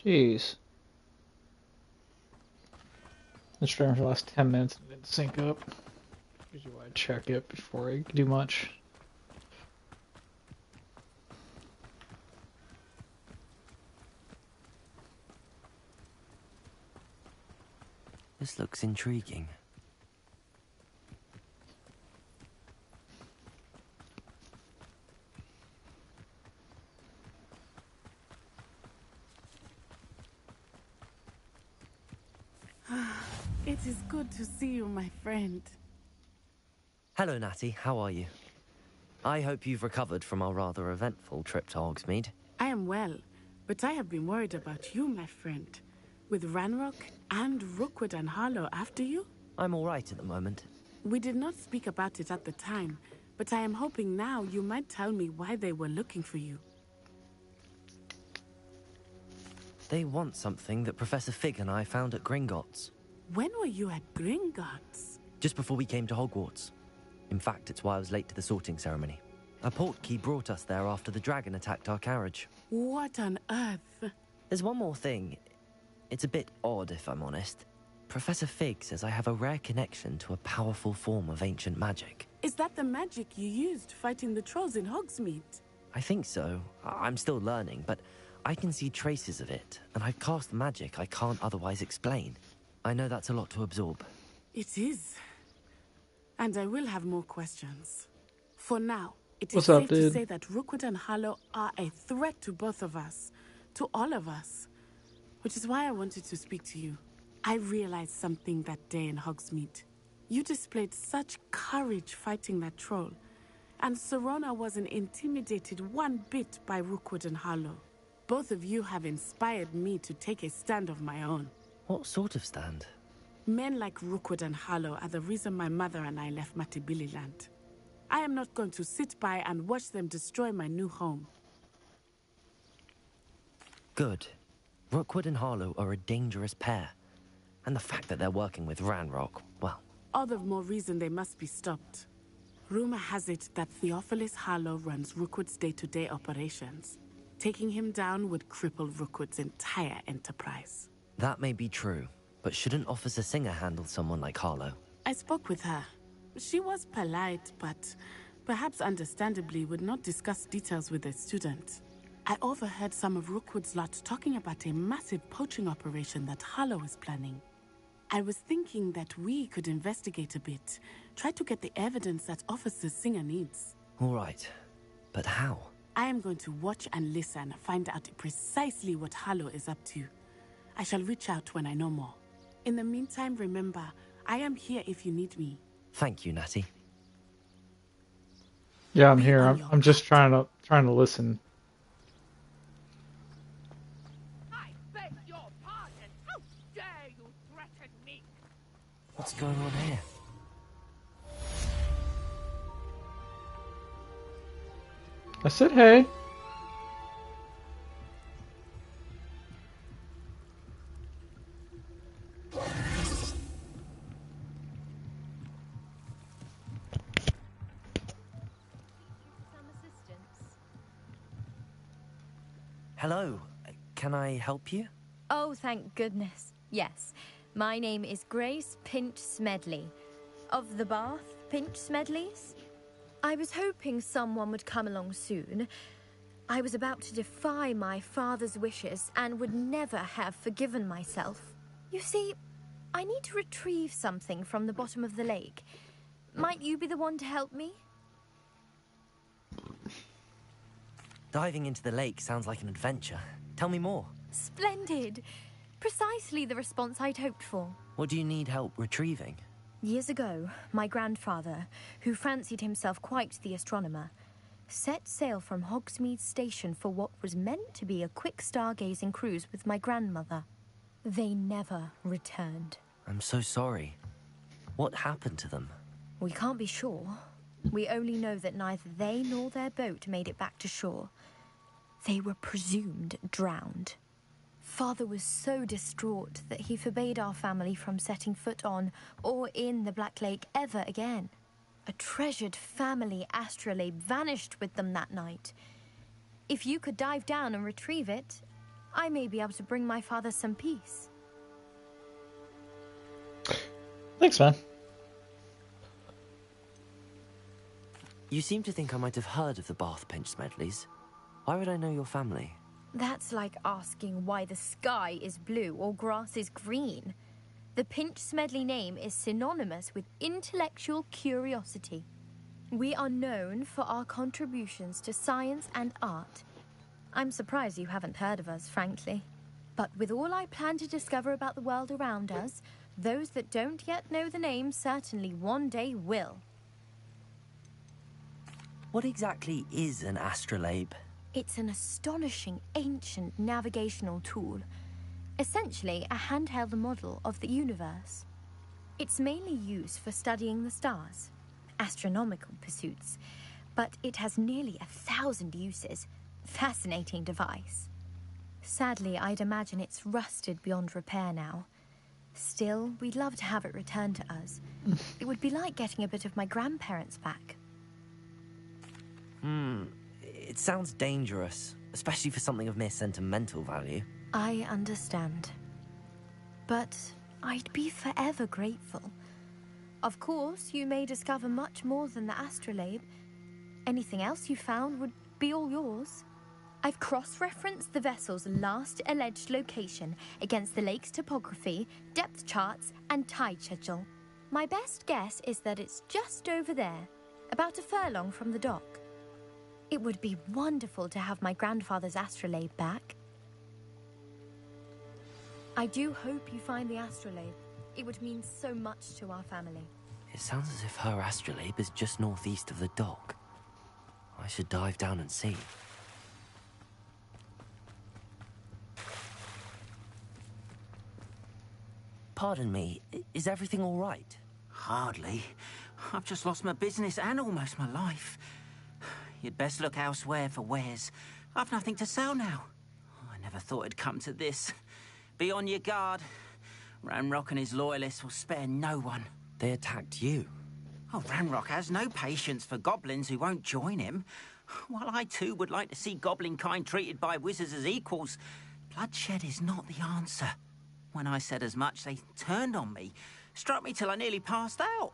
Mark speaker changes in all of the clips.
Speaker 1: Jeez. The stream for the last 10 minutes and it didn't sync up. Usually I check it before I do much.
Speaker 2: This looks intriguing.
Speaker 3: It is good to see you, my friend.
Speaker 2: Hello, Natty. How are you? I hope you've recovered from our rather eventful trip to Hogsmeade.
Speaker 3: I am well, but I have been worried about you, my friend. With Ranrock and Rookwood and Harlow after you?
Speaker 2: I'm all right at the moment.
Speaker 3: We did not speak about it at the time, but I am hoping now you might tell me why they were looking for you.
Speaker 2: They want something that Professor Fig and I found at Gringotts.
Speaker 3: When were you at Gringotts?
Speaker 2: Just before we came to Hogwarts. In fact, it's why I was late to the sorting ceremony. A portkey brought us there after the dragon attacked our carriage.
Speaker 3: What on earth?
Speaker 2: There's one more thing. It's a bit odd, if I'm honest. Professor Fig says I have a rare connection to a powerful form of ancient magic.
Speaker 3: Is that the magic you used fighting the trolls in Hogsmeade?
Speaker 2: I think so. I'm still learning, but I can see traces of it, and I've cast magic I can't otherwise explain. I know that's a lot to absorb.
Speaker 3: It is. And I will have more questions. For now, it is
Speaker 1: What's up,
Speaker 3: safe to
Speaker 1: dude?
Speaker 3: say that Rookwood and Harlow are a threat to both of us. To all of us. Which is why I wanted to speak to you. I realized something that day in Hogsmeade. You displayed such courage fighting that troll. And Serona wasn't intimidated one bit by Rookwood and Harlow. Both of you have inspired me to take a stand of my own.
Speaker 2: What sort of stand?
Speaker 3: Men like Rookwood and Harlow are the reason my mother and I left Matabeleland. I am not going to sit by and watch them destroy my new home.
Speaker 2: Good. Rookwood and Harlow are a dangerous pair. And the fact that they're working with Ranrock, well...
Speaker 3: All the more reason they must be stopped. Rumor has it that Theophilus Harlow runs Rookwood's day-to-day operations. Taking him down would cripple Rookwood's entire enterprise.
Speaker 2: That may be true, but shouldn't Officer Singer handle someone like Harlow?
Speaker 3: I spoke with her. She was polite, but perhaps understandably would not discuss details with a student. I overheard some of Rookwood's lot talking about a massive poaching operation that Harlow is planning. I was thinking that we could investigate a bit, try to get the evidence that Officer Singer needs.
Speaker 2: All right, but how?
Speaker 3: I am going to watch and listen, find out precisely what Harlow is up to. I shall reach out when I know more. In the meantime, remember, I am here if you need me.
Speaker 2: Thank you, Natty.
Speaker 1: Yeah, I'm here. I'm just trying to listen.
Speaker 4: I beg your pardon. How dare you threaten me?
Speaker 2: What's going on here?
Speaker 1: I said hey.
Speaker 2: Hello. Can I help you?
Speaker 5: Oh, thank goodness. Yes. My name is Grace Pinch Smedley. Of the Bath Pinch Smedleys? I was hoping someone would come along soon. I was about to defy my father's wishes and would never have forgiven myself. You see, I need to retrieve something from the bottom of the lake. Might you be the one to help me?
Speaker 2: Diving into the lake sounds like an adventure. Tell me more.
Speaker 5: Splendid. Precisely the response I'd hoped for.
Speaker 2: What do you need help retrieving?
Speaker 5: Years ago, my grandfather, who fancied himself quite the astronomer, set sail from Hogsmeade Station for what was meant to be a quick stargazing cruise with my grandmother. They never returned.
Speaker 2: I'm so sorry. What happened to them?
Speaker 5: We can't be sure. We only know that neither they nor their boat made it back to shore. They were presumed drowned. Father was so distraught that he forbade our family from setting foot on or in the Black Lake ever again. A treasured family astrolabe vanished with them that night. If you could dive down and retrieve it, I may be able to bring my father some peace.
Speaker 1: Thanks, man.
Speaker 2: You seem to think I might have heard of the Bath Pinch Smedleys. Why would I know your family?
Speaker 5: That's like asking why the sky is blue or grass is green. The Pinch Smedley name is synonymous with intellectual curiosity. We are known for our contributions to science and art. I'm surprised you haven't heard of us, frankly. But with all I plan to discover about the world around us, those that don't yet know the name certainly one day will.
Speaker 2: What exactly is an astrolabe?
Speaker 5: It's an astonishing ancient navigational tool. Essentially, a handheld model of the universe. It's mainly used for studying the stars, astronomical pursuits, but it has nearly 1,000 uses. Fascinating device. Sadly, I'd imagine it's rusted beyond repair now. Still, we'd love to have it returned to us. It would be like getting a bit of my grandparents back.
Speaker 2: It sounds dangerous, especially for something of mere sentimental value.
Speaker 5: I understand. But I'd be forever grateful. Of course, you may discover much more than the astrolabe. Anything else you found would be all yours. I've cross-referenced the vessel's last alleged location against the lake's topography, depth charts, and tide schedule. My best guess is that it's just over there, about a furlong from the dock. It would be wonderful to have my grandfather's astrolabe back. I do hope you find the astrolabe. It would mean so much to our family.
Speaker 2: It sounds as if her astrolabe is just northeast of the dock. I should dive down and see. Pardon me, is everything all right?
Speaker 6: Hardly. I've just lost my business and almost my life. You'd best look elsewhere for wares. I've nothing to sell now. I never thought it'd come to this. Be on your guard. Ranrock and his loyalists will spare no one.
Speaker 2: They attacked you.
Speaker 6: Oh, Ranrock has no patience for goblins who won't join him. While I too would like to see goblin kind treated by wizards as equals, bloodshed is not the answer. When I said as much, they turned on me, struck me till I nearly passed out.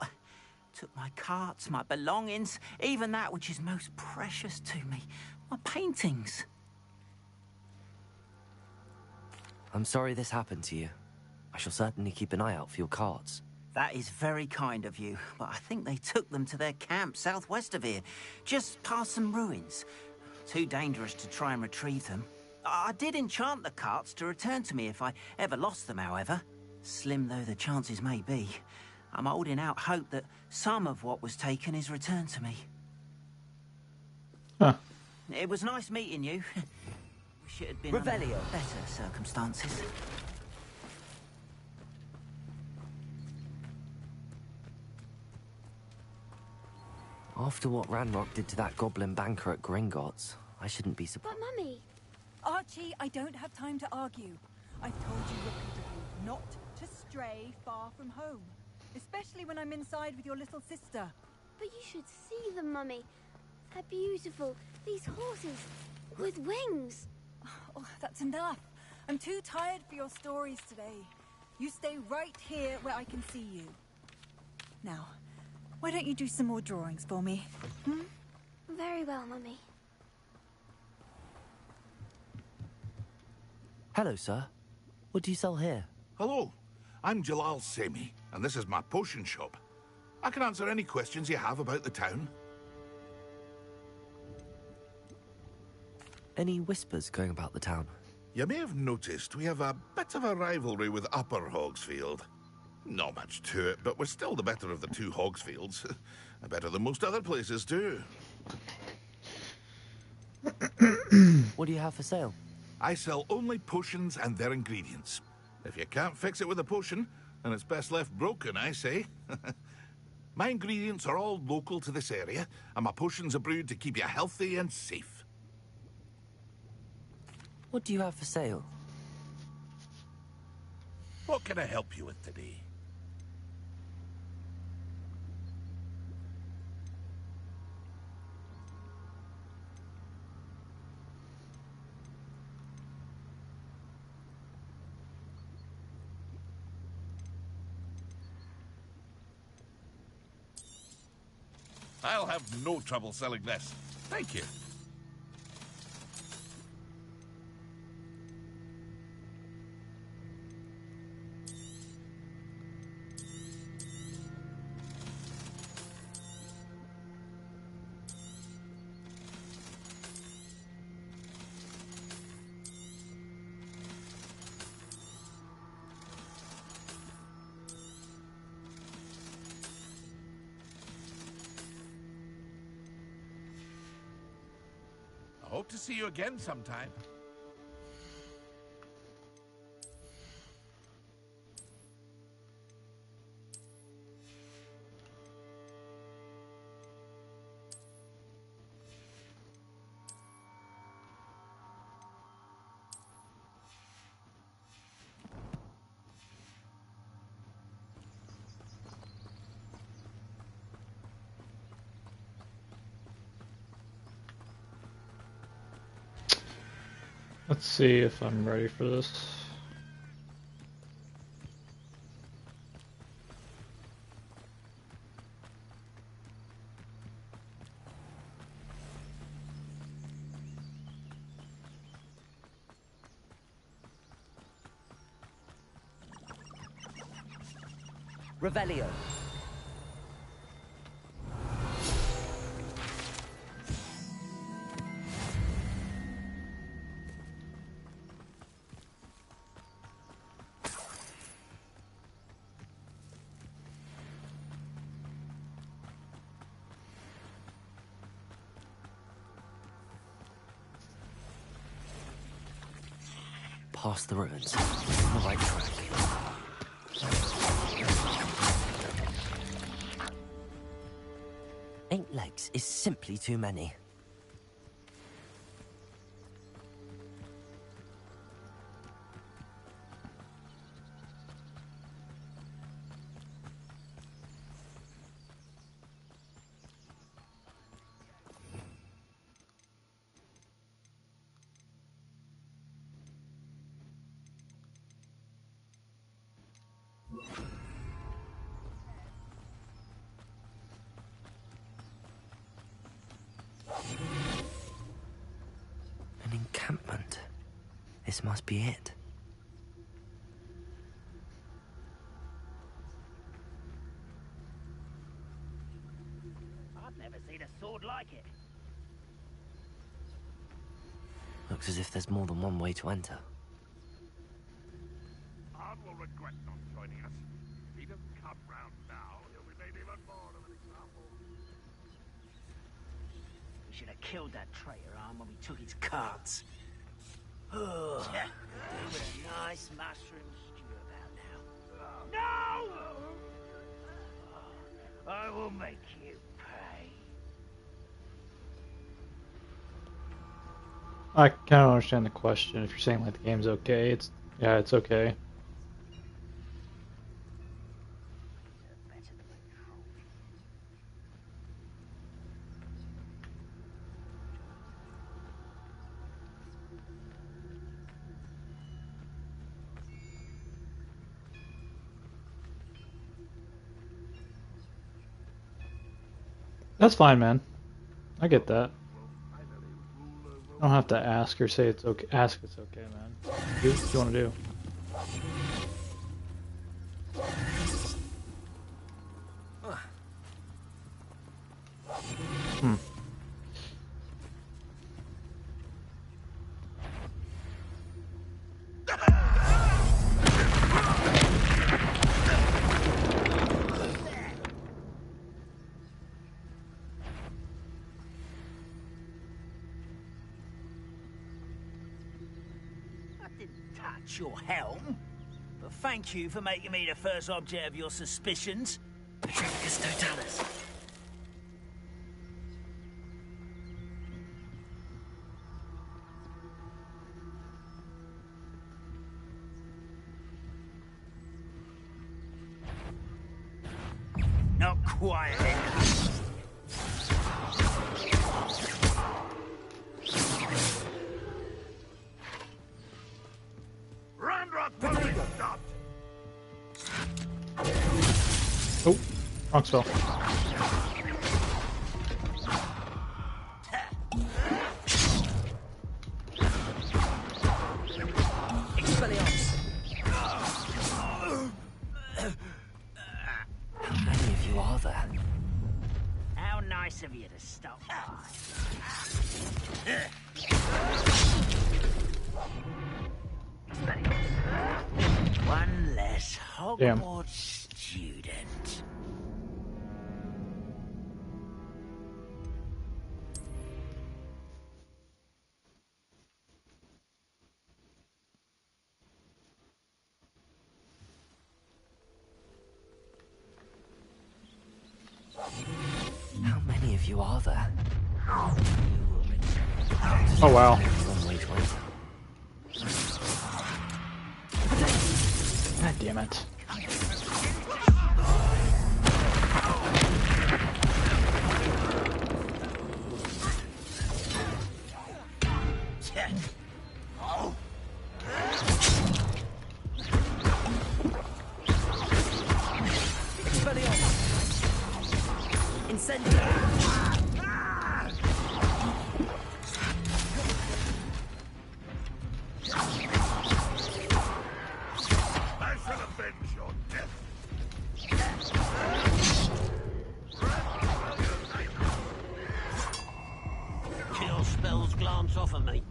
Speaker 6: Took my carts, my belongings, even that which is most precious to me, my paintings.
Speaker 2: I'm sorry this happened to you. I shall certainly keep an eye out for your carts.
Speaker 6: That is very kind of you, but I think they took them to their camp southwest of here, just past some ruins. Too dangerous to try and retrieve them. I did enchant the carts to return to me if I ever lost them, however. Slim though the chances may be, I'm holding out hope that some of what was taken is returned to me.
Speaker 1: Huh.
Speaker 6: It was nice meeting you. Wish it had been under
Speaker 2: Revelio.
Speaker 6: better circumstances.
Speaker 2: After what Ranrock did to that goblin banker at Gringotts, I shouldn't be surprised.
Speaker 7: But, Mummy...
Speaker 8: Archie, I don't have time to argue. I've told you repeatedly not to stray far from home. Especially when I'm inside with your little sister.
Speaker 7: But you should see them, Mummy. They're beautiful. These horses with wings.
Speaker 8: Oh, that's enough. I'm too tired for your stories today. You stay right here where I can see you. Now, why don't you do some more drawings for me?
Speaker 7: Very well, Mummy.
Speaker 2: Hello, sir. What do you sell here?
Speaker 9: Hello, I'm Jalal Semi, and this is my potion shop. I can answer any questions you have about the town.
Speaker 2: Any whispers going about the town?
Speaker 9: You may have noticed we have a bit of a rivalry with Upper Hogsfield. Not much to it, but we're still the better of the two Hogsfields. Better than most other places, too.
Speaker 2: What do you have for sale?
Speaker 9: I sell only potions and their ingredients. If you can't fix it with a potion, then it's best left broken, I say. My ingredients are all local to this area, and my potions are brewed to keep you healthy and safe.
Speaker 2: What do you have for sale?
Speaker 9: What can I help you with today? I'll have no trouble selling this. Thank you. I hope to see you again sometime.
Speaker 1: Let's see if I'm ready for this.
Speaker 2: Revelio. Past the ruins. On the right track. Eight legs is simply too many. An encampment. This must be it.
Speaker 6: I've never seen a sword like it.
Speaker 2: Looks as if there's more than one way to enter.
Speaker 9: Arn will regret not joining us. If he doesn't come round now, he'll be made even more of an example.
Speaker 6: We should have killed that traitor Arm when we took his carts. Oh, yeah. With a nice mushroom stew about now. No! I will make you pay.
Speaker 1: I kind of understand the question. If you're saying like the game's okay, it's okay. That's fine, man. I get that. I don't have to ask or say it's okay. Ask if it's okay, man. Do what you want to do.
Speaker 6: Touch your helm, but thank you for making me the first object of your suspicions.
Speaker 2: Patricus Totalis.
Speaker 6: Not quite.
Speaker 1: Oh, wrong spell.
Speaker 6: One less
Speaker 1: Damn.
Speaker 6: Hogwarts student.
Speaker 2: How many of you are there?
Speaker 1: Oh wow.
Speaker 2: Long way to enter.
Speaker 1: God damn it.
Speaker 6: Oh.
Speaker 2: Incendio!
Speaker 9: I shall avenge your death.
Speaker 6: Kill spells glance off of me.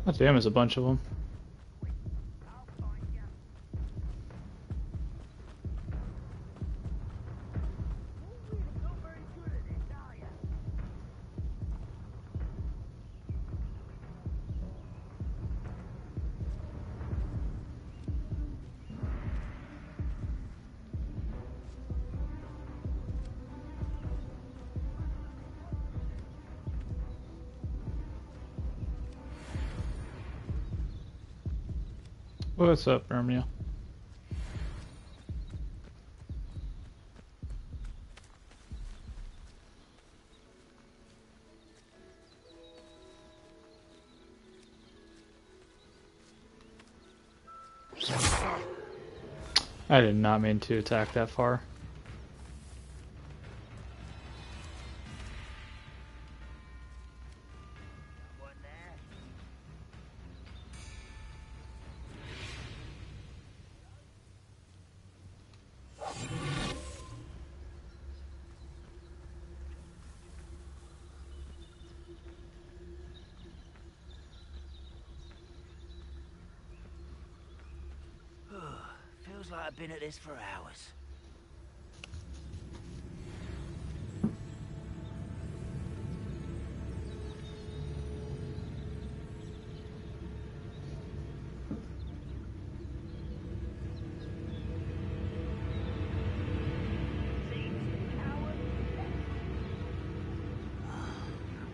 Speaker 1: God damn, there's a bunch of them. What's up, Romeo? I did not mean to attack that far.
Speaker 6: Feels like I've been at this for hours.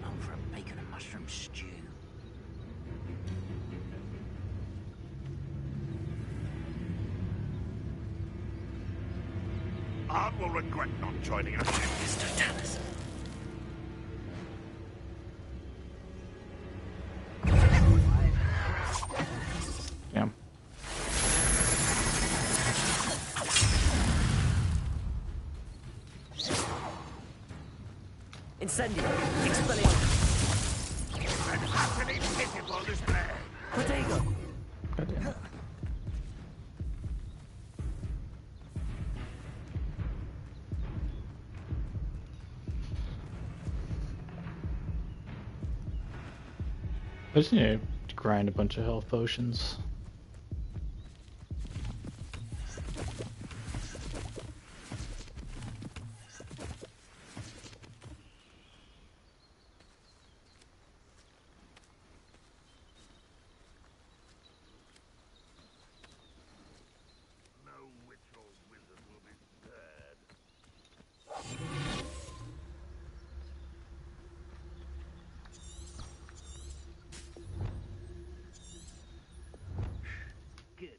Speaker 6: I'm for a bacon and mushroom stew.
Speaker 9: Art will regret not joining us.
Speaker 2: Mr. Tallis.
Speaker 1: Damn.
Speaker 2: Incendio! Expelliarmus!
Speaker 9: An utterly pitiful display.
Speaker 2: Protego!
Speaker 1: God damn it. I just need to grind a bunch of health potions.
Speaker 9: No witch or wizard will be spared.
Speaker 6: Good.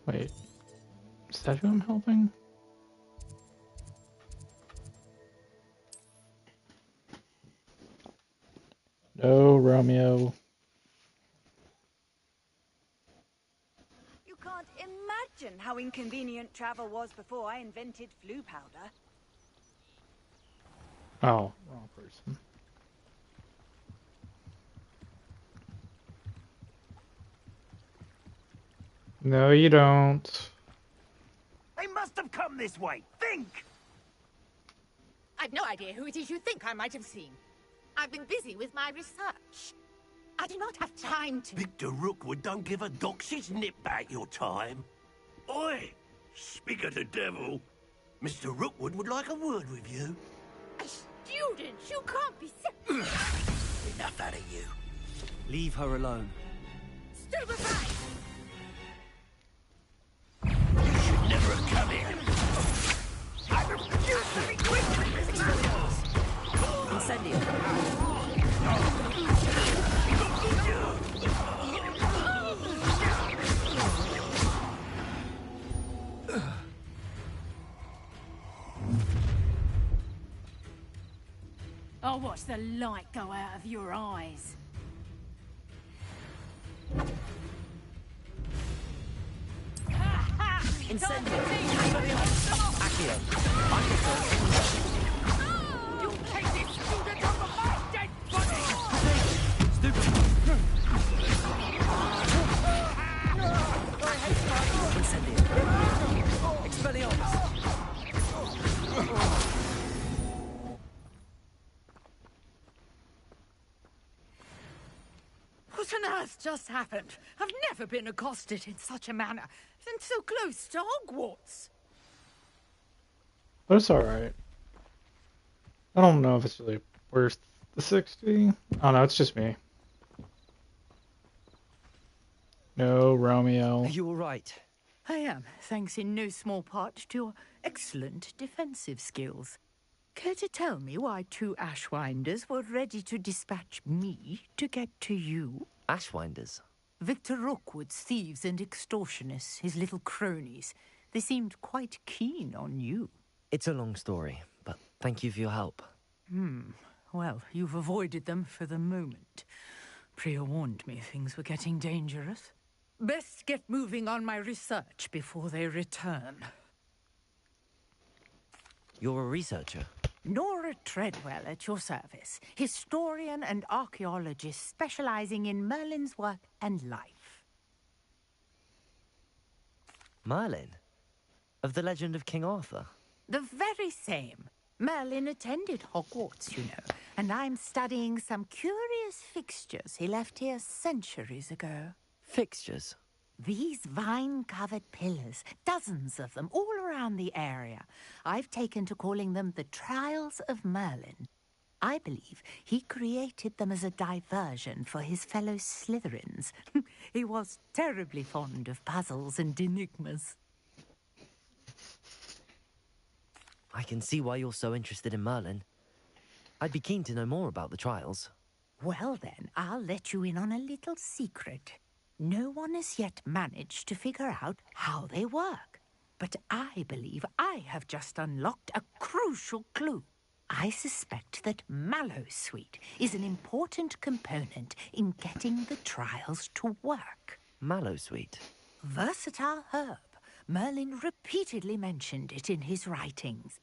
Speaker 1: Wait, is that who I'm helping? No, Romeo.
Speaker 8: can't imagine how inconvenient travel was before I invented flu powder.
Speaker 1: Oh, wrong person. No, you don't.
Speaker 10: They must have come this way. Think!
Speaker 4: I've no idea who it is you think I might have seen. I've been busy with my research. I do not have time to...
Speaker 10: Victor Rookwood don't give a doxy's nip back your time. Oi! Speak of the devil. Mr. Rookwood would like a word with you.
Speaker 4: A student? You can't be so...
Speaker 10: Enough out of you.
Speaker 2: Leave her alone.
Speaker 4: Stupefy!
Speaker 10: You should never have come here. I refuse to be quit with this man.
Speaker 2: Incendio.
Speaker 8: I'll watch the light go out of your eyes.
Speaker 2: Incendio. Accio.
Speaker 4: You take this student off of my dead body!
Speaker 2: Stupid. Incendio. Expelliarmus.
Speaker 4: What on earth just happened? I've never been accosted in such a manner, and so close to Hogwarts.
Speaker 1: But it's alright. I don't know if it's really worth the 60. Oh no, it's just me. No, Romeo.
Speaker 2: Are you all right?
Speaker 4: I am, thanks in no small part to your excellent defensive skills. Care to tell me why 2 Ashwinders were ready to dispatch me to get to you?
Speaker 2: Ashwinders?
Speaker 4: Victor Rookwood's thieves and extortionists, his little cronies. They seemed quite keen on you.
Speaker 2: It's a long story, but thank you for your help.
Speaker 4: Well, you've avoided them for the moment. Priya warned me things were getting dangerous. Best get moving on my research before they return.
Speaker 2: You're a researcher?
Speaker 4: Nora Treadwell at your service, historian and archaeologist specializing in Merlin's work and life.
Speaker 2: Merlin? Of the legend of King Arthur?
Speaker 4: The very same. Merlin attended Hogwarts, you know, and I'm studying some curious fixtures he left here centuries ago.
Speaker 2: Fixtures?
Speaker 4: These vine-covered pillars, dozens of them, all around the area. I've taken to calling them the Trials of Merlin. I believe he created them as a diversion for his fellow Slytherins. He was terribly fond of puzzles and enigmas.
Speaker 2: I can see why you're so interested in Merlin. I'd be keen to know more about the trials.
Speaker 4: Well then, I'll let you in on a little secret. No one has yet managed to figure out how they work. But I believe I have just unlocked a crucial clue. I suspect that Mallowsweet is an important component in getting the trials to work.
Speaker 2: Mallowsweet?
Speaker 4: Versatile herb. Merlin repeatedly mentioned it in his writings.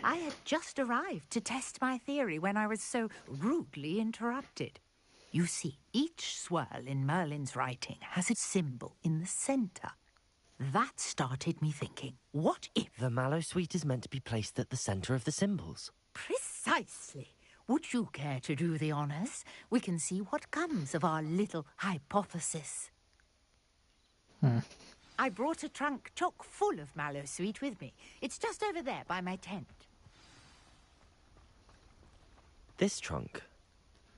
Speaker 4: I had just arrived to test my theory when I was so rudely interrupted. You see, each swirl in Merlin's writing has its symbol in the center. That started me thinking, what if...
Speaker 2: The Mallowsweet is meant to be placed at the center of the symbols.
Speaker 4: Precisely. Would you care to do the honors? We can see what comes of our little hypothesis. I brought a trunk chock full of Mallowsweet with me. It's just over there by my tent.
Speaker 2: This trunk?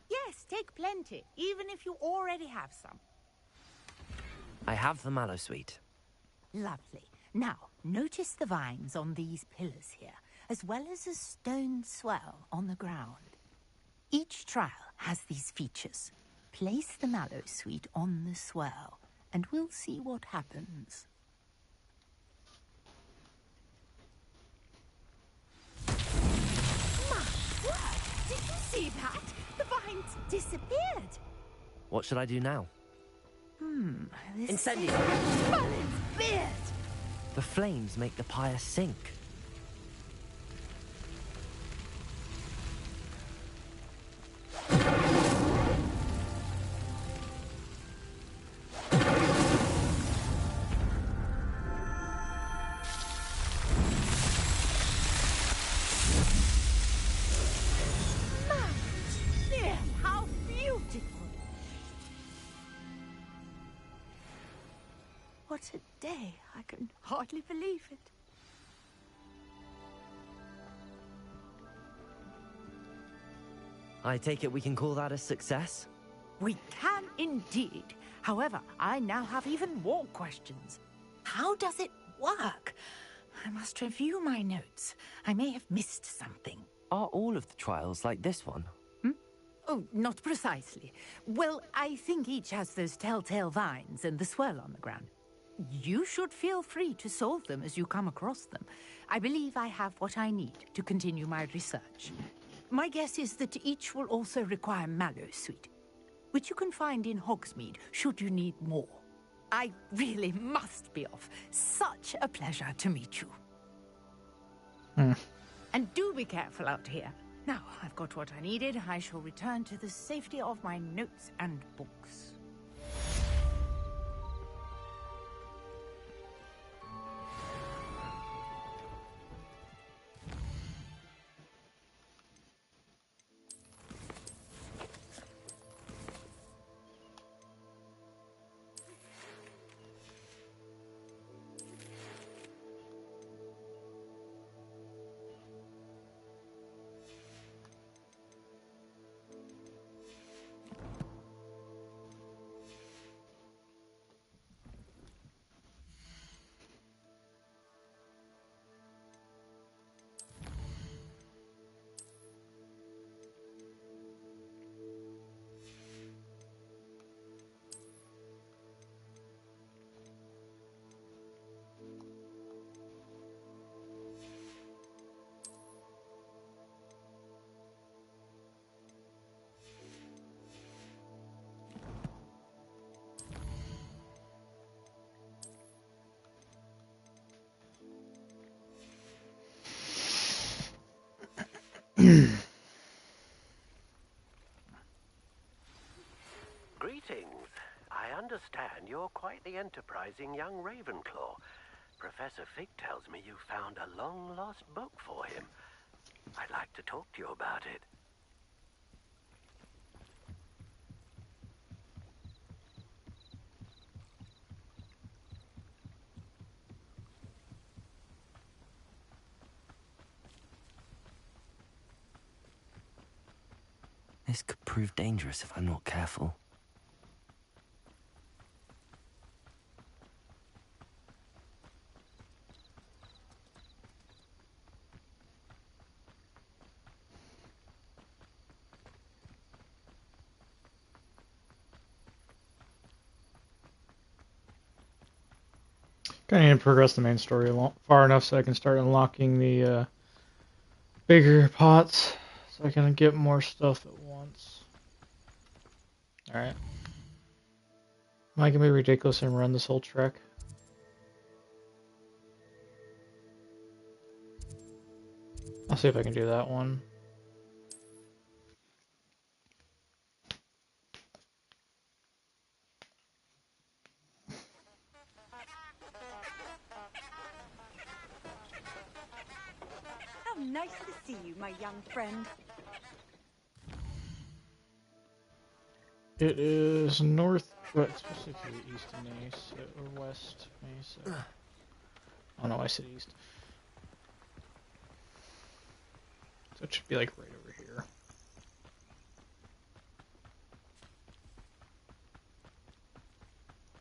Speaker 4: Yes, take plenty, even if you already have some.
Speaker 2: I have the Mallowsweet.
Speaker 4: Lovely. Now, notice the vines on these pillars here, as well as a stone swell on the ground. Each trial has these features. Place the Mallowsweet on the swell, and we'll see what happens. My word! Did you see that? The vines disappeared.
Speaker 2: What should I do now?
Speaker 10: Incendio!
Speaker 2: The flames make the pyre sink.
Speaker 4: How beautiful! What a day. I can hardly believe it.
Speaker 2: I take it we can call that a success?
Speaker 4: We can indeed. However, I now have even more questions. How does it work? I must review my notes. I may have missed something.
Speaker 2: Are all of the trials like this one?
Speaker 4: Oh, not precisely. Well, I think each has those telltale vines and the swirl on the ground. You should feel free to solve them as you come across them. I believe I have what I need to continue my research. My guess is that each will also require mallowsweet, which you can find in Hogsmeade should you need more. I really must be off. Such a pleasure to meet you. And do be careful out here. Now, I've got what I needed. I shall return to the safety of my notes and books.
Speaker 10: Greetings. I understand you're quite the enterprising young Ravenclaw. Professor Fig tells me you found a long-lost book for him. I'd like to talk to you about it.
Speaker 2: This could prove dangerous if I'm not careful.
Speaker 1: I need to progress the main story far enough so I can start unlocking the bigger pots, so I can get more stuff at once. Alright. Am I gonna be ridiculous and run this whole trek? I'll see if I can do that one.
Speaker 8: How nice to see you, my young friend.
Speaker 1: It is north, but it's supposed to be east of me, or west of me, so... Oh no, I said east. So it should be like right over here.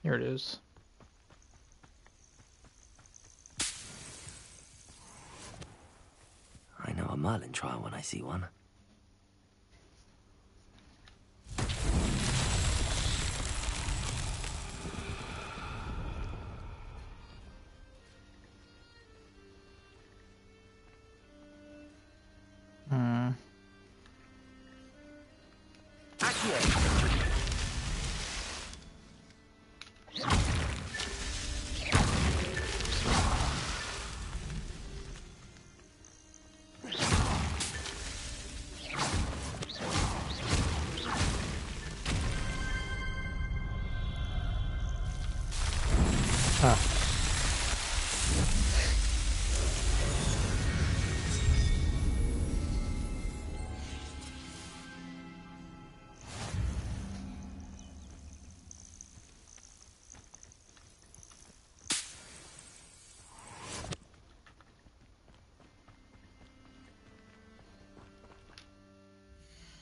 Speaker 1: Here it is.
Speaker 2: I know a Merlin trial when I see one.
Speaker 1: Huh.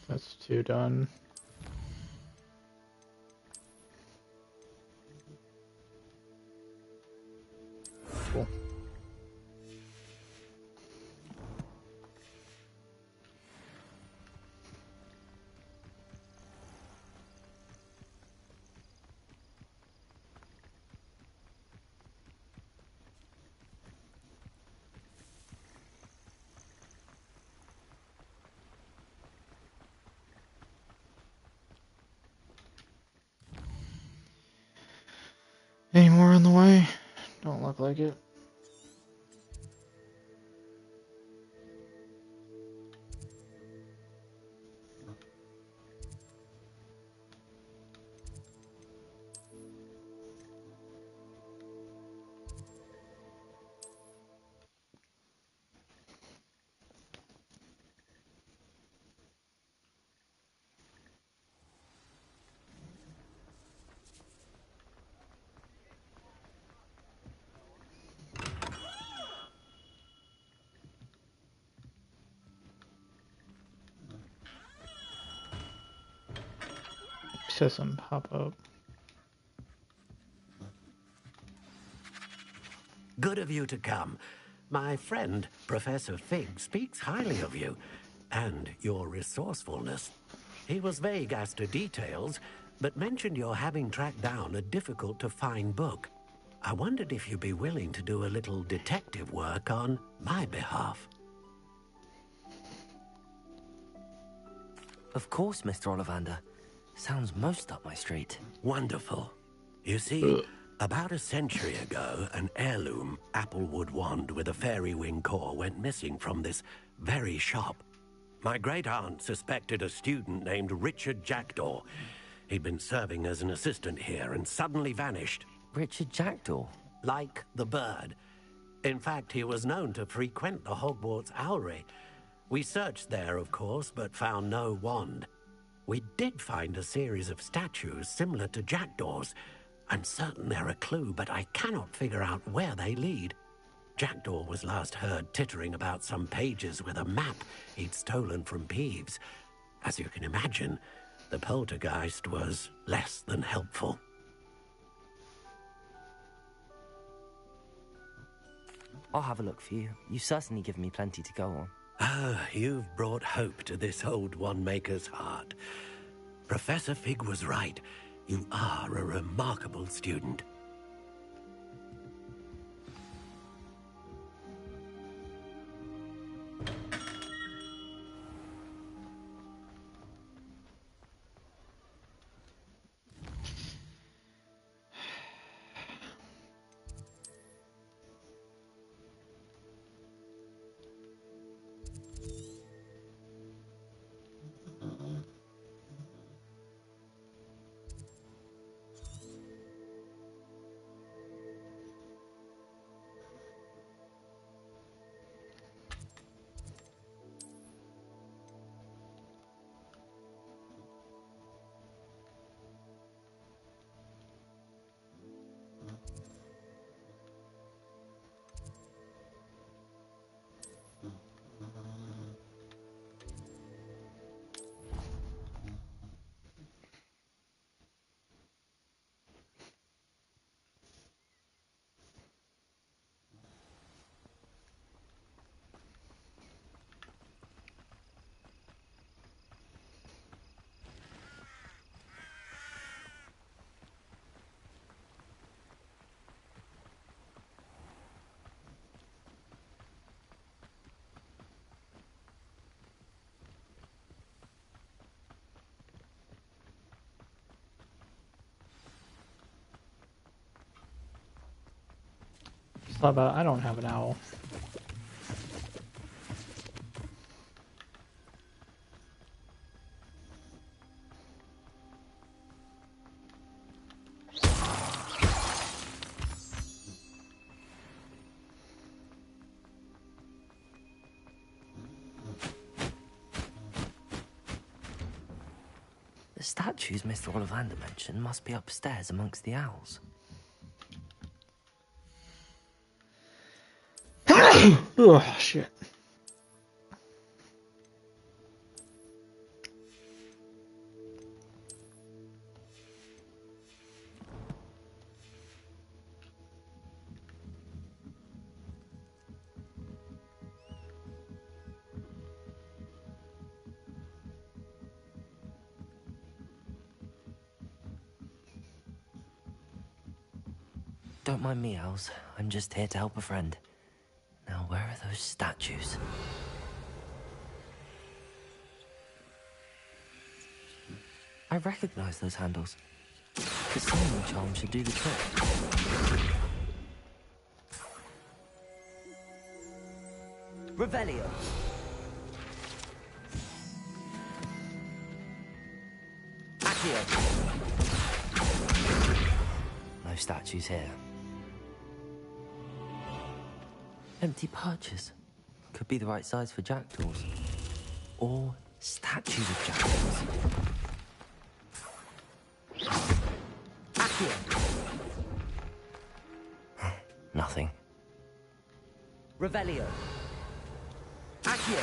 Speaker 1: That's 2 done. Cool. Any more on the way? Don't look like it. Says some pop up.
Speaker 10: Good of you to come. My friend, Professor Fig, speaks highly of you and your resourcefulness. He was vague as to details, but mentioned your having tracked down a difficult-to-find book. I wondered if you'd be willing to do a little detective work on my behalf.
Speaker 2: Of course, Mr. Ollivander. Sounds most up my street.
Speaker 10: Wonderful. You see, about a century ago, an heirloom applewood wand with a fairy wing core went missing from this very shop. My great-aunt suspected a student named Richard Jackdaw. He'd been serving as an assistant here and suddenly vanished.
Speaker 2: Richard Jackdaw?
Speaker 10: Like the bird. In fact, he was known to frequent the Hogwarts Owlery. We searched there, of course, but found no wand. We did find a series of statues similar to Jackdaw's. I'm certain they're a clue, but I cannot figure out where they lead. Jackdaw was last heard tittering about some pages with a map he'd stolen from Peeves. As you can imagine, the poltergeist was less than helpful.
Speaker 2: I'll have a look for you. You certainly give me plenty to go on.
Speaker 10: Ah, you've brought hope to this old one-maker's heart. Professor Fig was right. You are a remarkable student.
Speaker 1: Just thought about I don't have an owl.
Speaker 2: The statues Mr. Ollivander mentioned must be upstairs amongst the owls.
Speaker 1: Oh, shit.
Speaker 2: Don't mind me, owls. I'm just here to help a friend. Now, where are those statues? I recognize those handles. The summoning charm should do the trick. Revelio. Accio. No statues here. Empty perches. Could be the right size for jackdaws. Or statues of jackdaws. Accio. Nothing. Revelio. Accio.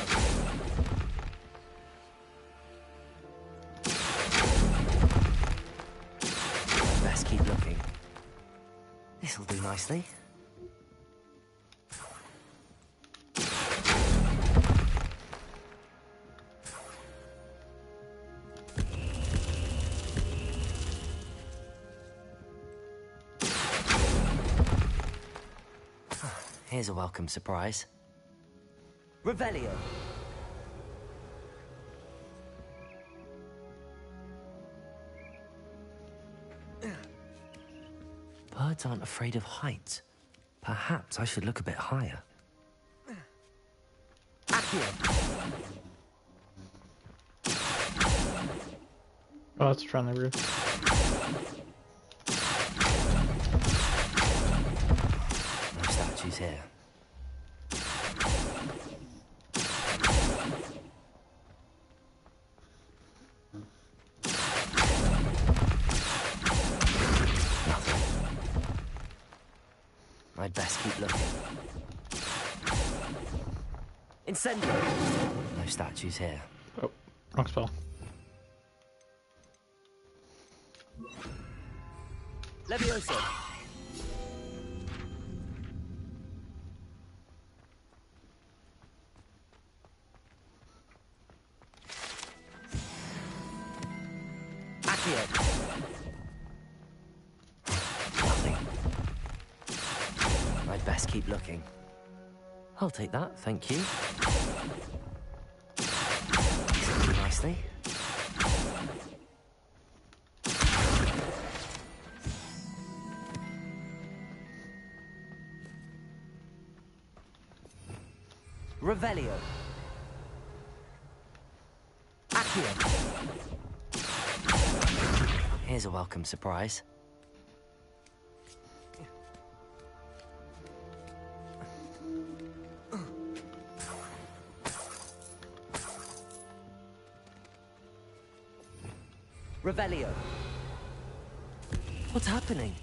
Speaker 2: Best keep looking. This'll do nicely. Here's a welcome surprise. Revelio. Birds aren't afraid of heights. Perhaps I should look a bit higher. Accio.
Speaker 1: Oh, that's a friendly roof.
Speaker 2: No statues here. I'd best keep looking. Incendio! No statues here.
Speaker 1: Oh, wrong spell.
Speaker 2: Levioso! Accio! Nothing. I'd best keep looking. I'll take that, thank you. This'll do nicely. Revelio. Accio. Here's a welcome surprise. Revelio. What's happening?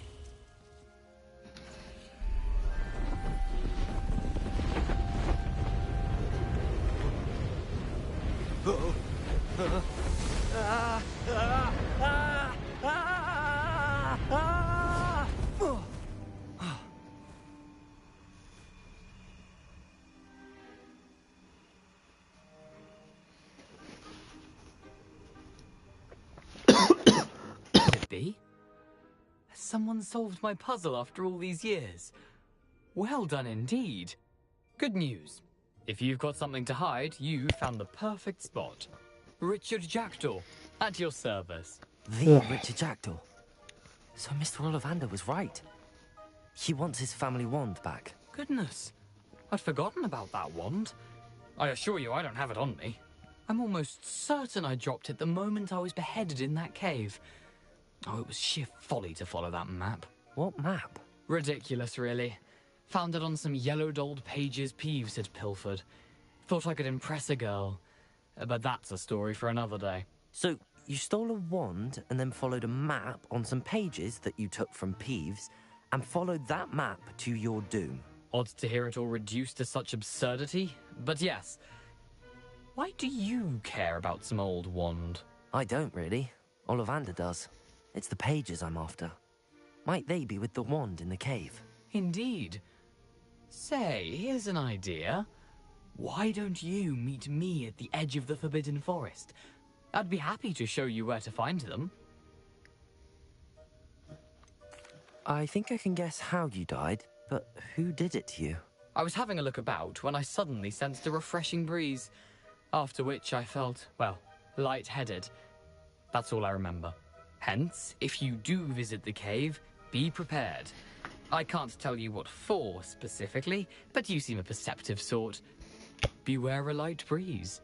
Speaker 11: Could it be? Has someone solved my puzzle after all these years? Well done indeed. Good news. If you've got something to hide, you found the perfect spot. Richard Jackdaw, at your service.
Speaker 2: The Richard Jackdaw. So Mr. Ollivander was right. He wants his family wand back.
Speaker 11: Goodness, I'd forgotten about that wand. I assure you I don't have it on me. I'm almost certain I dropped it the moment I was beheaded in that cave. Oh, it was sheer folly to follow that map.
Speaker 2: What map?
Speaker 11: Ridiculous, really. Found it on some yellowed old pages Peeves had pilfered. Thought I could impress a girl. But that's a story for another day.
Speaker 2: So, you stole a wand and then followed a map on some pages that you took from Peeves and followed that map to your doom.
Speaker 11: Odd to hear it all reduced to such absurdity, but yes. Why do you care about some old wand?
Speaker 2: I don't really. Ollivander does. It's the pages I'm after. Might they be with the wand in the cave?
Speaker 11: Indeed. Say, here's an idea. Why don't you meet me at the edge of the Forbidden Forest? I'd be happy to show you where to find them.
Speaker 2: I think I can guess how you died, but who did it to you?
Speaker 11: I was having a look about when I suddenly sensed a refreshing breeze, after which I felt, well, lightheaded. That's all I remember. Hence, if you do visit the cave, be prepared. I can't tell you what for specifically, but you seem a perceptive sort. Beware a light breeze.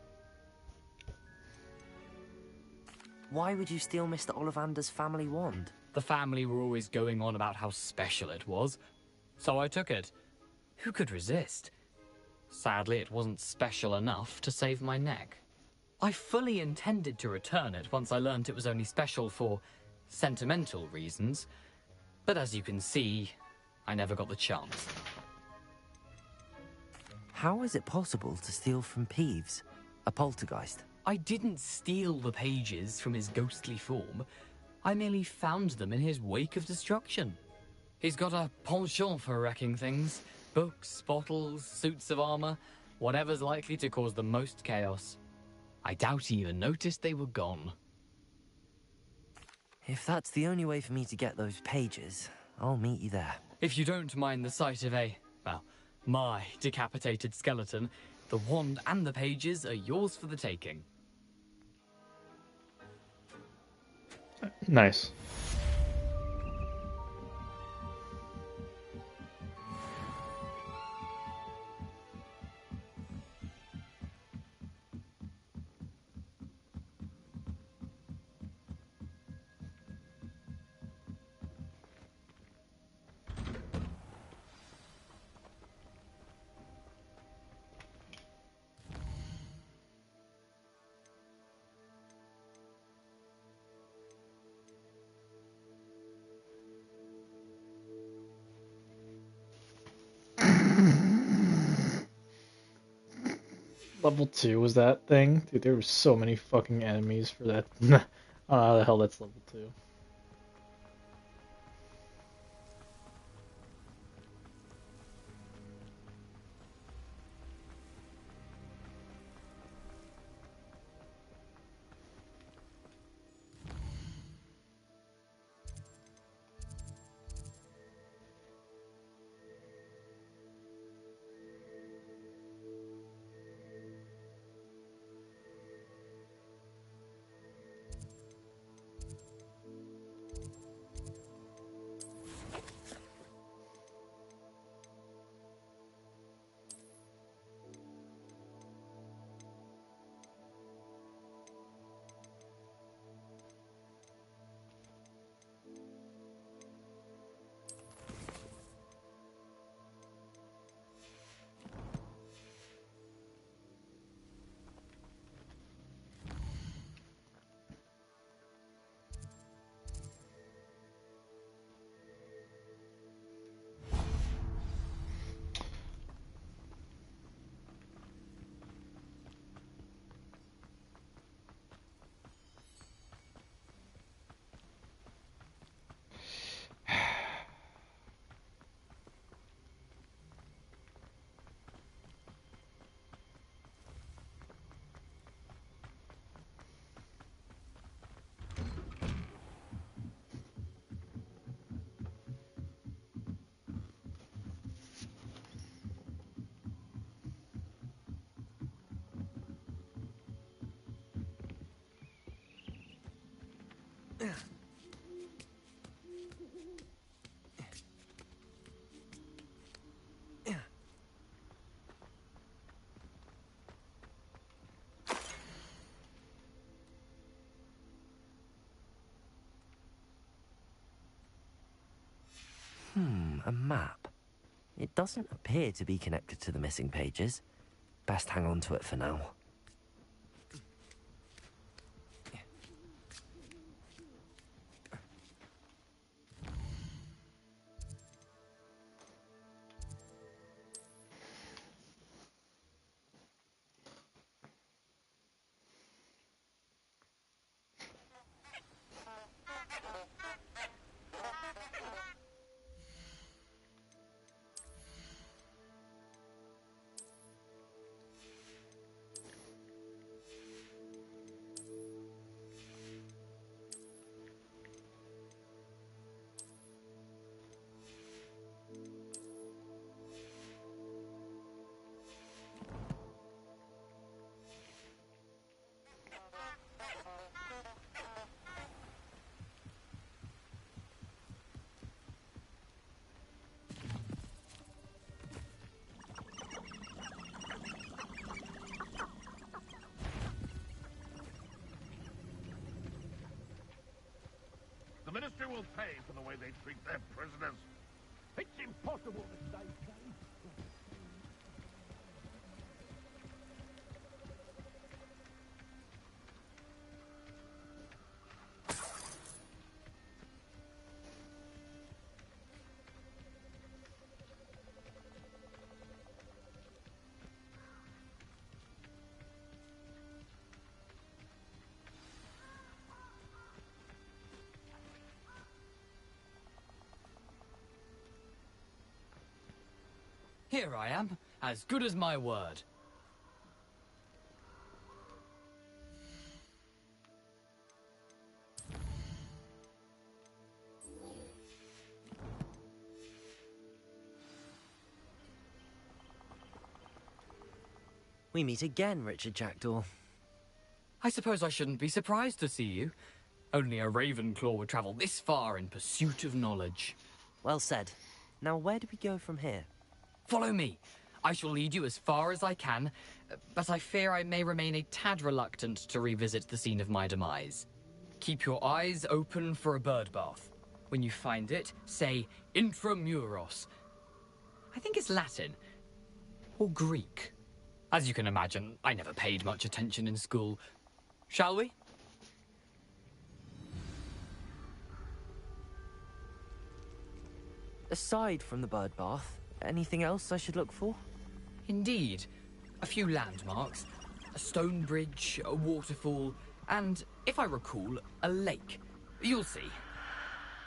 Speaker 2: Why would you steal Mr. Ollivander's family wand?
Speaker 11: The family were always going on about how special it was, so I took it. Who could resist? Sadly, it wasn't special enough to save my neck. I fully intended to return it once I learned it was only special for sentimental reasons, but as you can see, I never got the chance.
Speaker 2: How is it possible to steal from Peeves, a poltergeist?
Speaker 11: I didn't steal the pages from his ghostly form. I merely found them in his wake of destruction. He's got a penchant for wrecking things. Books, bottles, suits of armor, whatever's likely to cause the most chaos. I doubt he even noticed they were gone.
Speaker 2: If that's the only way for me to get those pages, I'll meet you there.
Speaker 11: If you don't mind the sight of my decapitated skeleton, the wand and the pages are yours for the taking.
Speaker 1: Nice. Level 2 was that thing? Dude, there were so many fucking enemies for that. I don't know how the hell that's level 2.
Speaker 2: A map. It doesn't appear to be connected to the missing pages. Best hang on to it for now.
Speaker 9: The Ministry will pay for the way they treat their prisoners.
Speaker 10: It's impossible to stay safe.
Speaker 11: Here I am, as good as my word.
Speaker 2: We meet again, Richard Jackdaw.
Speaker 11: I suppose I shouldn't be surprised to see you. Only a Ravenclaw would travel this far in pursuit of knowledge.
Speaker 2: Well said. Now where do we go from here?
Speaker 11: Follow me. I shall lead you as far as I can, but I fear I may remain a tad reluctant to revisit the scene of my demise. Keep your eyes open for a bird bath. When you find it, say intramuros. I think it's Latin. Or Greek. As you can imagine, I never paid much attention in school. Shall we?
Speaker 2: Aside from the bird bath, anything else I should look for?
Speaker 11: Indeed. A few landmarks. A stone bridge, a waterfall, and, if I recall, a lake. You'll see.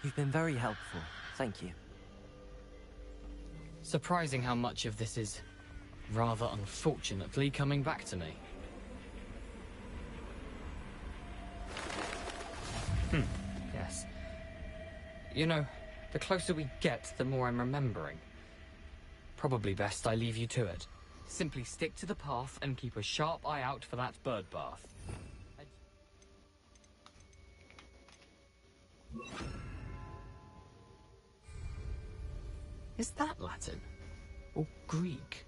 Speaker 2: You've been very helpful. Thank you.
Speaker 11: Surprising how much of this is, rather unfortunately, coming back to me. Yes. You know, the closer we get, the more I'm remembering. Probably best I leave you to it. Simply stick to the path and keep a sharp eye out for that bird bath. Is that Latin? Or Greek?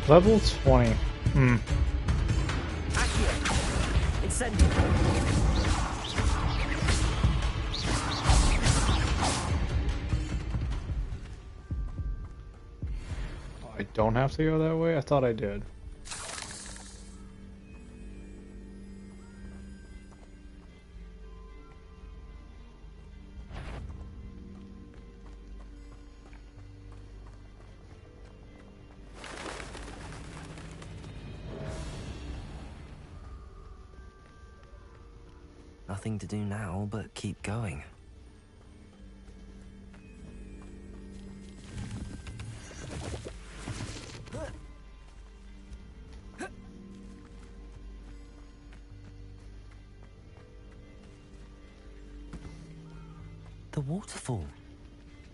Speaker 1: Level 20. I don't have to go that way? I thought I did.
Speaker 2: Nothing to do now but keep going. The waterfall.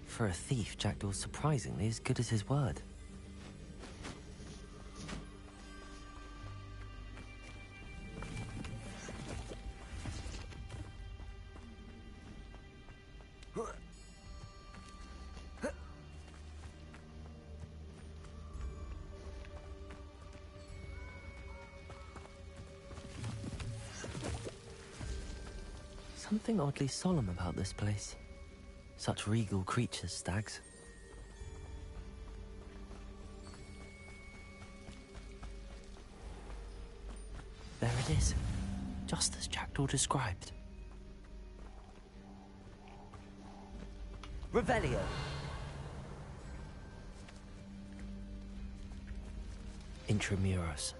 Speaker 2: For a thief, Jackdaw's surprisingly as good as his word. Something oddly solemn about this place. Such regal creatures, stags. There it is, just as Jackdaw described. Revelio. Intramuros.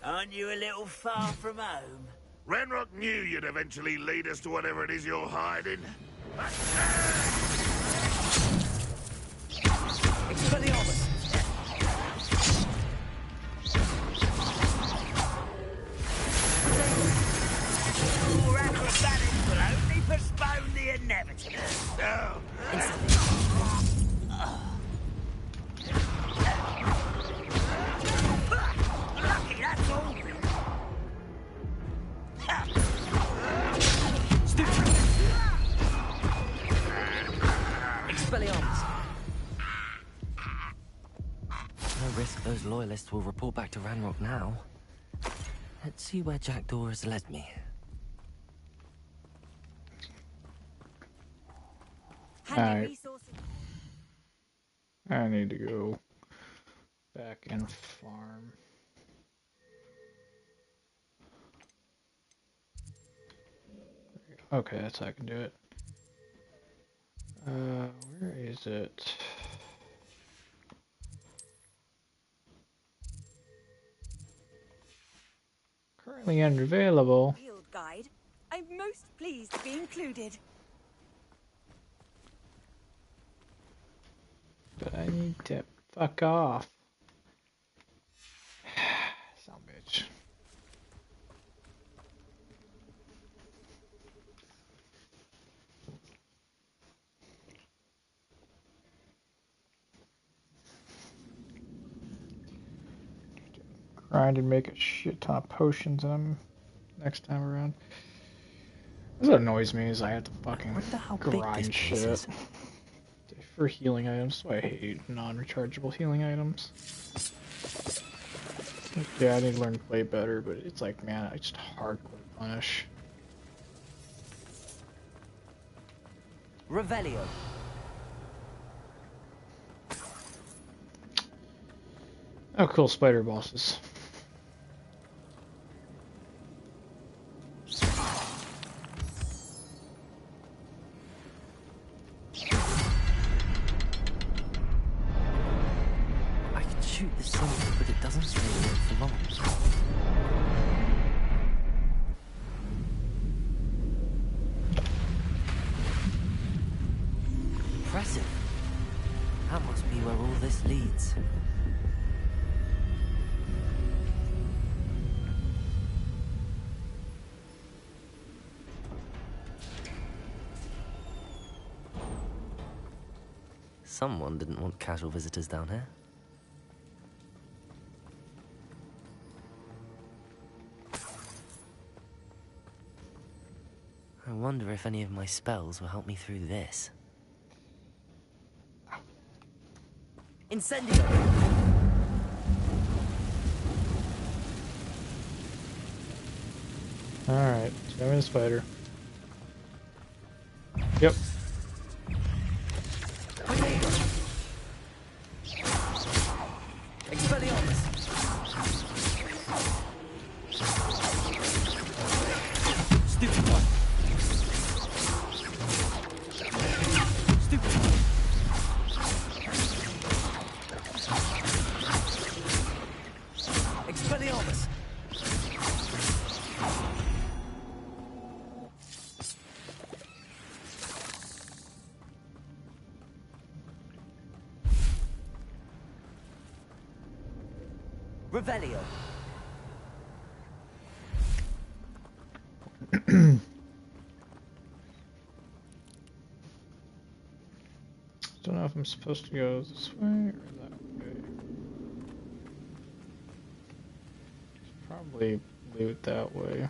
Speaker 6: Aren't you a little far from home?
Speaker 9: Ranrock knew you'd eventually lead us to whatever it is you're hiding.
Speaker 2: Expelliarmus!
Speaker 6: Your acrobatics will only postpone the inevitable. Lucky, that's all.
Speaker 2: Expelliarmus! No risk those loyalists will report back to Ranrock now. Let's see where Jackdaw has led me.
Speaker 1: I need to go back and farm. Okay, that's how I can do it. Where is it? Currently unavailable.
Speaker 8: Field guide. I'm most pleased to be included.
Speaker 1: But I need to fuck off. Son of a bitch. Grind and make a shit ton of potions next time around. What annoys me is I have to fucking grind shit for healing items, so I hate non-rechargeable healing items. Yeah, I need to learn to play better, but it's like, man, I just hardcore punish.
Speaker 2: Revelio.
Speaker 1: Oh, cool, spider bosses.
Speaker 2: I can shoot the symbol, but it doesn't stay lit for long. Impressive. That must be where all this leads. Someone didn't want casual visitors down here. I wonder if any of my spells will help me through this. Incendio!
Speaker 1: Alright, so I'm in a spider. Yep.
Speaker 2: Expelliarmus! Stupid one! Stupid one! Expelliarmus! Revelio.
Speaker 1: Don't know if I'm supposed to go this way or that way. Probably leave it that way.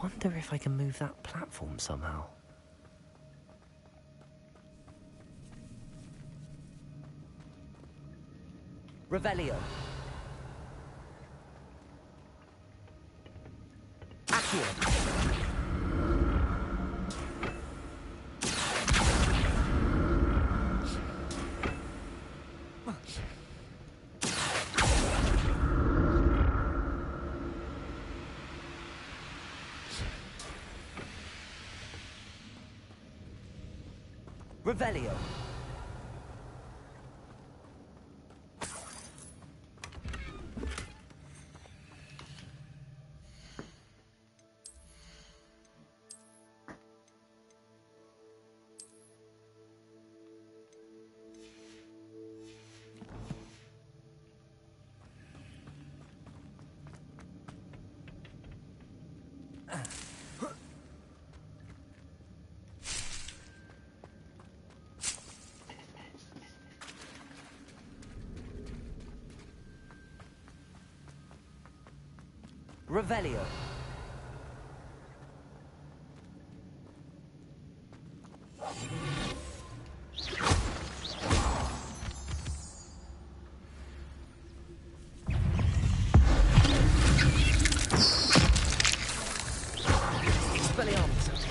Speaker 2: wonder if I can move that platform somehow. Revelio. Accio. Revelio. Revelio. Expelliarmus.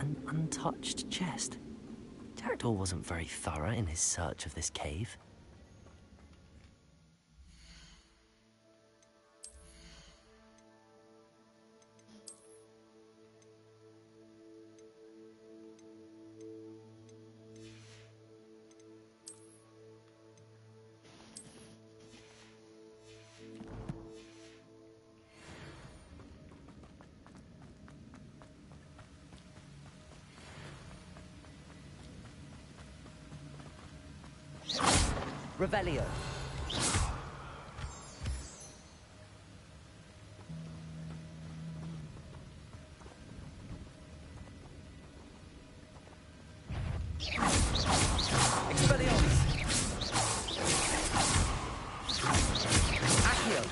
Speaker 2: An untouched chest. Jackdaw wasn't very thorough in his search of this cave. Revelio. Expelliarmus. Accio.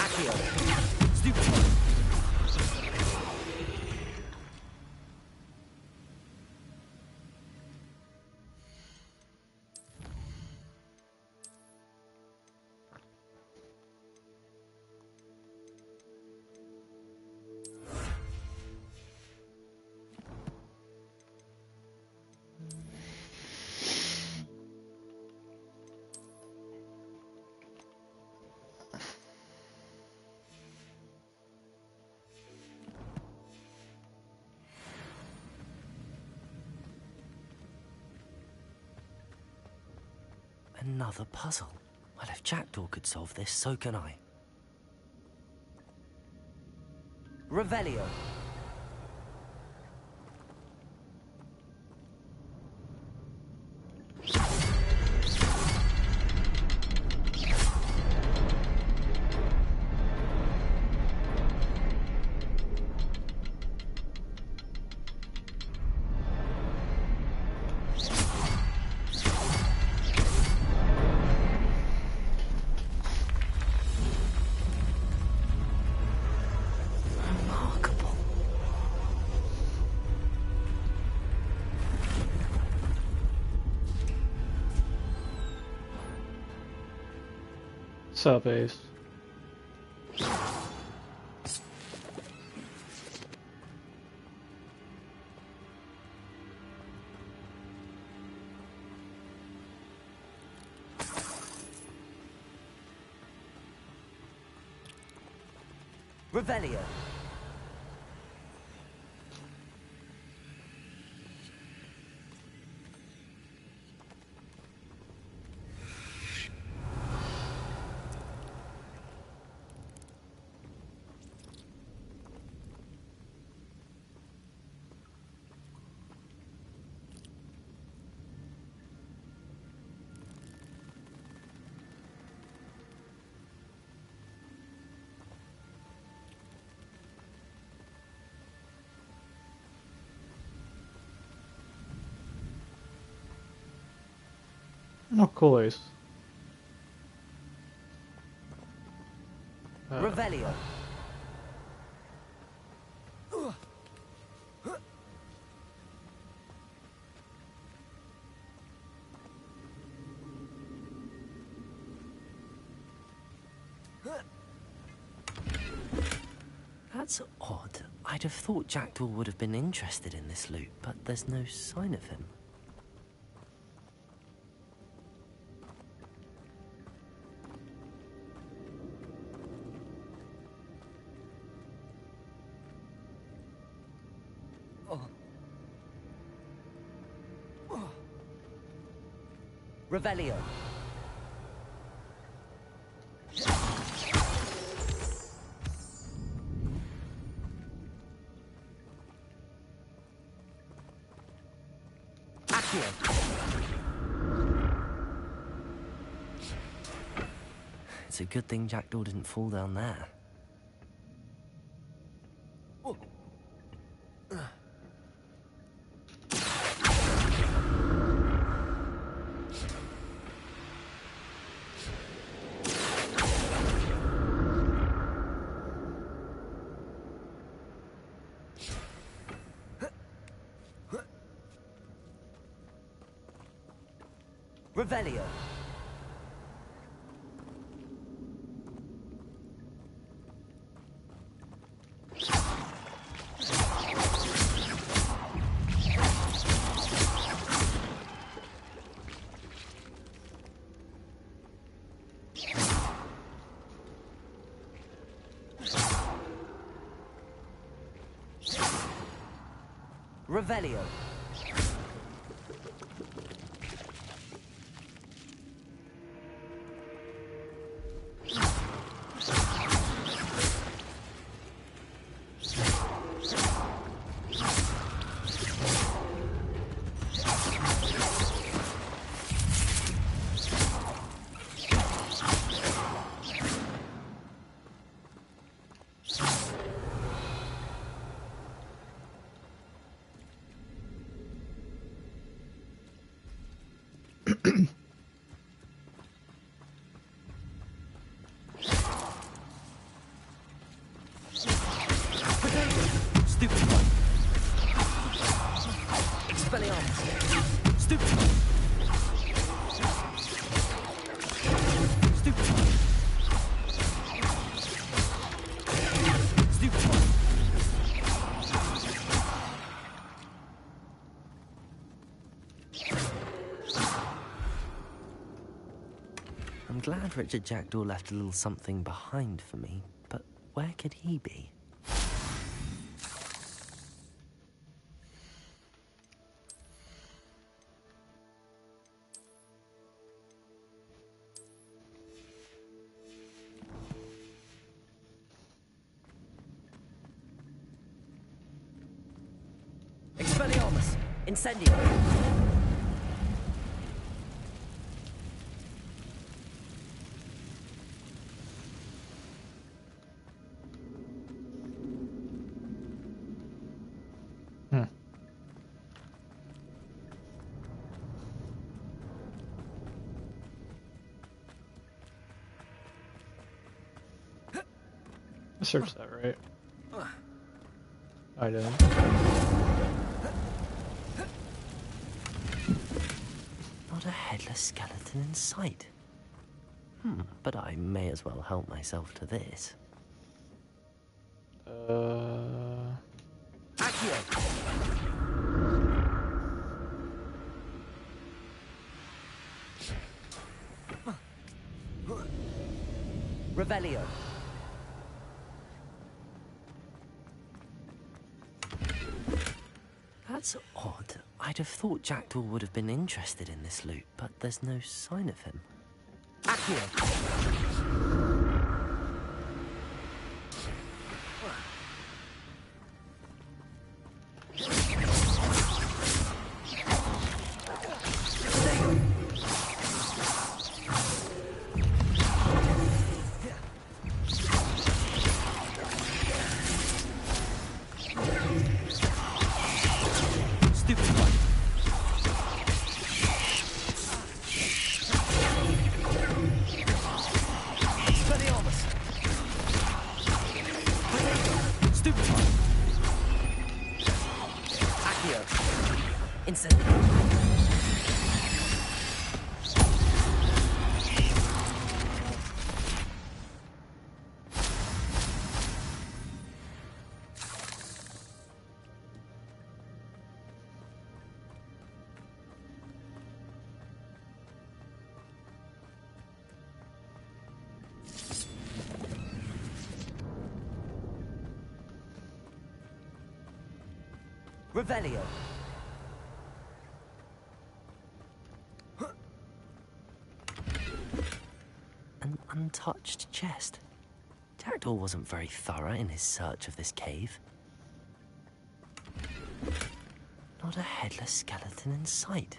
Speaker 2: Accio. Stupid. Another puzzle. Well, if Jackdaw could solve this, so can I. Revelio. Remarkable.
Speaker 1: Sup, Ace?
Speaker 2: Revelio.
Speaker 1: Oh, cool ace.
Speaker 2: Revelio. That's odd. I'd have thought Jackdaw would have been interested in this loot, but there's no sign of him. Revelio. It's a good thing Jackdaw didn't fall down there. Revelio. Revelio. I'm glad Richard Jackdaw left a little something behind for me, but where could he be? Expelliarmus! Incendio!
Speaker 1: Search that, right? I didn't.
Speaker 2: Not a headless skeleton in sight. But I may as well help myself to this. Accio! Revelio. That's odd. I'd have thought Jackdaw would have been interested in this loot, but there's no sign of him. Accio! Revelio. An untouched chest. Jackdaw wasn't very thorough in his search of this cave. Not a headless skeleton in sight.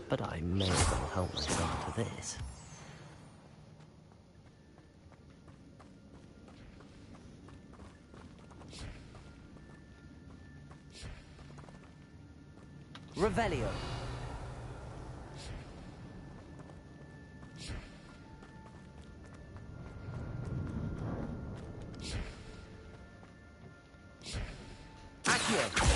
Speaker 2: But I may as well help myself to this. Revelio. Accio.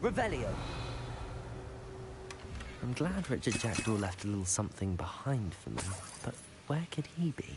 Speaker 2: Revelio. I'm glad Richard Jackdaw left a little something behind for me, but where could he be?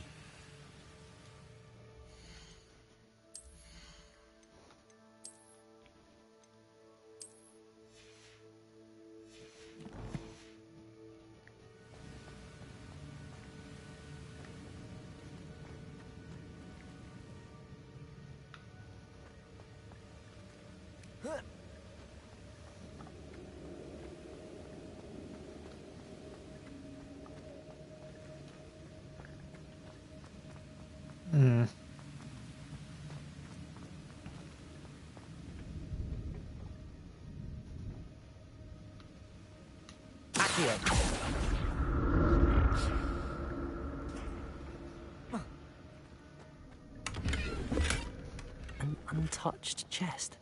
Speaker 2: An untouched chest.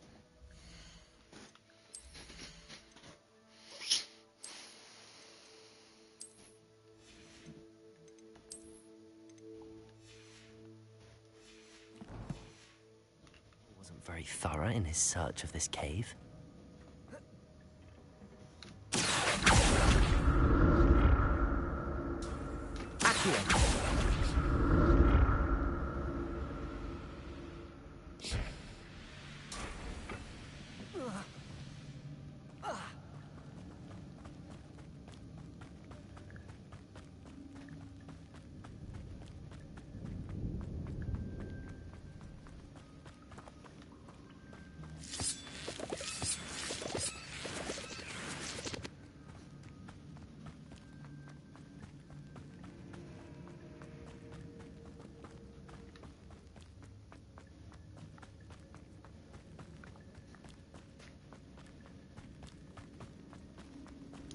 Speaker 2: Wasn't very thorough in his search of this cave.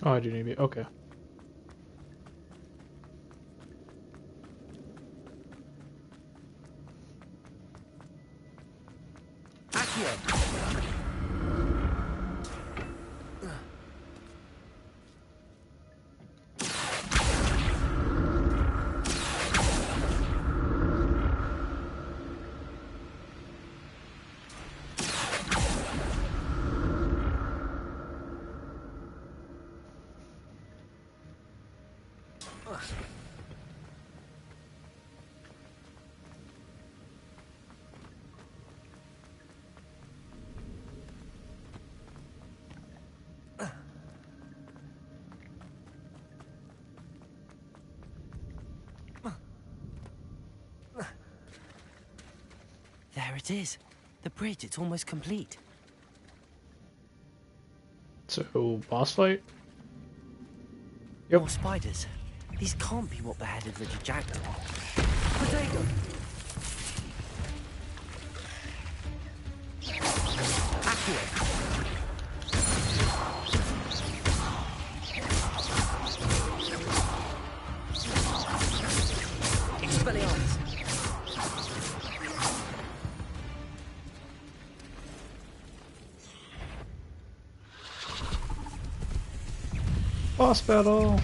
Speaker 1: Oh, I do need it. Okay.
Speaker 2: There it is. The bridge, it's almost complete.
Speaker 1: So, boss fight? Yep.
Speaker 2: More spiders. These can't be what beheaded Richard Jackdaw. Potato! Accio! Expelliarmus!
Speaker 1: Boss battle!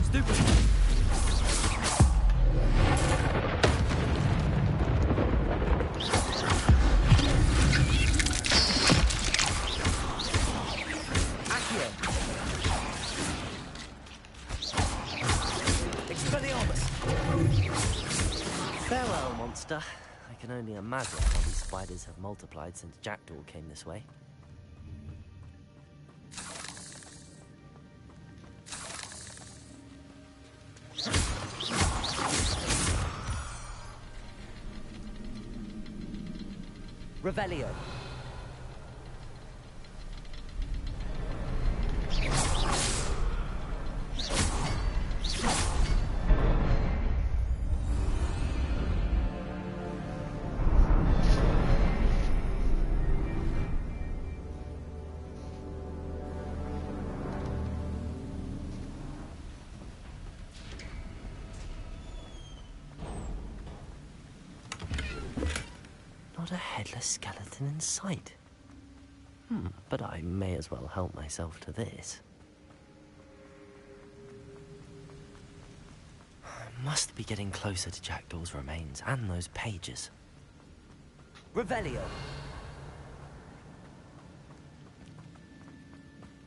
Speaker 2: Stupid! Accio. Expelliarmus. Farewell, monster. I can only imagine how these spiders have multiplied since Jackdaw came this way. Revelio. Not a headless skeleton in sight. But I may as well help myself to this. Must be getting closer to Jackdaw's remains and those pages. Revelio.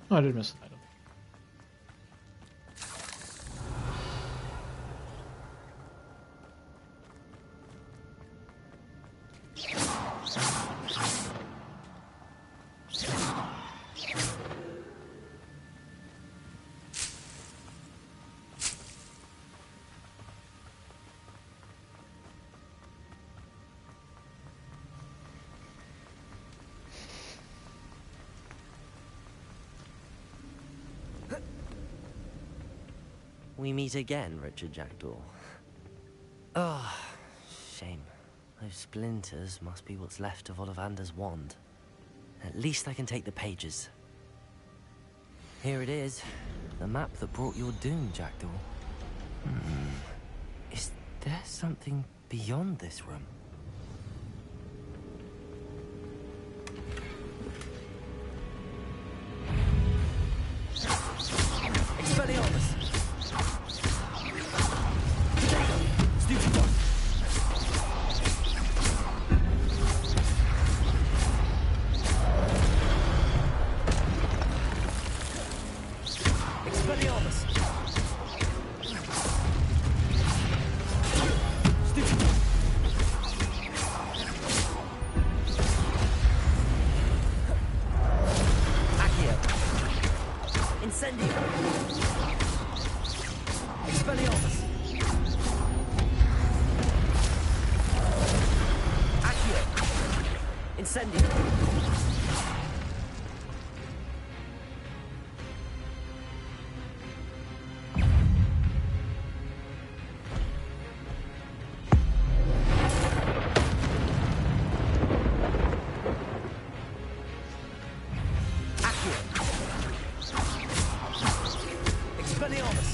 Speaker 1: Oh, I did miss an item.
Speaker 2: We meet again, Richard Jackdaw. Ah, shame. Those splinters must be what's left of Ollivander's wand. At least I can take the pages. Here it is. The map that brought your doom, Jackdaw. Is there something beyond this room? Expelliarmus! Stupid one! Expelliarmus! Stupid one! Accio! Incendio! Expelliarmus! Accio! Incendio! Accio! Expelliarmus!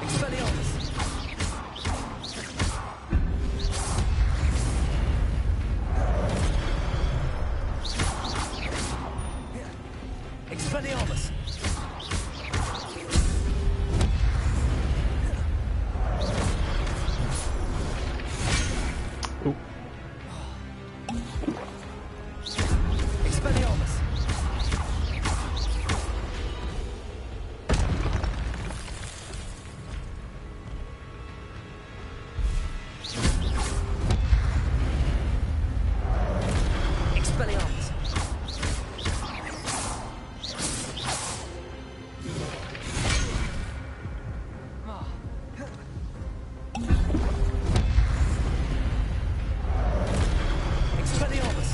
Speaker 2: Expelliarmus! Expelliarmus!
Speaker 1: Ooh.
Speaker 2: Expelliarmus! Expelliarmus! Expelliarmus!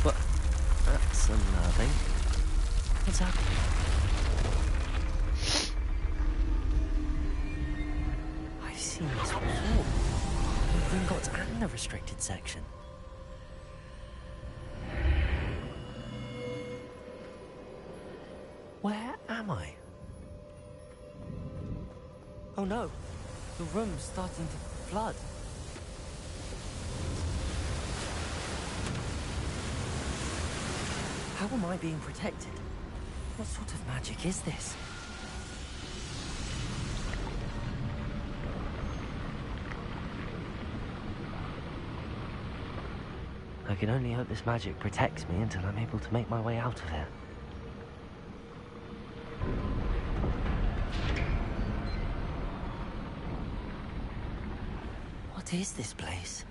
Speaker 2: What? That's unnerving. What's happening? I've seen this before. The Gringotts and the restricted section. Where am I? Oh no, the room's starting to flood. How am I being protected? What sort of magic is this? I can only hope this magic protects me until I'm able to make my way out of here. What is this place?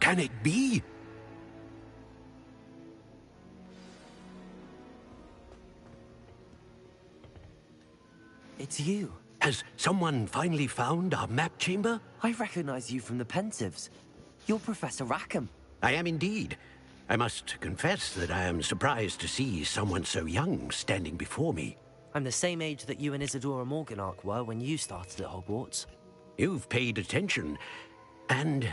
Speaker 10: Can it be?
Speaker 2: It's you.
Speaker 10: Has someone finally found our map chamber?
Speaker 2: I recognize you from the Pensives. You're Professor Rackham.
Speaker 10: I am indeed. I must confess that I am surprised to see someone so young standing before me.
Speaker 2: I'm the same age that you and Isadora Morganach were when you started at Hogwarts.
Speaker 10: You've paid attention, and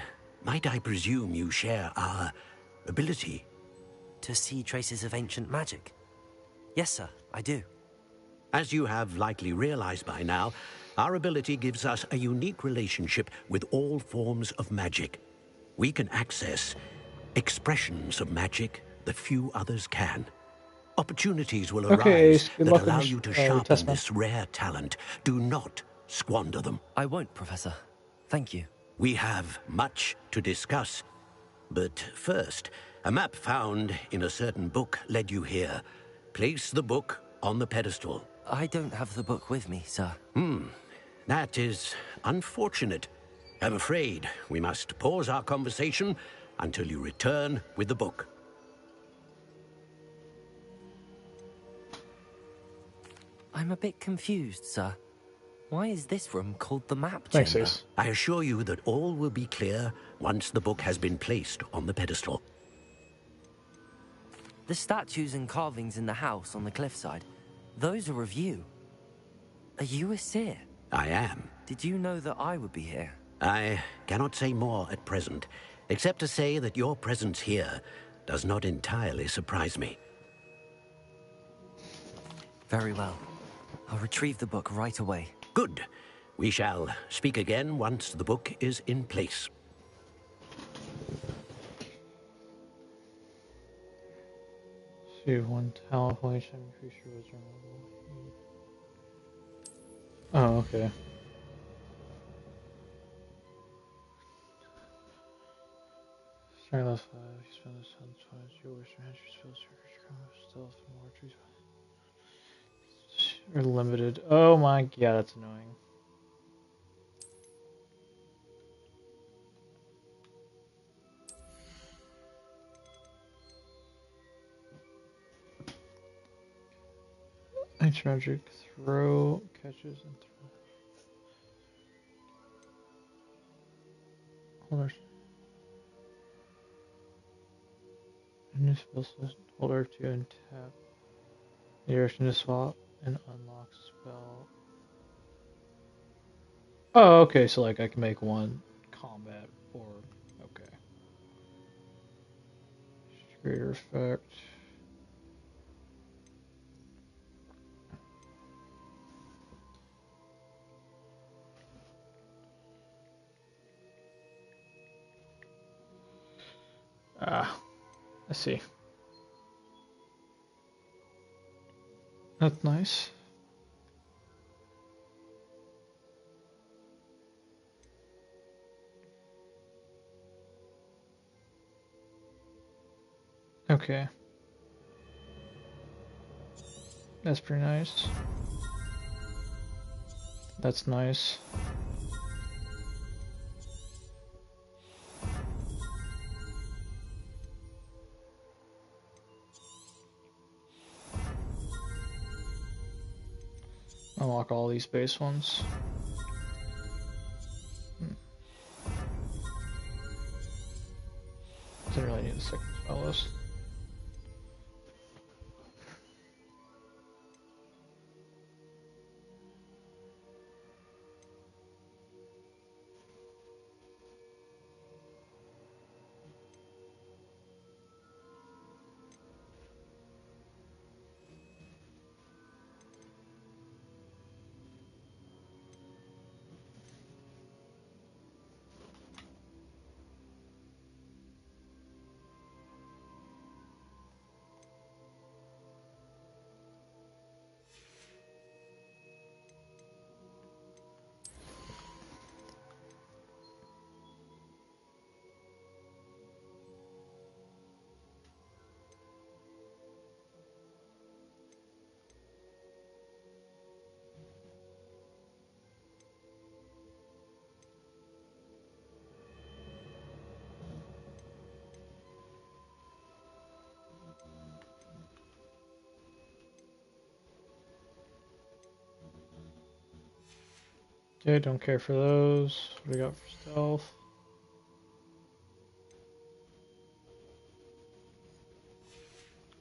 Speaker 10: might I presume you share our ability?
Speaker 2: To see traces of ancient magic? Yes, sir, I do.
Speaker 10: As you have likely realized by now, our ability gives us a unique relationship with all forms of magic. We can access expressions of magic that few others can. Opportunities will arise
Speaker 1: good
Speaker 10: that
Speaker 1: luck
Speaker 10: allow
Speaker 1: with
Speaker 10: you to
Speaker 1: your
Speaker 10: sharpen
Speaker 1: test, man.
Speaker 10: this rare talent. Do not squander them.
Speaker 2: I won't, Professor. Thank you.
Speaker 10: We have much to discuss. But first, a map found in a certain book led you here. Place the book on the pedestal.
Speaker 2: I don't have the book with me, sir.
Speaker 10: That is unfortunate. I'm afraid we must pause our conversation until you return with the book.
Speaker 2: I'm a bit confused, sir. Why is this room called the map
Speaker 1: Thanks,
Speaker 2: chamber?
Speaker 1: Ace.
Speaker 10: I assure you that all will be clear once the book has been placed on the pedestal.
Speaker 2: The statues and carvings in the house on the cliffside, those are of you. Are you a seer?
Speaker 10: I am.
Speaker 2: Did you know that I would be here?
Speaker 10: I cannot say more at present, except to say that your presence here does not entirely surprise me.
Speaker 2: Very well. I'll retrieve the book right away.
Speaker 10: Good. We shall speak again once the book is in place.
Speaker 1: See, one talent point, I'm pretty sure was removable. Oh, okay. Starting level 5, you spend this on twice, you wish to manage your spells, your stealth, and more trees. You're limited. Oh my god, that's annoying. Ancient magic, throw, catches, and throw. Hold on. New spell slot, hold R2 and tap. The direction to swap and unlock spell. Oh, okay, so like I can make one combat or okay. Greater effect. I see. That's nice. Okay. That's pretty nice. That's nice. Unlock all these base ones. Didn't really need a second spell list. Okay, don't care for those. What do we got for stealth?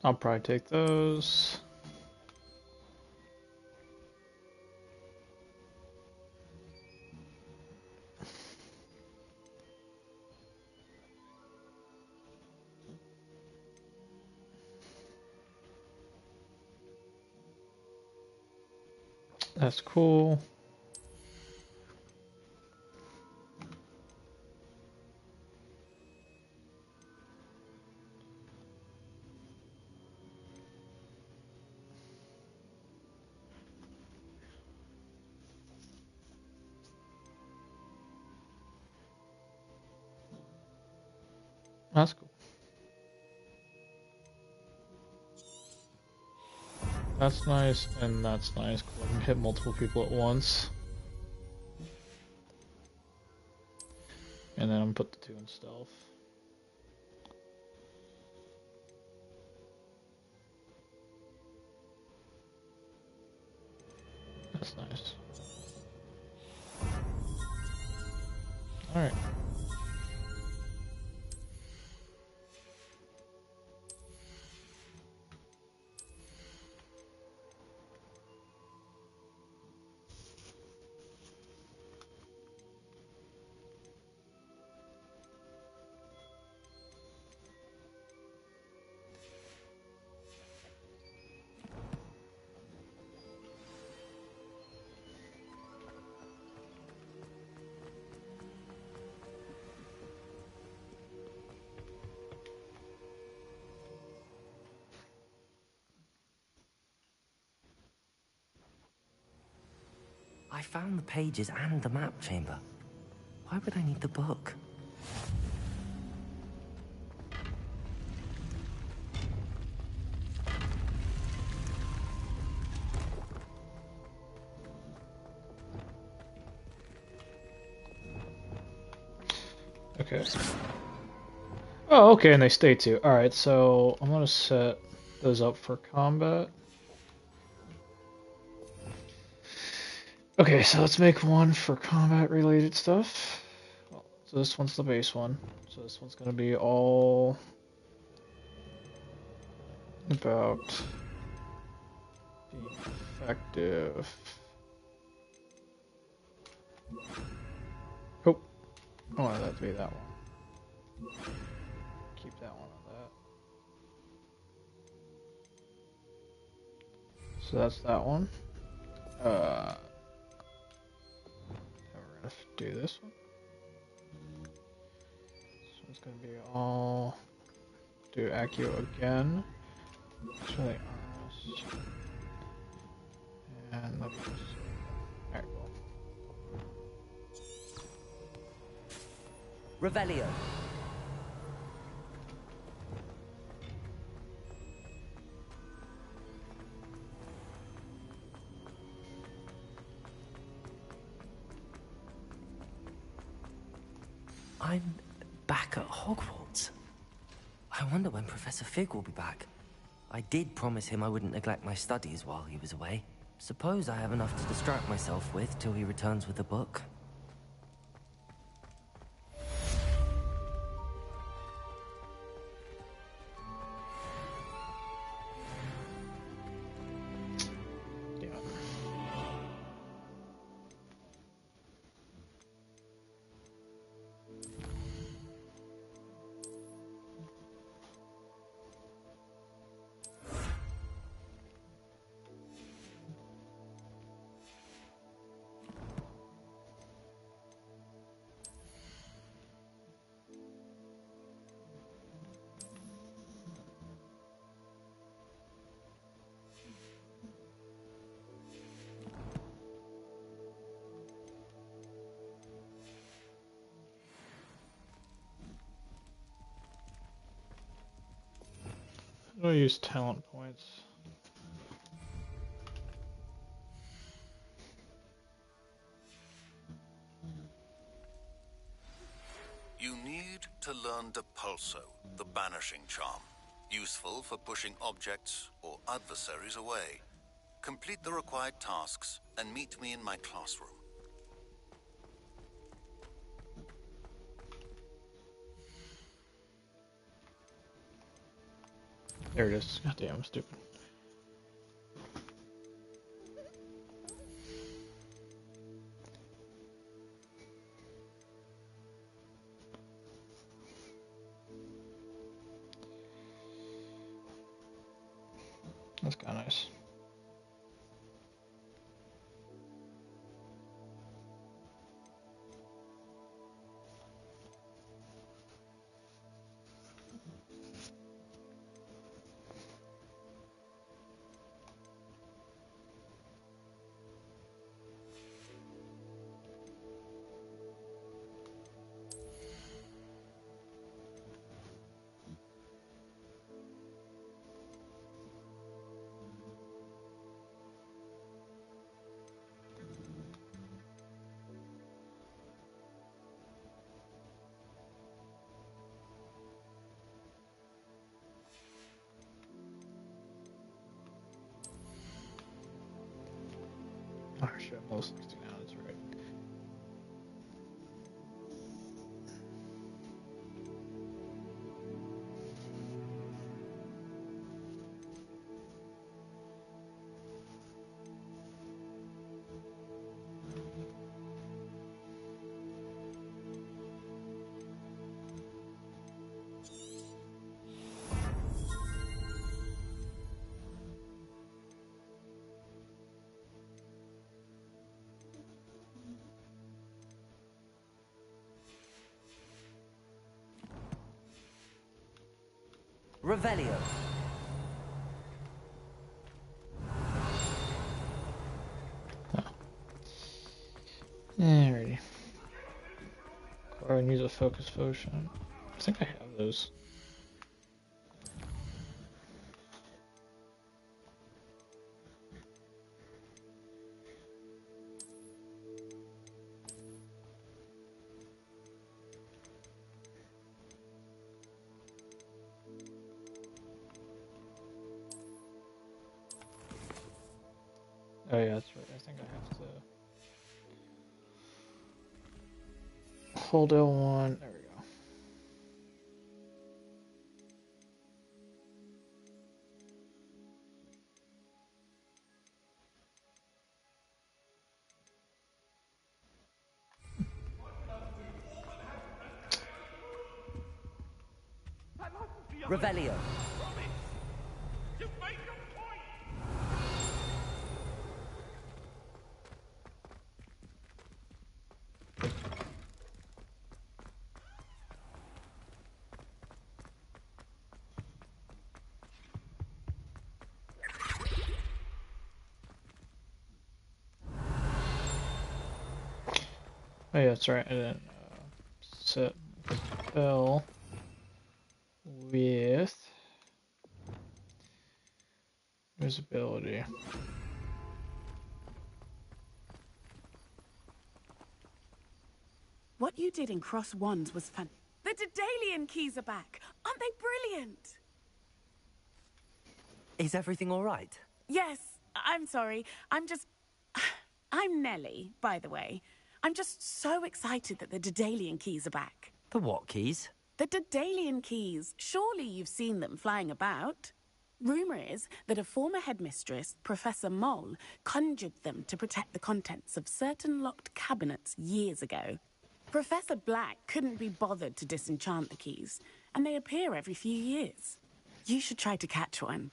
Speaker 1: I'll probably take those. That's cool. That's cool. That's nice, and that's nice, because I can hit multiple people at once. And then I'm gonna put the 2 in stealth. That's nice. Alright.
Speaker 2: I found the pages and the map chamber. Why would I need the book?
Speaker 1: Okay. Oh, okay, and they stay too. Alright, so I'm gonna set those up for combat. Okay, so let's make one for combat related stuff. So this one's the base one. So this one's gonna be all about being effective. Oh, I wanted that to be that one. Keep that one on that. So that's that one. We're gonna do this one. This one's gonna be all do Accio again. It's really honest. And let me just alright, cool.
Speaker 2: Revelio. I'm back at Hogwarts. I wonder when Professor Fig will be back. I did promise him I wouldn't neglect my studies while he was away. Suppose I have enough to distract myself with till he returns with the book.
Speaker 1: I'll use talent points.
Speaker 12: You need to learn Depulso, the banishing charm. Useful for pushing objects or adversaries away. Complete the required tasks and meet me in my classroom.
Speaker 1: There it is. God damn, I'm stupid. That's kind of nice. Oh shit, I'm level 60 now, that's right.
Speaker 2: Revelio.
Speaker 1: Alrighty. Or I need a focus potion. I think I have those. Oh yeah, that's right. I think I have to hold L1. There we go.
Speaker 2: Revelio.
Speaker 1: Oh yeah, that's right. I didn't set spell with visibility.
Speaker 3: What you did in Cross Wands was fun. The Daedalian keys are back. Aren't they brilliant?
Speaker 2: Is everything all right?
Speaker 3: Yes, I'm sorry. I'm Nellie, by the way. I'm just so excited that the Daedalian keys are back.
Speaker 2: The what keys?
Speaker 3: The Daedalian keys. Surely you've seen them flying about. Rumour is that a former headmistress, Professor Moll, conjured them to protect the contents of certain locked cabinets years ago. Professor Black couldn't be bothered to disenchant the keys, and they appear every few years. You should try to catch one.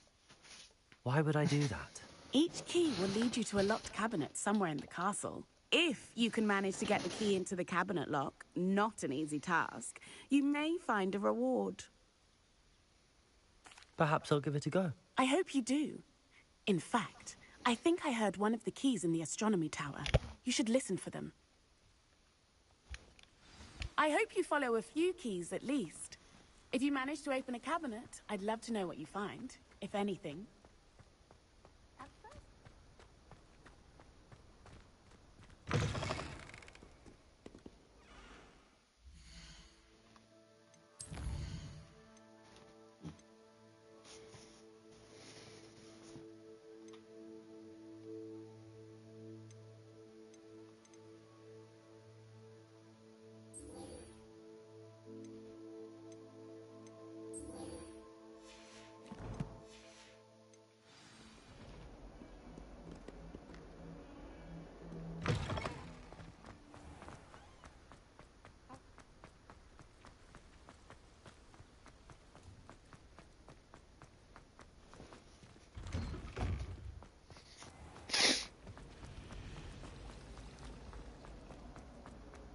Speaker 2: Why would I do that?
Speaker 3: Each key will lead you to a locked cabinet somewhere in the castle. If you can manage to get the key into the cabinet lock, not an easy task, you may find a reward.
Speaker 2: Perhaps I'll give it a go.
Speaker 3: I hope you do. In fact, I think I heard one of the keys in the astronomy tower. You should listen for them. I hope you follow a few keys at least. If you manage to open a cabinet, I'd love to know what you find, if anything.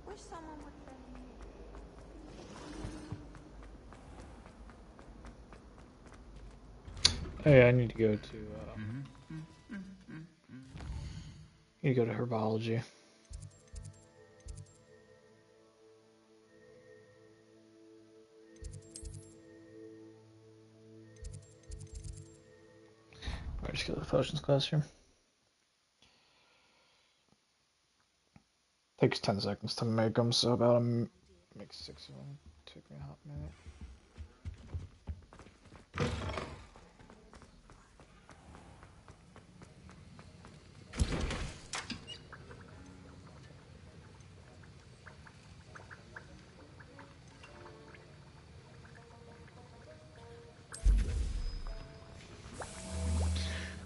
Speaker 7: Wish someone would bring me.
Speaker 1: Hey, I need to go to need to go to herbology. I just go to the potions class here. Takes 10 seconds to make them, so about make 6 of them. Took me a hot minute.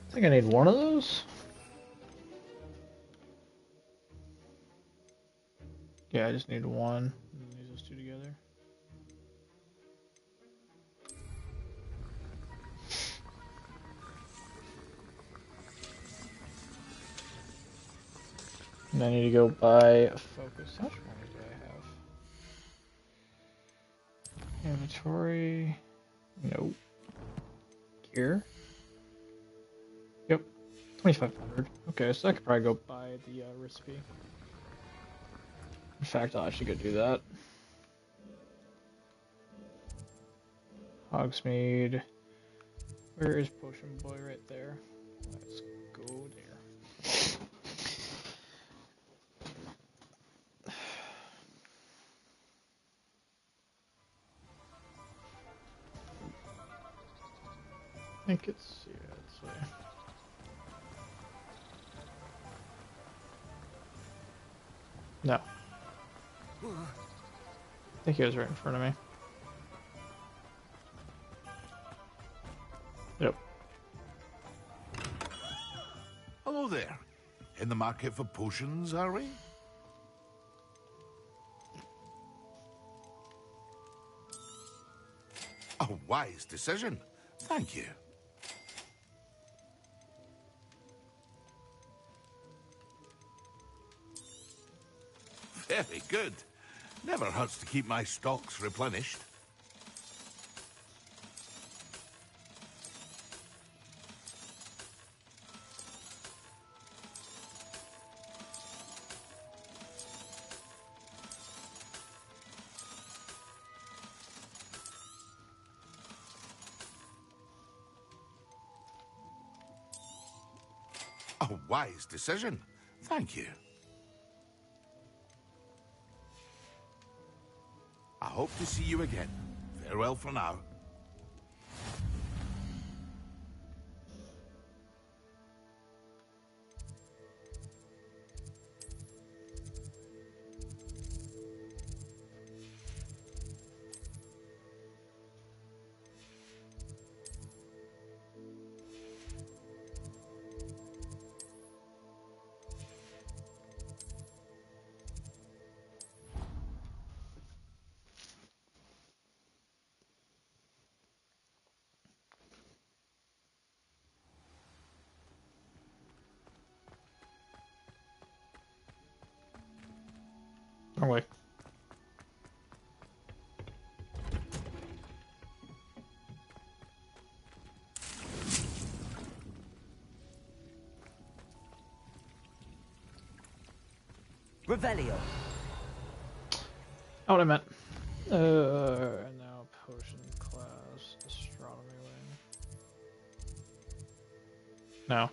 Speaker 1: I think I need one of those. Yeah, I just need one. Use those two together. And I need to go buy a focus. How much money do I have? Inventory. Nope. Gear. Yep. 2,500. Okay, so I could probably go buy the recipe. In fact, I'll actually go do that. Hogsmeade. Where is Potion Boy? Right there. Let's go there. I think it's this way. No. I think he was right in front of me. Yep.
Speaker 9: Hello there. In the market for potions, are we? A wise decision. Thank you. Very good. Never hurts to keep my stocks replenished. A wise decision. Thank you. I hope to see you again. Farewell for now.
Speaker 1: Wrong way.
Speaker 2: Revelio.
Speaker 1: Oh, what I meant. And now potions. No.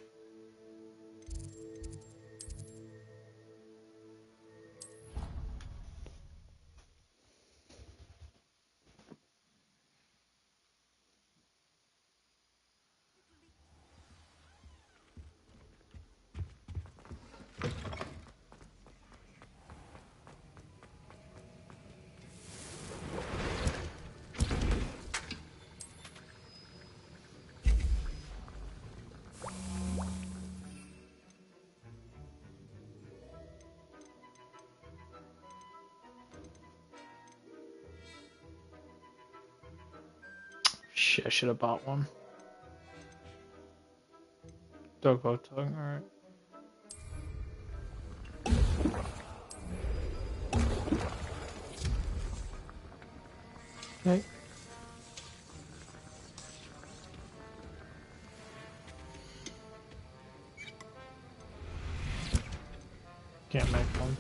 Speaker 1: Shit, I should have bought one. Dogbo tongue, alright. Okay. Can't make one.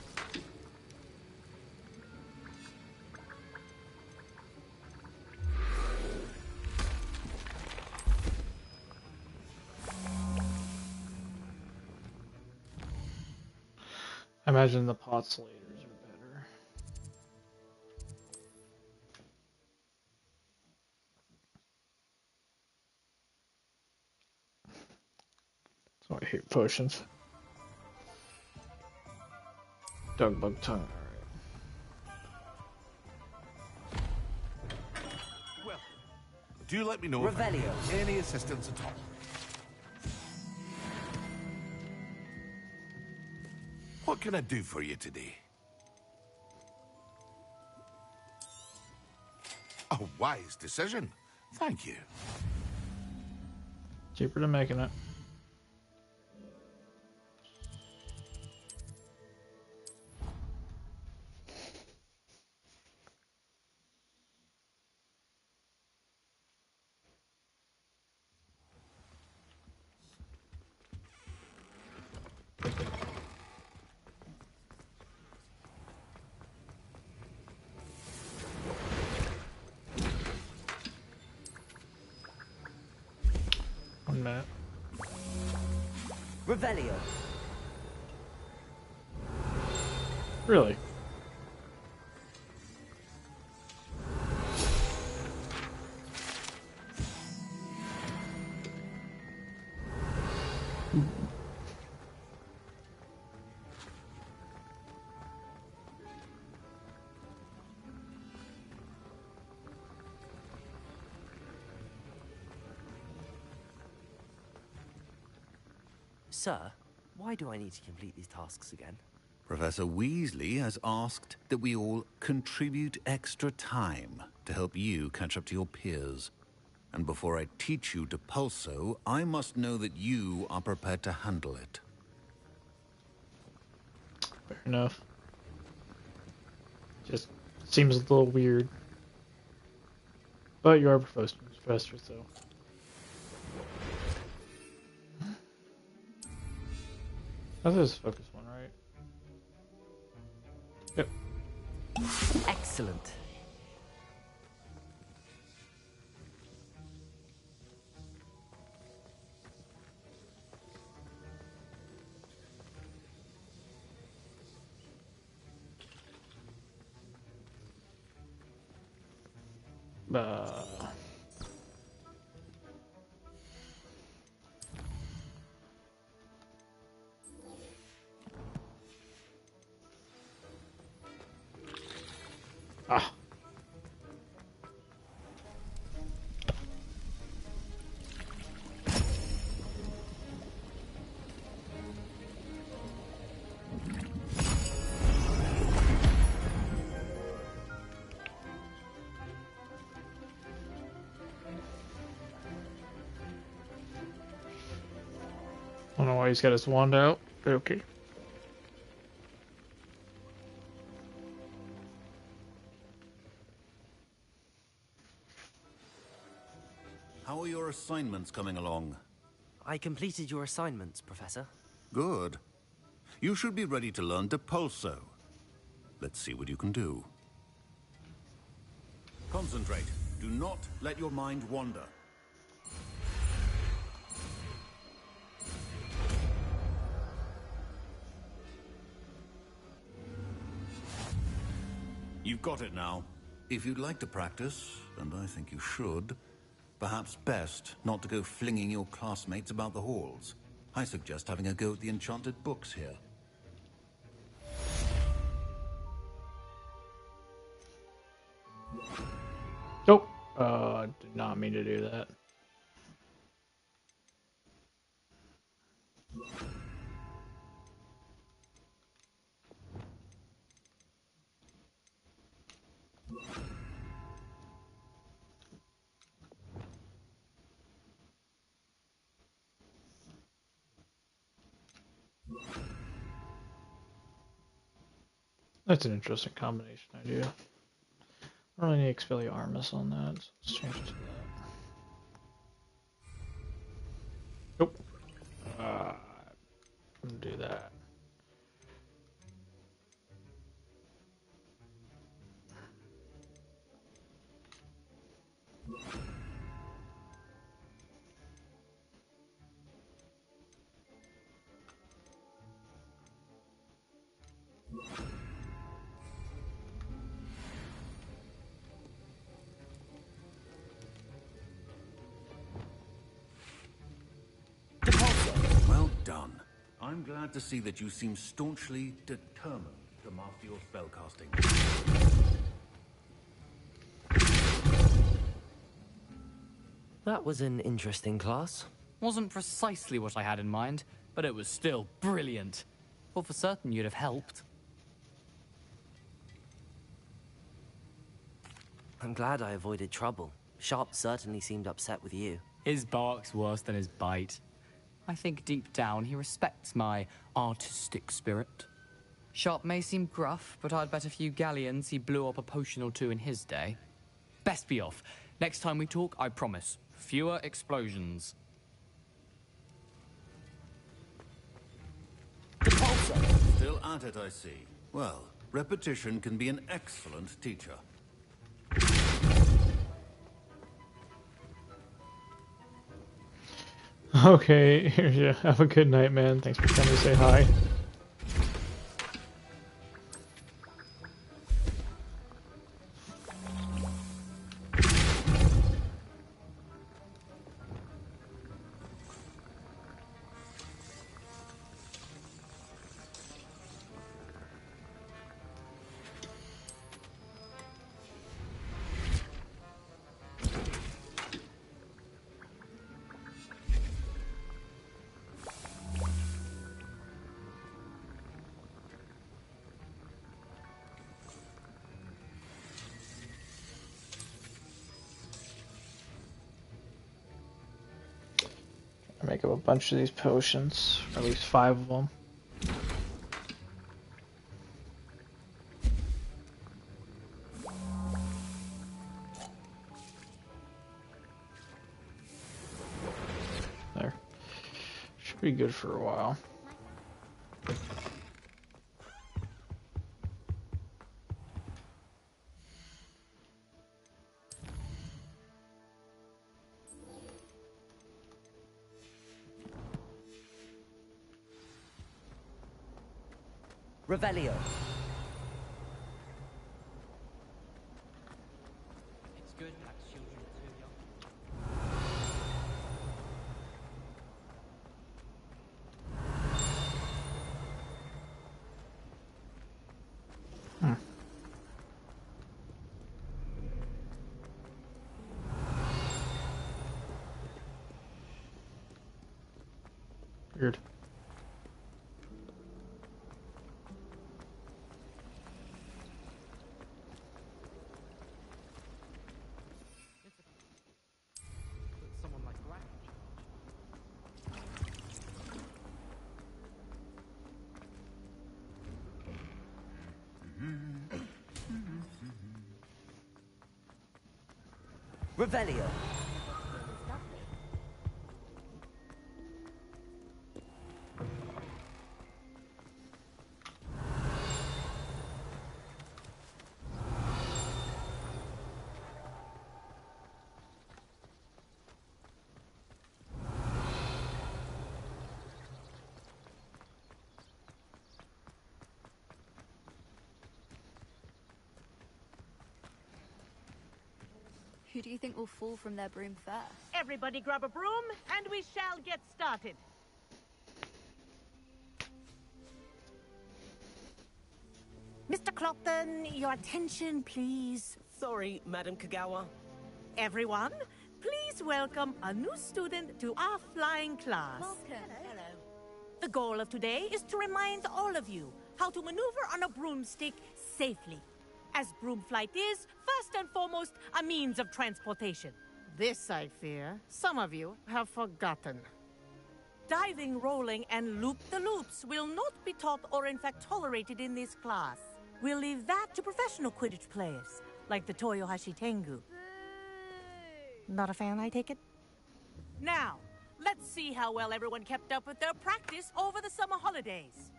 Speaker 1: I imagine the pots laters are better. So I hate potions. Dogbug tongue, alright.
Speaker 9: Well, do let me know if I need any assistance at all. What can I do for you today? A wise decision. Thank you.
Speaker 1: Cheaper than making it. One minute.
Speaker 2: Revelio.
Speaker 1: Really?
Speaker 2: Sir, why do I need to complete these tasks again?
Speaker 12: Professor Weasley has asked that we all contribute extra time to help you catch up to your peers. And before I teach you Depulso, I must know that you are prepared to handle it.
Speaker 1: Fair enough. Just seems a little weird. But you are professor, so. That's this focus one, right? Yep.
Speaker 2: Excellent.
Speaker 1: Ah. I don't know why he's got his wand out, but okay.
Speaker 12: How are your assignments coming along?
Speaker 2: I completed your assignments, Professor.
Speaker 12: Good. You should be ready to learn Depulso. Let's see what you can do. Concentrate. Do not let your mind wander. You've got it now. If you'd like to practice, and I think you should, perhaps best not to go flinging your classmates about the halls. I suggest having a go at the enchanted books here.
Speaker 1: Nope. Did not mean to do that. That's an interesting combination idea. I don't really need Expelliarmus on that, so let's change it to that. Nope. I'm gonna do that.
Speaker 12: Well done. I'm glad to see that you seem staunchly determined to master your spellcasting.
Speaker 2: That was an interesting class.
Speaker 11: Wasn't precisely what I had in mind, but it was still brilliant. Thought for certain you'd have helped.
Speaker 2: I'm glad I avoided trouble. Sharp certainly seemed upset with you.
Speaker 11: His bark's worse than his bite. I think deep down he respects my artistic spirit. Sharp may seem gruff, but I'd bet a few galleons he blew up a potion or two in his day. Best be off. Next time we talk, I promise, fewer explosions.
Speaker 12: Still at it, I see. Well, repetition can be an excellent teacher.
Speaker 1: Okay, yeah, have a good night, man. Thanks for coming to say hi. Make up a bunch of these potions, or at least 5 of them. There. Should be good for a while.
Speaker 2: Revelio.
Speaker 11: It's good to have children too young.
Speaker 1: Weird.
Speaker 11: Someone like Black.
Speaker 2: Revelio.
Speaker 5: Who do you think will fall from their broom first?
Speaker 13: Everybody grab a broom, and we shall get started.
Speaker 14: Mr. Clopton, your attention, please.
Speaker 13: Sorry, Madam Kagawa. Everyone, please welcome a new student to our flying class.
Speaker 5: Welcome.
Speaker 14: Hello.
Speaker 13: The goal of today is to remind all of you how to maneuver on a broomstick safely, as broom flight is, first and foremost, a means of transportation.
Speaker 14: This, I fear, some of you have forgotten.
Speaker 13: Diving, rolling, and loop-the-loops will not be taught or in fact tolerated in this class. We'll leave that to professional Quidditch players, like the Toyohashi Tengu.
Speaker 14: Not a fan, I take it?
Speaker 13: Now, let's see how well everyone kept up with their practice over the summer holidays.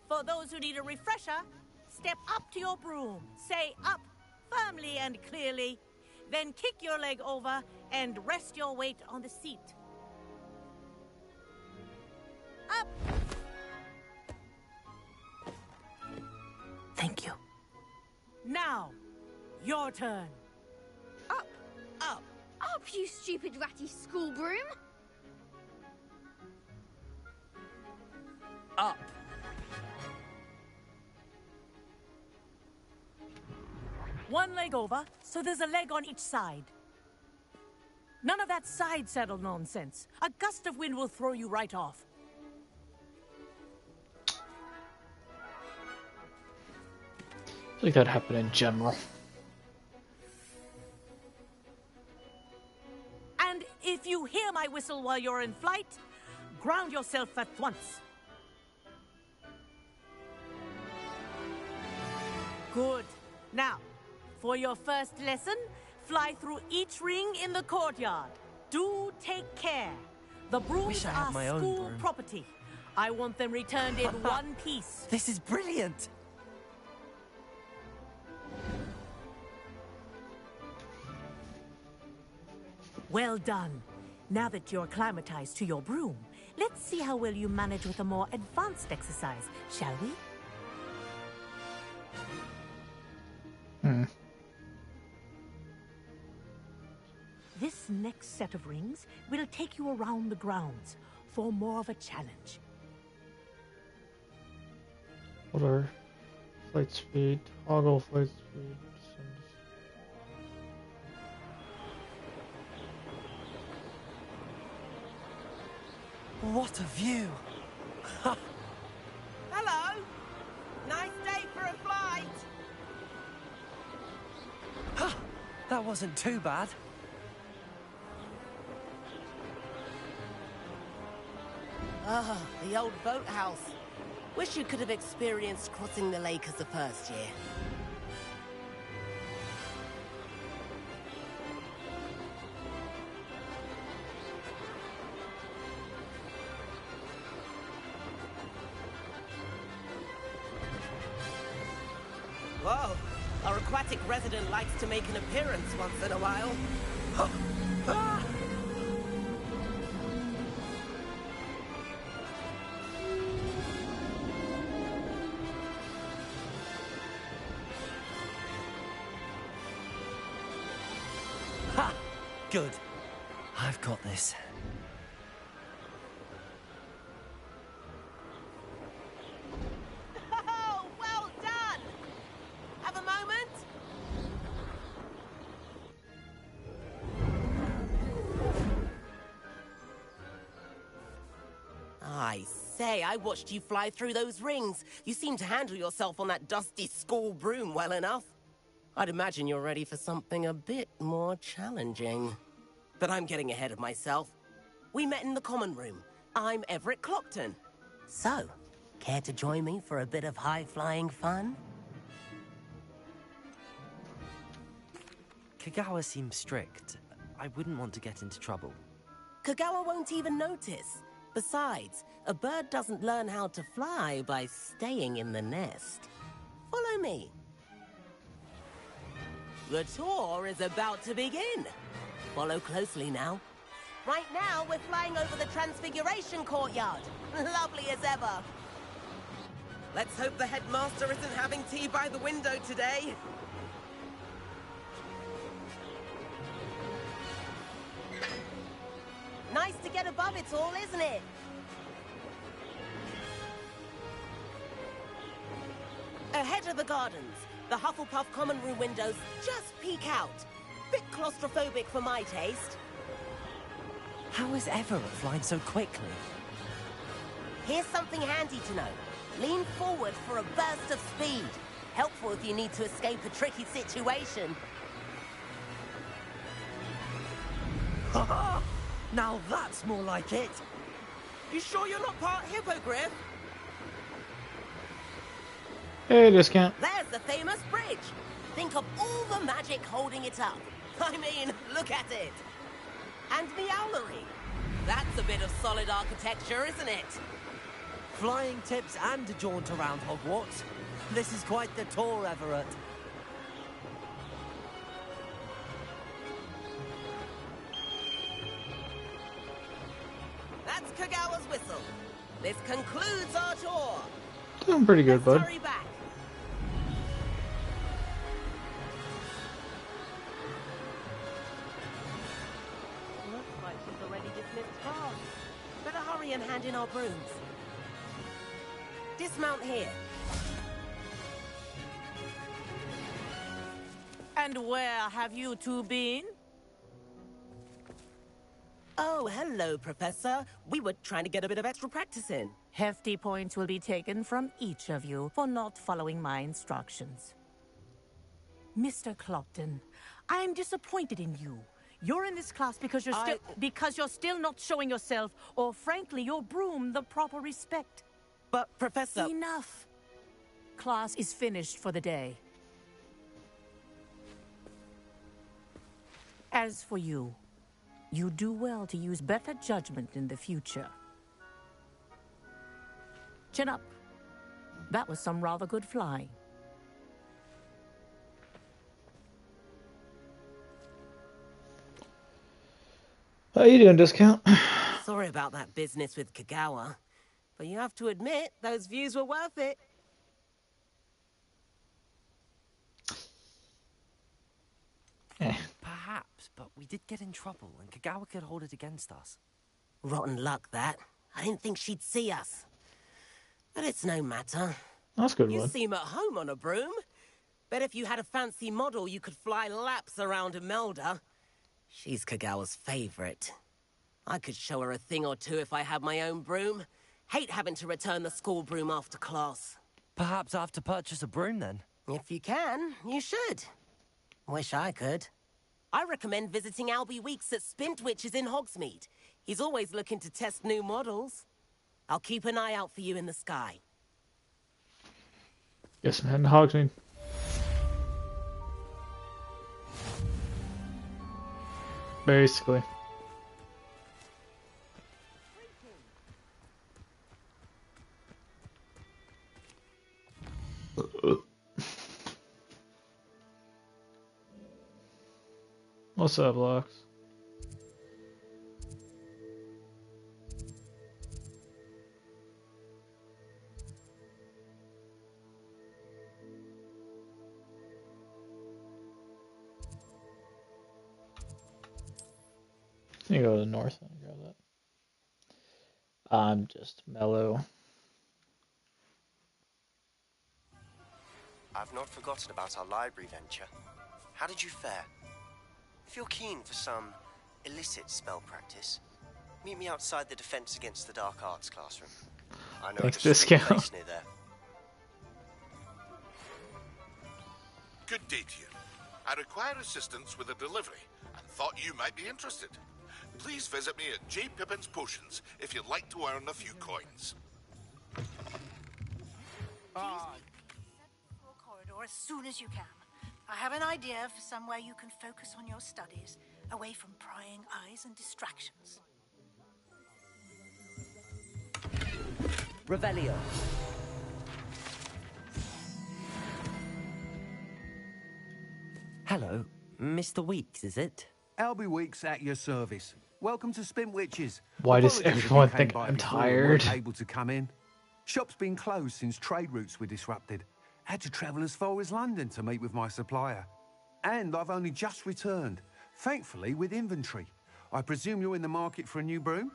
Speaker 13: For those who need a refresher, step up to your broom, say up firmly and clearly, then kick your leg over and rest your weight on the seat. Up!
Speaker 14: Thank you.
Speaker 13: Now, your turn.
Speaker 5: Up!
Speaker 13: Up!
Speaker 7: Up, you stupid ratty school broom!
Speaker 11: Up.
Speaker 13: One leg over, so there's a leg on each side. None of that side saddle nonsense. A gust of wind will throw you right off.
Speaker 1: I feel like that happened in general.
Speaker 13: And if you hear my whistle while you're in flight, ground yourself at once. Good. Now, for your first lesson, fly through each ring in the courtyard. Do take care. The brooms
Speaker 2: Wish I had
Speaker 13: are
Speaker 2: my own
Speaker 13: school
Speaker 2: broom.
Speaker 13: property. I want them returned in one piece.
Speaker 2: This is brilliant!
Speaker 13: Well done. Now that you're acclimatized to your broom, let's see how well you manage with a more advanced exercise, shall we? This next set of rings will take you around the grounds for more of a challenge.
Speaker 1: What are flight speed, toggle flight speed,
Speaker 2: What a view!
Speaker 13: Hello! Nice day for a flight!
Speaker 2: That wasn't too bad.
Speaker 15: Ah, the old boathouse. Wish you could have experienced crossing the lake as a first year. Whoa, our aquatic resident likes to make an appearance once in a while. Ah!
Speaker 2: Ha! Good. I've got this.
Speaker 15: Oh, well done! Have a moment? I say, I watched you fly through those rings. You seem to handle yourself on that dusty school broom well enough. I'd imagine you're ready for something a bit more challenging. But I'm getting ahead of myself. We met in the common room. I'm Everett Clopton. So, care to join me for a bit of high-flying fun?
Speaker 2: Kagawa seems strict. I wouldn't want to get into trouble.
Speaker 15: Kagawa won't even notice. Besides, a bird doesn't learn how to fly by staying in the nest. Follow me. The tour is about to begin. Follow closely now. Right now, we're flying over the Transfiguration Courtyard. Lovely as ever. Let's hope the headmaster isn't having tea by the window today. above it all, isn't it? Ahead of the gardens, the Hufflepuff common room windows just peek out. Bit claustrophobic for my taste.
Speaker 2: How is Everett flying so quickly?
Speaker 15: Here's something handy to know. Lean forward for a burst of speed. Helpful if you need to escape a tricky situation.
Speaker 2: Now that's more like it.
Speaker 15: You sure you're not part hippogriff?
Speaker 1: Hey, discount.
Speaker 15: There's the famous bridge. Think of all the magic holding it up. I mean, look at it. And the owlery. That's a bit of solid architecture, isn't it?
Speaker 2: Flying tips and a jaunt around Hogwarts. This is quite the tour, Everett.
Speaker 15: That's Kagawa's whistle. This concludes our tour.
Speaker 1: Doing pretty good, bud.
Speaker 15: Hurry back. Looks like she's already dismissed class. Better hurry and hand in our brooms. Dismount here.
Speaker 13: And where have you two been?
Speaker 15: Oh, hello, Professor. We were trying to get a bit of extra practice in.
Speaker 3: Hefty points will be taken from each of you for not following my instructions. Mr. Clopton, I'm disappointed in you. You're in this class because you're still not showing yourself, or frankly, your broom, the proper respect.
Speaker 15: But, Professor...
Speaker 3: Enough. Class is finished for the day. As for you, you do well to use better judgment in the future. Chin up. That was some rather good flying.
Speaker 1: How you doing, discount?
Speaker 15: Sorry about that business with Kagawa, but you have to admit, those views were worth it.
Speaker 2: Perhaps, but we did get in trouble, and Kagawa could hold it against us.
Speaker 15: Rotten luck, that. I didn't think she'd see us. But it's no matter.
Speaker 1: That's good,
Speaker 15: You
Speaker 1: bud.
Speaker 15: seem at home on a broom. Bet if you had a fancy model, you could fly laps around Imelda. She's Kagawa's favorite. I could show her a thing or two if I had my own broom. Hate having to return the school broom after class.
Speaker 2: Perhaps I have to purchase a broom, then?
Speaker 15: If you can, you should. Wish I could. I recommend visiting Albie Weeks at Spintwitches in Hogsmeade. He's always looking to test new models. I'll keep an eye out for you in the sky.
Speaker 1: Yes, I'm heading to Hogsmeade. Basically. What's up, Lux? You go to the north and grab that. I'm just mellow.
Speaker 16: I've not forgotten about our library venture. How did you fare? If you're keen for some illicit spell practice, meet me outside the Defense Against the Dark Arts classroom. I know
Speaker 1: Thanks,
Speaker 16: a discreet
Speaker 1: discount.
Speaker 16: place near there.
Speaker 9: Good day to you. I require assistance with a delivery and thought you might be interested. Please visit me at J. Pippin's Potions if you'd like to earn a few coins.
Speaker 17: Corridor as soon as you can. I have an idea for somewhere you can focus on your studies, away from prying eyes and distractions.
Speaker 2: Revelio. Hello, Mr. Weeks, is it?
Speaker 18: Albie Weeks at your service. Welcome to Spintwitches.
Speaker 1: Why does
Speaker 18: Apologies if
Speaker 1: everyone
Speaker 18: you came
Speaker 1: think
Speaker 18: by
Speaker 1: I'm
Speaker 18: before and
Speaker 1: tired?
Speaker 18: weren't able to come in. Shop's been closed since trade routes were disrupted. Had to travel as far as London to meet with my supplier. And I've only just returned, thankfully with inventory. I presume you're in the market for a new broom?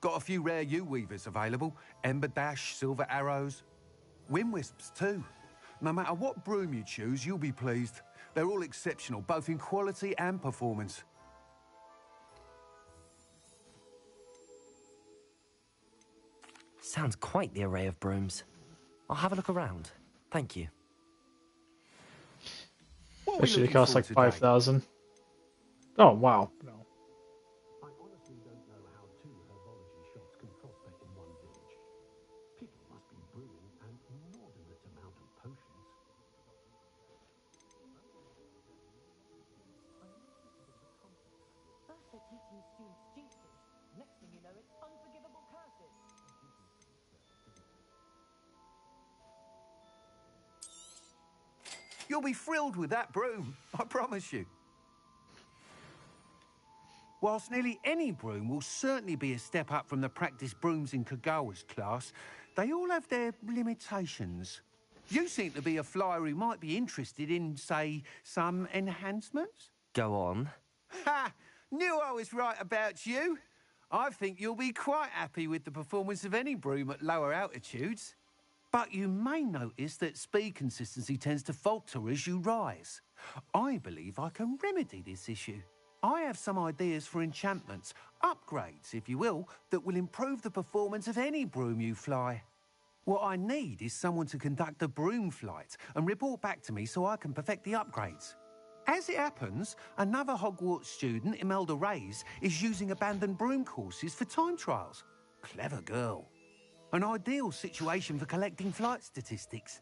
Speaker 18: Got a few rare yew-weavers available. Ember Dash, Silver Arrows. Wind Wisps, too. No matter what broom you choose, you'll be pleased. They're all exceptional, both in quality and performance.
Speaker 2: Sounds quite the array of brooms. I'll have a look around. Thank you.
Speaker 1: That should cost like 5,000. Oh wow. No.
Speaker 19: I honestly don't know how two herbology shops can prospect in one village. People must be brewing an inordinate amount of potions.
Speaker 20: First they're teaching students juices. Next thing you know, it's unforgivable curses.
Speaker 18: You'll be thrilled with that broom, I promise you. Whilst nearly any broom will certainly be a step up from the practice brooms in Kagawa's class, they all have their limitations. You seem to be a flyer who might be interested in, say, some enhancements?
Speaker 2: Go on.
Speaker 18: Ha! Knew I was right about you. I think you'll be quite happy with the performance of any broom at lower altitudes. But you may notice that speed consistency tends to falter as you rise. I believe I can remedy this issue. I have some ideas for enchantments, upgrades, if you will, that will improve the performance of any broom you fly. What I need is someone to conduct a broom flight and report back to me so I can perfect the upgrades. As it happens, another Hogwarts student, Imelda Reyes, is using abandoned broom courses for time trials. Clever girl. An ideal situation for collecting flight statistics.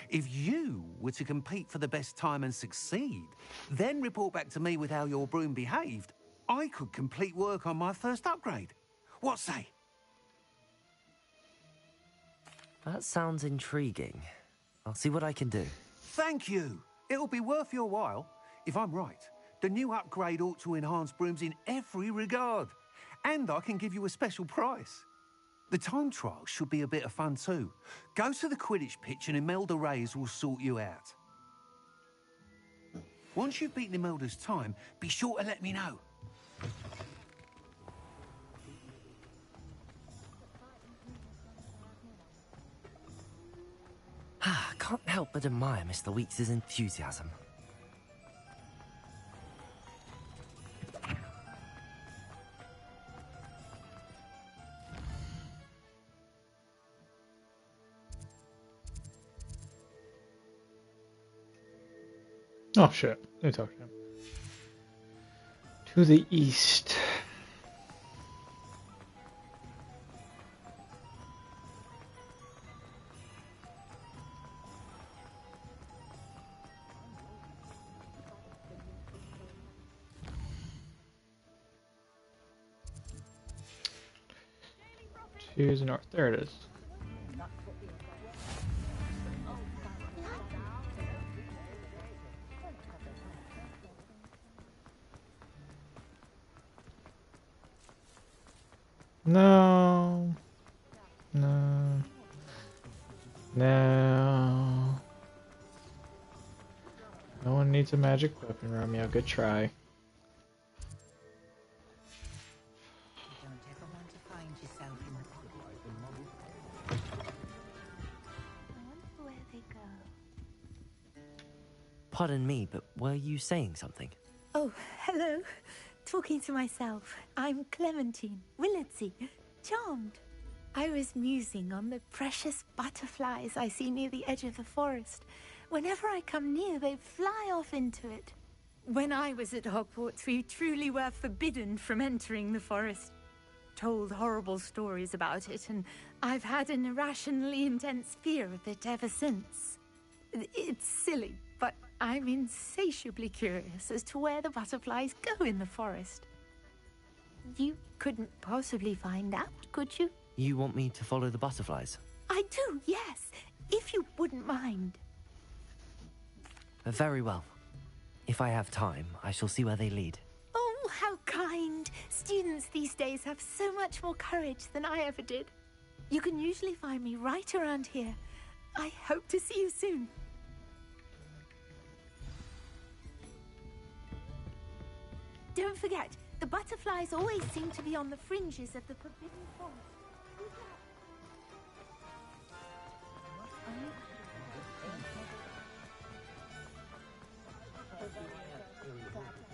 Speaker 18: If you were to compete for the best time and succeed, then report back to me with how your broom behaved, I could complete work on my first upgrade. What say?
Speaker 2: That sounds intriguing. I'll see what I can do.
Speaker 18: Thank you. It'll be worth your while. If I'm right, the new upgrade ought to enhance brooms in every regard. And I can give you a special price. The time trial should be a bit of fun too. Go to the Quidditch pitch and Imelda Reyes will sort you out. Once you've beaten Imelda's time, be sure to let me know.
Speaker 2: Can't help but admire Mr. Weeks' enthusiasm.
Speaker 1: Oh shit, let me talk to him. To the east. To the north, there it is. No. No. No. No one needs a magic weapon, Romeo. Good try.
Speaker 2: Pardon me, but were you saying something?
Speaker 4: Oh, hello. Talking to myself. I'm Clementine, Willardsey, charmed. I was musing on the precious butterflies I see near the edge of the forest. Whenever I come near, they fly off into it. When I was at Hogwarts, we truly were forbidden from entering the forest. Told horrible stories about it, and I've had an irrationally intense fear of it ever since. It's silly, but I'm insatiably curious as to where the butterflies go in the forest. You couldn't possibly find out, could you?
Speaker 2: You want me to follow the butterflies?
Speaker 4: I do, yes, if you wouldn't mind.
Speaker 2: Very well. If I have time, I shall see where they lead.
Speaker 4: Oh, how kind. Students these days have so much more courage than I ever did. You can usually find me right around here. I hope to see you soon. Don't forget, The butterflies always seem to be on the fringes of the forbidden forest.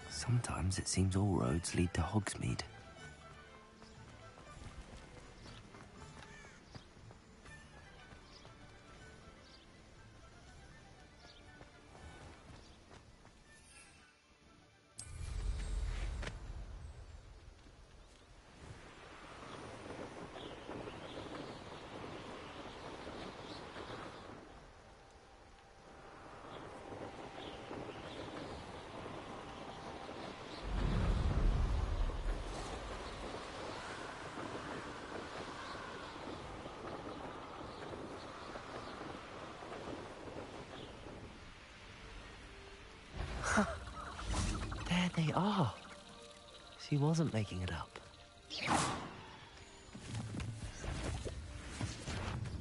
Speaker 2: Sometimes it seems all roads lead to Hogsmeade. There they are. She wasn't making it up.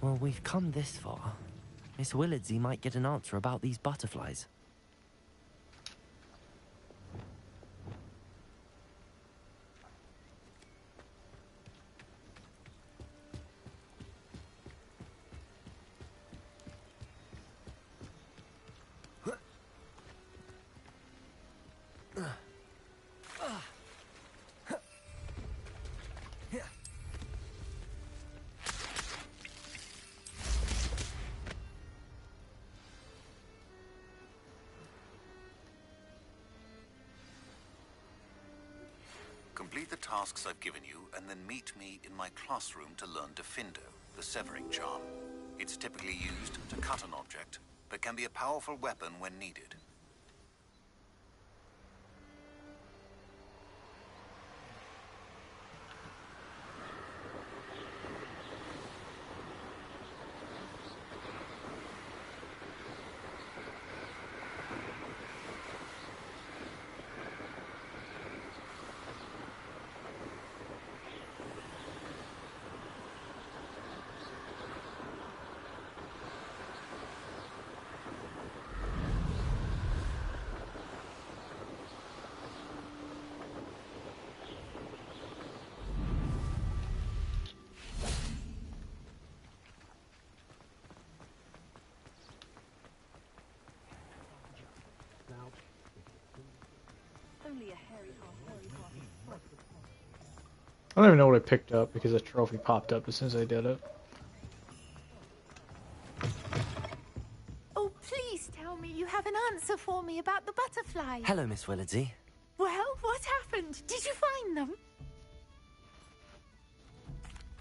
Speaker 2: Well, we've come this far. Miss Willardsey might get an answer about these butterflies.
Speaker 12: Complete the tasks I've given you, and then meet me in my classroom to learn Diffindo, the severing charm. It's typically used to cut an object, but can be a powerful weapon when needed.
Speaker 20: Only a hairy half.
Speaker 1: I don't even know what I picked up because a trophy popped up as soon as I did it.
Speaker 4: Oh, please tell me you have an answer for me about the butterflies.
Speaker 2: Hello, Miss Willardsey.
Speaker 4: Well, what happened? Did you find them?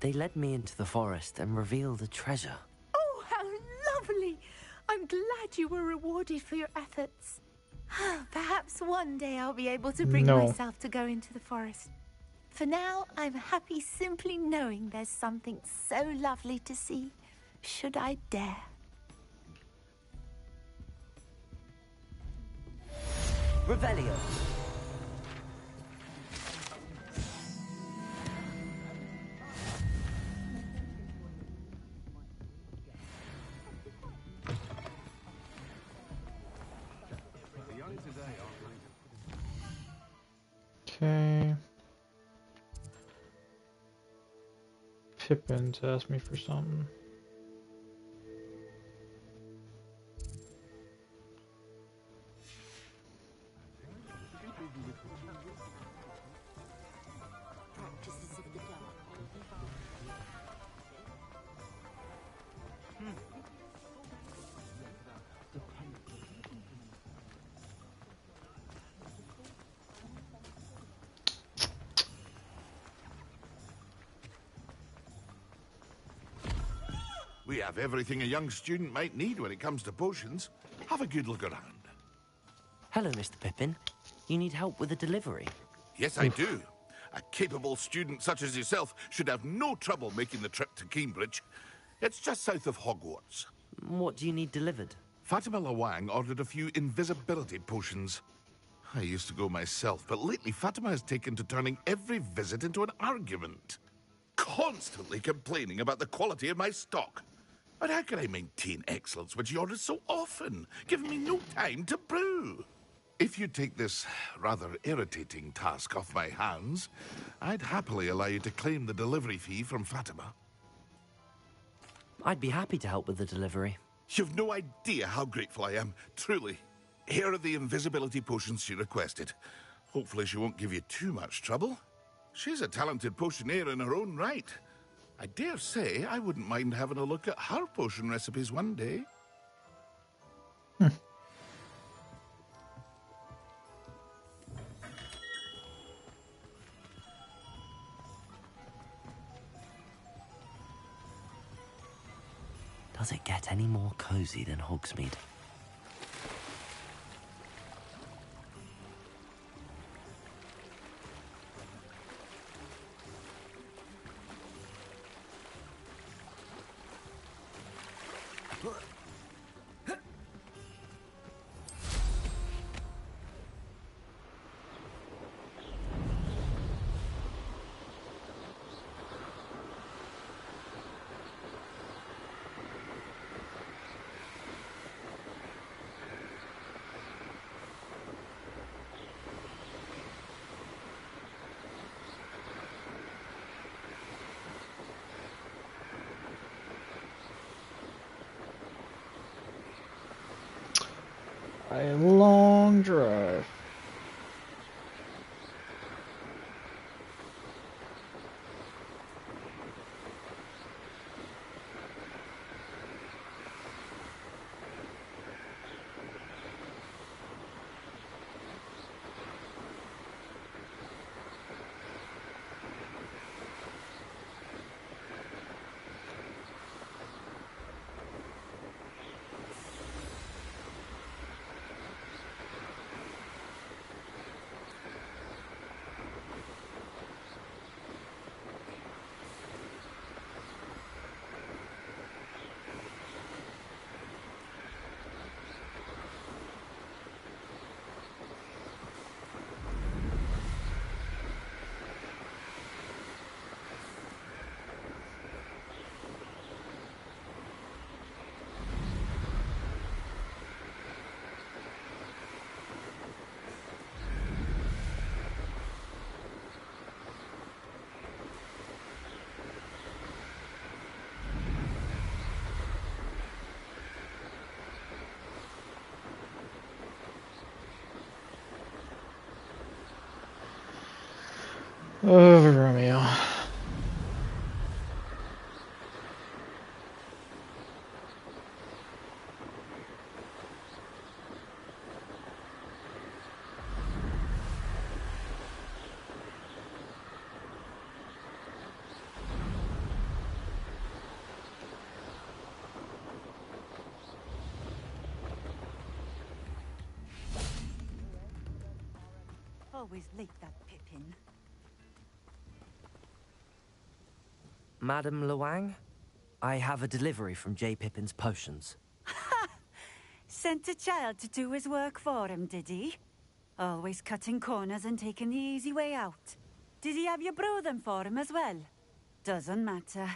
Speaker 2: They led me into the forest and revealed a treasure.
Speaker 4: Oh, how lovely! I'm glad you were rewarded for your efforts. Perhaps one day I'll be able to bring myself to go into the forest. For now, I'm happy simply knowing there's something so lovely to see, should I dare.
Speaker 2: Revelio.
Speaker 1: Okay. Pippin's asked me for something.
Speaker 9: We have everything a young student might need when it comes to potions. Have a good look around.
Speaker 2: Hello, Mr. Pippin. You need help with a delivery?
Speaker 9: Yes, I do. A capable student such as yourself should have no trouble making the trip to Cambridge. It's just south of Hogwarts.
Speaker 2: What do you need delivered?
Speaker 9: Fatima Lawang ordered a few invisibility potions. I used to go myself, but lately Fatima has taken to turning every visit into an argument. Constantly complaining about the quality of my stock. But how can I maintain excellence when she orders so often, giving me no time to brew? If you take this rather irritating task off my hands, I'd happily allow you to claim the delivery fee from Fatima.
Speaker 2: I'd be happy to help with the delivery.
Speaker 9: You've no idea how grateful I am, truly. Here are the invisibility potions she requested. Hopefully she won't give you too much trouble. She's a talented potioneer in her own right. I dare say I wouldn't mind having a look at her potion recipes one day.
Speaker 2: Does it get any more cozy than Hogsmeade?
Speaker 1: A long drive. Oh, Romeo.
Speaker 4: Always late, that Pippin.
Speaker 2: Madam Luang, I have a delivery from J. Pippin's potions.
Speaker 4: Sent a child to do his work for him, did he? Always cutting corners and taking the easy way out. Did he have you brew them for him as well? Doesn't matter.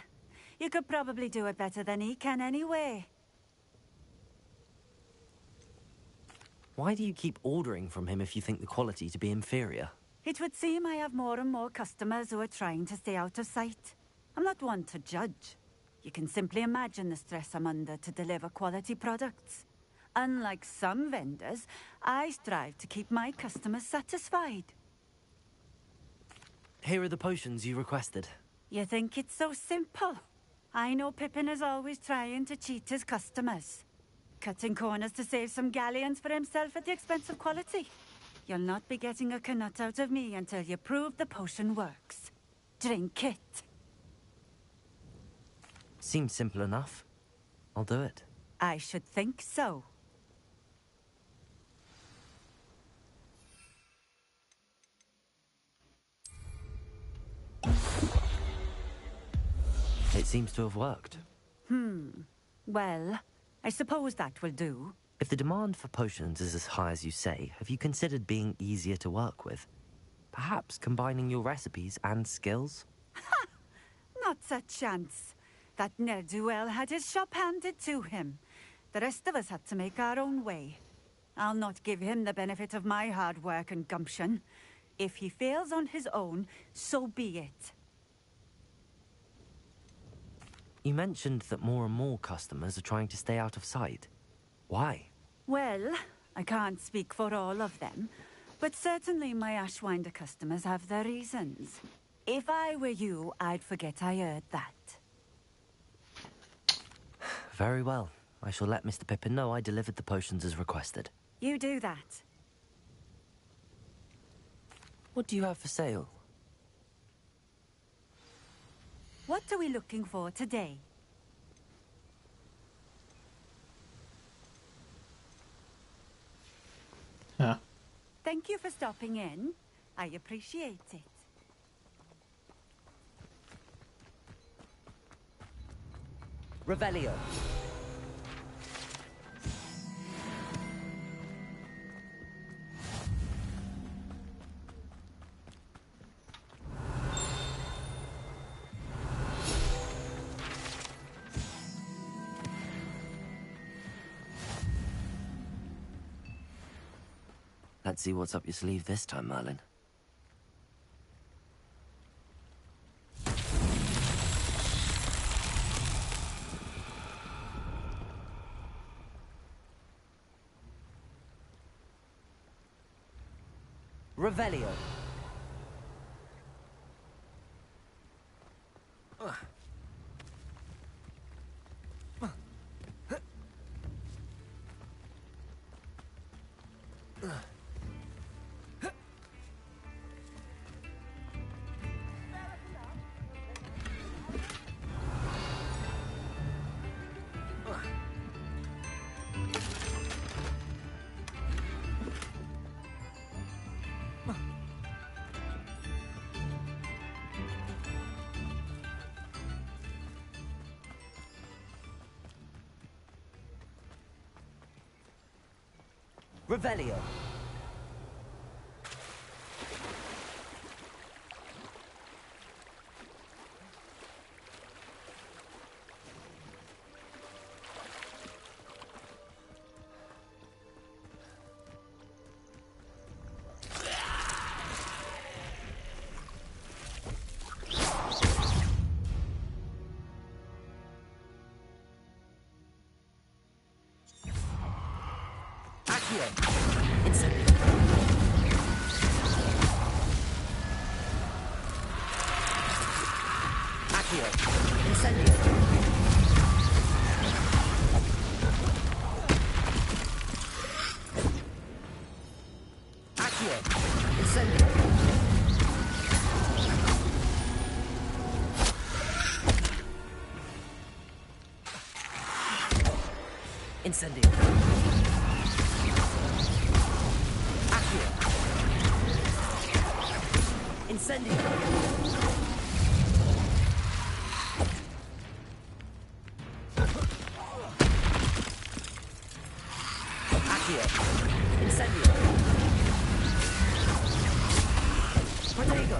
Speaker 4: You could probably do it better than he can anyway.
Speaker 2: Why do you keep ordering from him if you think the quality to be inferior?
Speaker 4: It would seem I have more and more customers who are trying to stay out of sight. I'm not one to judge. You can simply imagine the stress I'm under to deliver quality products. Unlike some vendors, I strive to keep my customers satisfied.
Speaker 2: Here are the potions you requested.
Speaker 4: You think it's so simple? I know Pippin is always trying to cheat his customers. Cutting corners to save some galleons for himself at the expense of quality. You'll not be getting a canut out of me until you prove the potion works. Drink it.
Speaker 2: Seems simple enough. I'll do it.
Speaker 4: I should think so.
Speaker 2: It seems to have worked.
Speaker 4: Well, I suppose that will do.
Speaker 2: If the demand for potions is as high as you say, have you considered being easier to work with? Perhaps combining your recipes and skills?
Speaker 4: Not a chance. That ne'er-do-well had his shop handed to him. The rest of us had to make our own way.
Speaker 21: I'll not give him the benefit of my hard work and gumption. If he fails on his own, so be it.
Speaker 2: You mentioned that more and more customers are trying to stay out of sight. Why?
Speaker 21: Well, I can't speak for all of them, but certainly my Ashwinder customers have their reasons. If I were you, I'd forget I heard that.
Speaker 2: Very well. I shall let Mr. Pippin know I delivered the potions as requested.
Speaker 21: You do that.
Speaker 2: What do you have for sale?
Speaker 21: What are we looking for today?
Speaker 1: Huh.
Speaker 21: Thank you for stopping in. I appreciate it.
Speaker 2: Revelio. Let's see what's up your sleeve this time, Merlin. Revelio. Revelio. Incendio. Accio. Incendio. Accio. Incendio. Protego.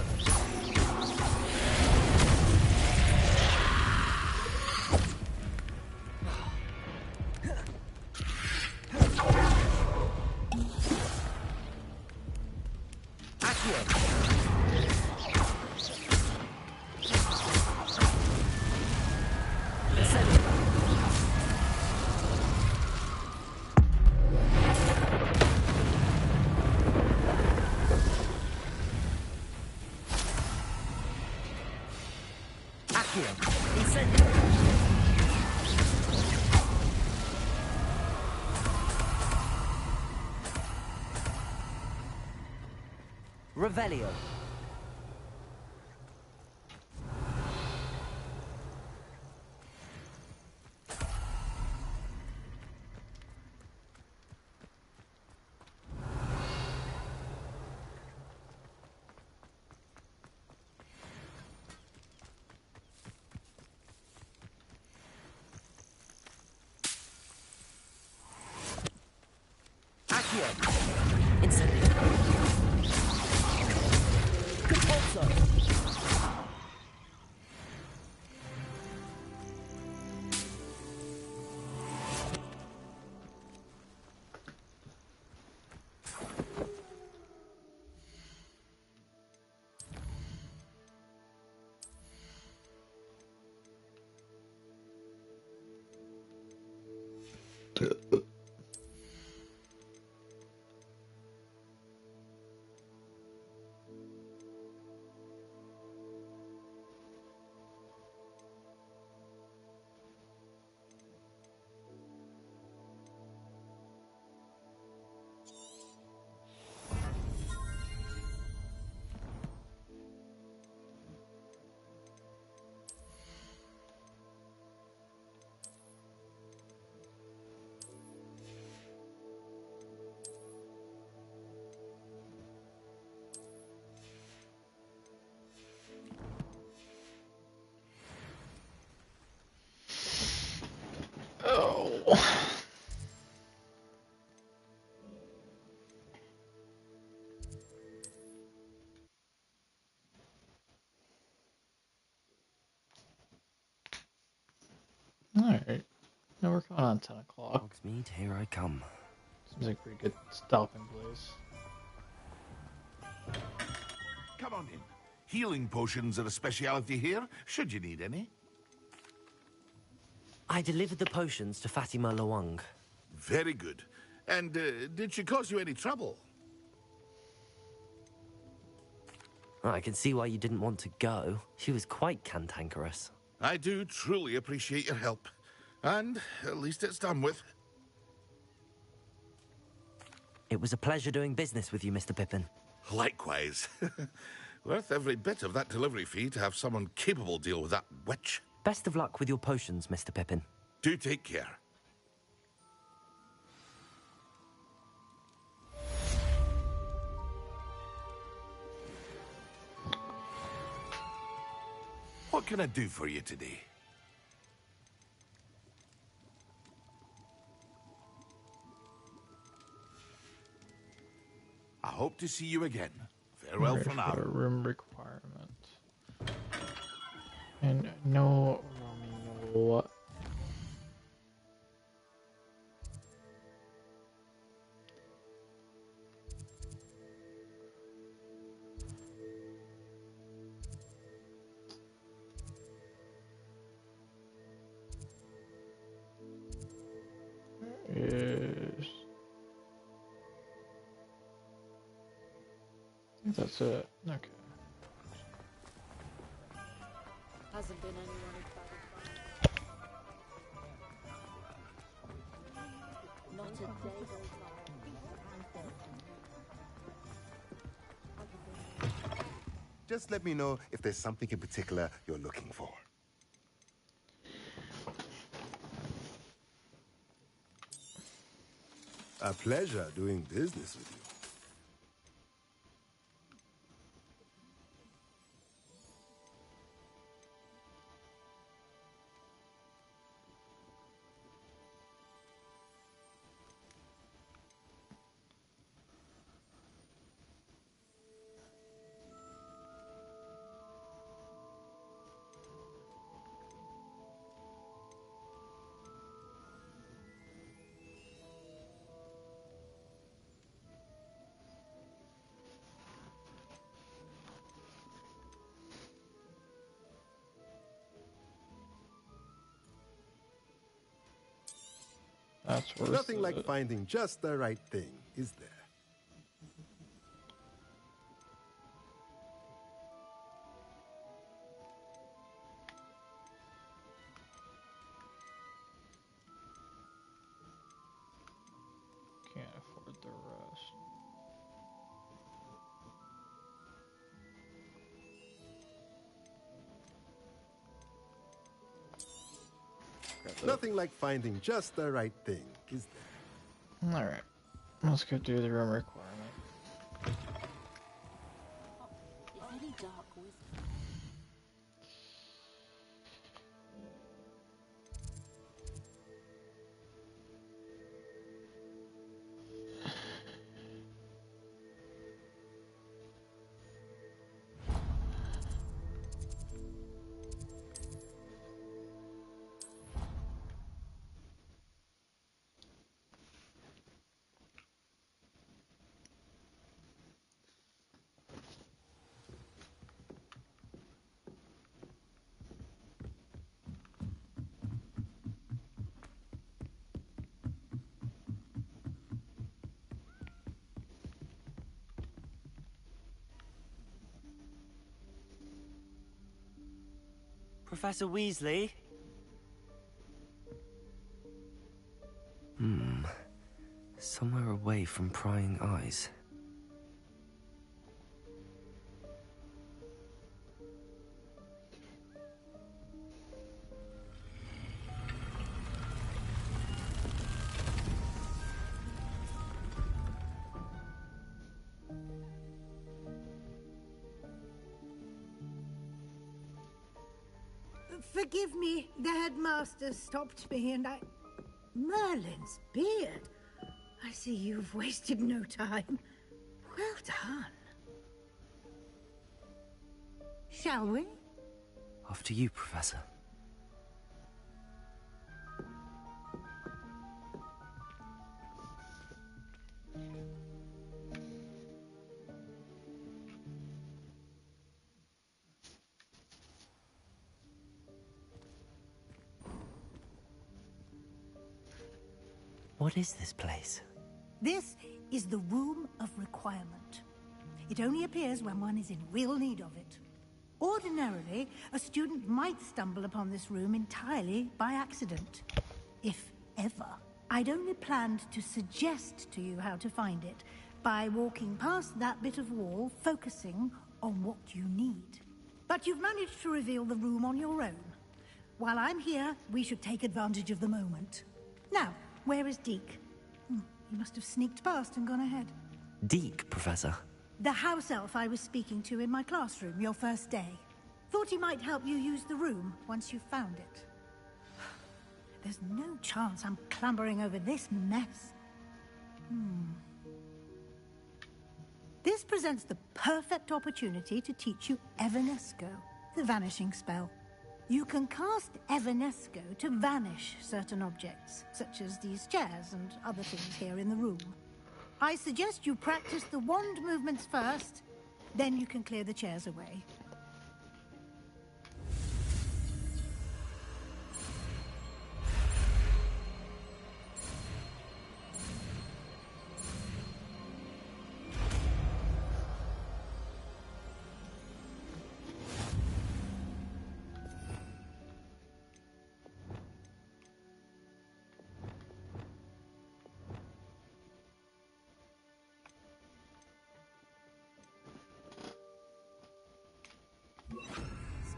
Speaker 2: Revelio. Accio. Incendio. Compulso.
Speaker 1: we're coming on 10 o'clock.
Speaker 2: Hogsmeade, here I come.
Speaker 1: Seems like a pretty good stopping place.
Speaker 9: Come on in. Healing potions are a speciality here, should you need any.
Speaker 2: I delivered the potions to Fatima Lawang.
Speaker 9: Very good. And did she cause you any trouble?
Speaker 2: I can see why you didn't want to go. She was quite cantankerous.
Speaker 9: I do truly appreciate your help. And at least it's done with.
Speaker 2: It was a pleasure doing business with you, Mr. Pippin.
Speaker 9: Likewise. Worth every bit of that delivery fee to have someone capable deal with that witch.
Speaker 2: Best of luck with your potions, Mr. Pippin.
Speaker 9: Do take care. What can I do for you today? I hope to see you again. Farewell for now.
Speaker 1: A room requirement. And no roaming, no what? Is I think that's it. Okay.
Speaker 6: Hasn't been anyone not a day goes by.
Speaker 22: Just let me know if there's something in particular you're looking for. A pleasure doing business with you.
Speaker 1: That's worth
Speaker 22: Nothing
Speaker 1: it.
Speaker 22: like finding just the right thing, is there?
Speaker 1: Can't afford the rest.
Speaker 22: Nothing like finding just the right thing, is there?
Speaker 1: Alright. Let's go do the room requirement.
Speaker 6: If any dark wizard.
Speaker 2: Professor Weasley? Somewhere away from prying eyes.
Speaker 17: Forgive me, the headmaster stopped me and I... Merlin's beard. I see you've wasted no time. Well done. Shall we?
Speaker 2: After you, Professor. What is this place?
Speaker 17: This is the Room of Requirement. It only appears when one is in real need of it. Ordinarily, a student might stumble upon this room entirely by accident. If ever. I'd only planned to suggest to you how to find it by walking past that bit of wall, focusing on what you need. But you've managed to reveal the room on your own. While I'm here, we should take advantage of the moment. Now, where is Deke? He must have sneaked past and gone ahead.
Speaker 2: Deke, Professor.
Speaker 17: The house elf I was speaking to in my classroom your first day. Thought he might help you use the room once you found it. There's no chance I'm clambering over this mess. This presents the perfect opportunity to teach you Evanesco, the vanishing spell. You can cast Evanesco to vanish certain objects, such as these chairs and other things here in the room. I suggest you practice the wand movements first, then you can clear the chairs away.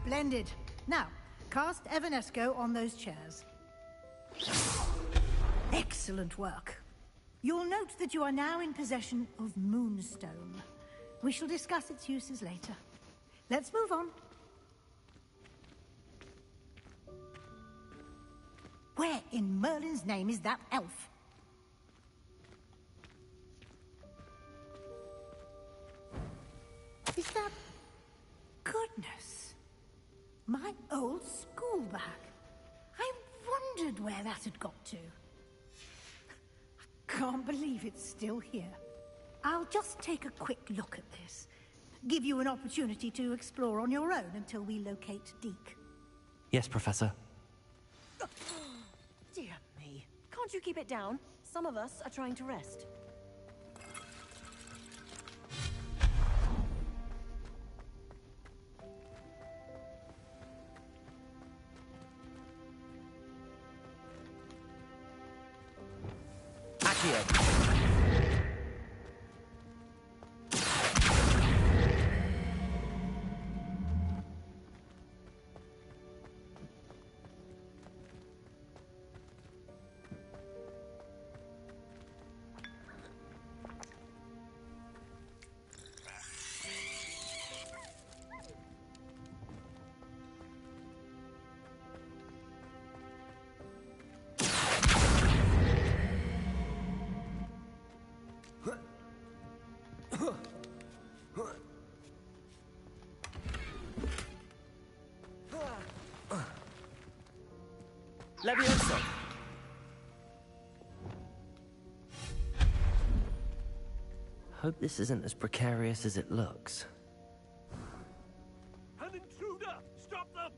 Speaker 17: Splendid. Now, cast Evanesco on those chairs. Excellent work. You'll note that you are now in possession of Moonstone. We shall discuss its uses later. Let's move on. Where in Merlin's name is that elf? Is that... Goodness. My old school bag. I wondered where that had got to. I can't believe it's still here. I'll just take a quick look at this. Give you an opportunity to explore on your own until we locate Deke.
Speaker 2: Yes, Professor.
Speaker 8: Dear me. Can't you keep it down? Some of us are trying to rest.
Speaker 2: Levioso. Hope this isn't as precarious as it looks.
Speaker 19: An intruder! Stop them!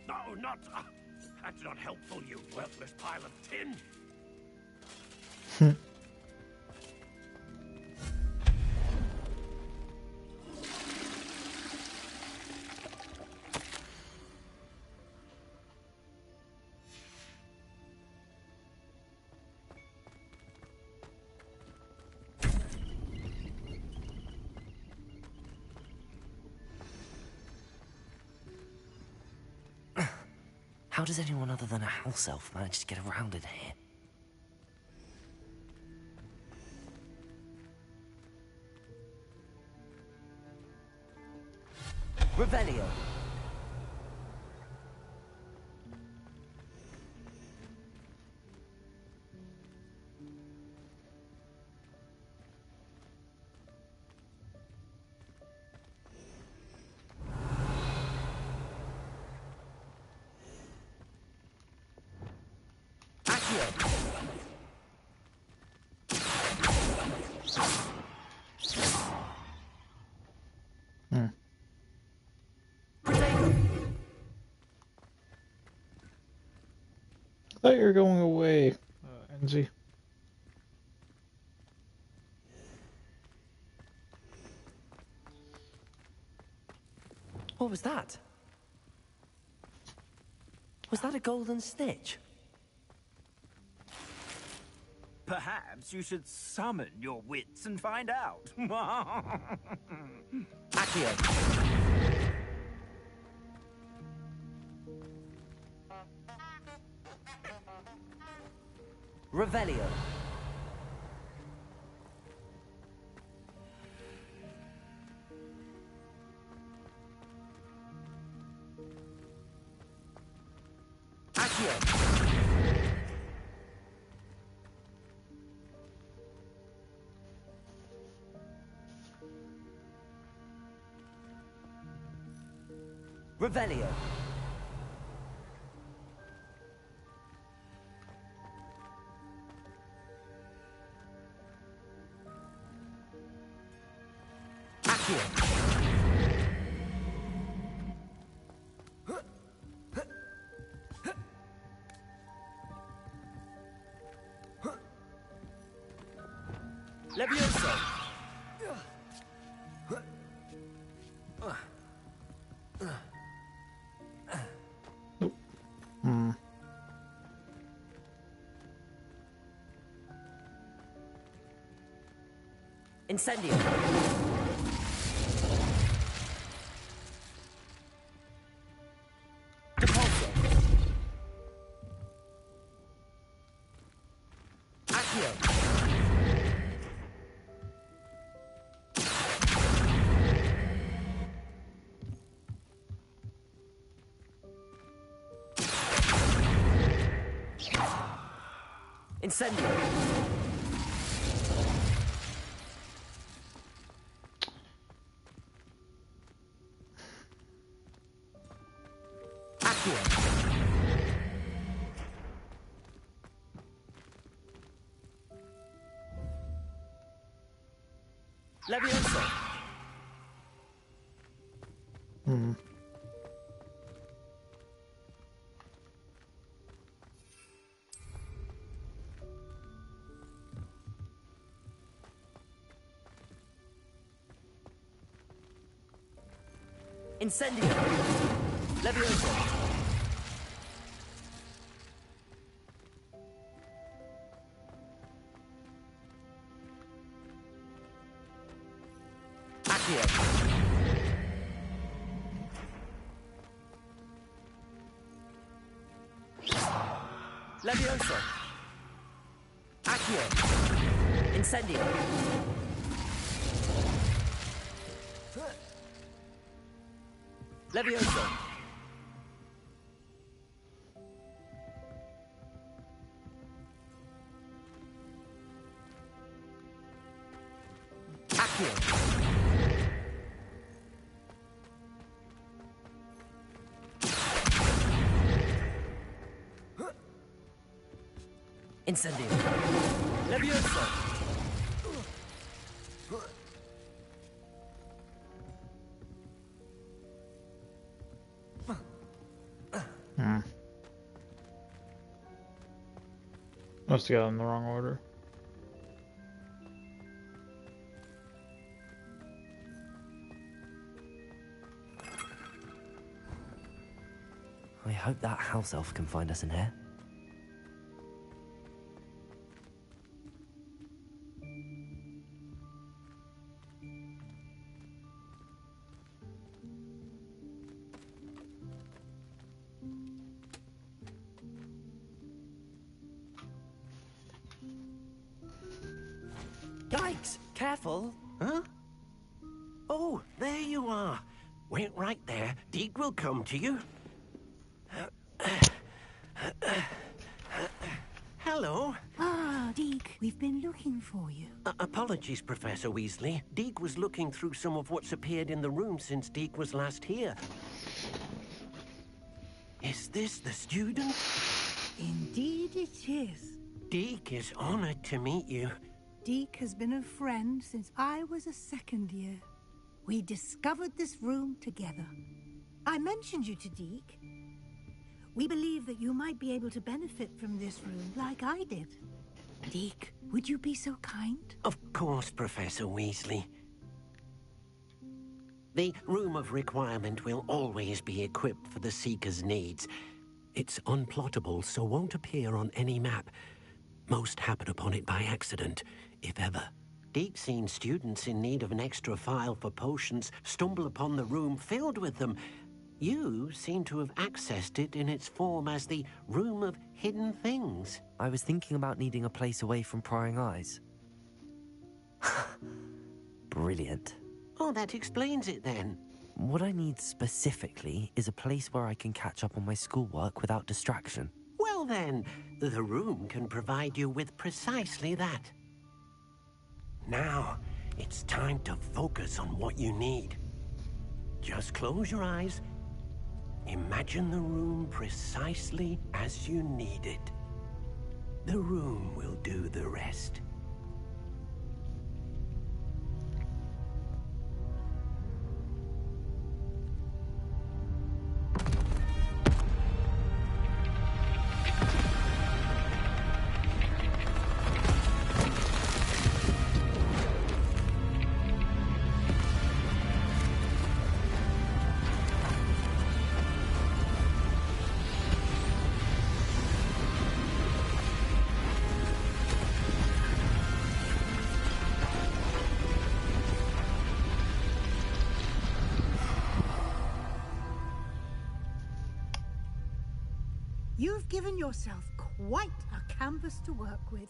Speaker 19: No, not... that's not helpful, you worthless pile of tin!
Speaker 2: How does anyone other than a house elf manage to get around in here? Revelio.
Speaker 1: thought you were going away, Enzi.
Speaker 2: What was that? Was that a golden snitch?
Speaker 10: Perhaps you should summon your wits and find out.
Speaker 2: Accio. Revelio. Accio. Revelio. Accio. Levioso.
Speaker 1: Hmm.
Speaker 2: Incendio. Depulso. Accio. Incendio. Accio. Levioso.
Speaker 1: Hmm.
Speaker 2: Incendio. Levioso. Accio. Levioso. Accio. Incendio. Levioso. Accio. Incendio. Levioso.
Speaker 1: Hmm. Must have got in the wrong order.
Speaker 2: I hope that house elf can find us in here.
Speaker 14: Yikes! Careful! Huh? Oh, there you are. Wait right there. Deke will come to you. Hello.
Speaker 17: Ah, Deke, we've been looking for you.
Speaker 14: Apologies, Professor Weasley. Deke was looking through some of what's appeared in the room since Deke was last here. Is this the student?
Speaker 17: Indeed it is.
Speaker 14: Deke is honored to meet you.
Speaker 17: Deke has been a friend since I was a second year. We discovered this room together. I mentioned you to Deke. We believe that you might be able to benefit from this room like I did. Deke, would you be so kind?
Speaker 14: Of course, Professor Weasley. The Room of Requirement will always be equipped for the Seeker's needs. It's unplottable, so won't appear on any map. Most happen upon it by accident, if ever. Deke's seen students in need of an extra file for potions stumble upon the room filled with them. You seem to have accessed it in its form as the Room of Hidden Things.
Speaker 2: I was thinking about needing a place away from prying eyes. Brilliant.
Speaker 14: Oh, that explains it then.
Speaker 2: What I need specifically is a place where I can catch up on my schoolwork without distraction.
Speaker 14: Well then, the room can provide you with precisely that. Now, it's time to focus on what you need. Just close your eyes. Imagine the room precisely as you need it. The room will do the rest.
Speaker 17: You've given yourself quite a canvas to work with.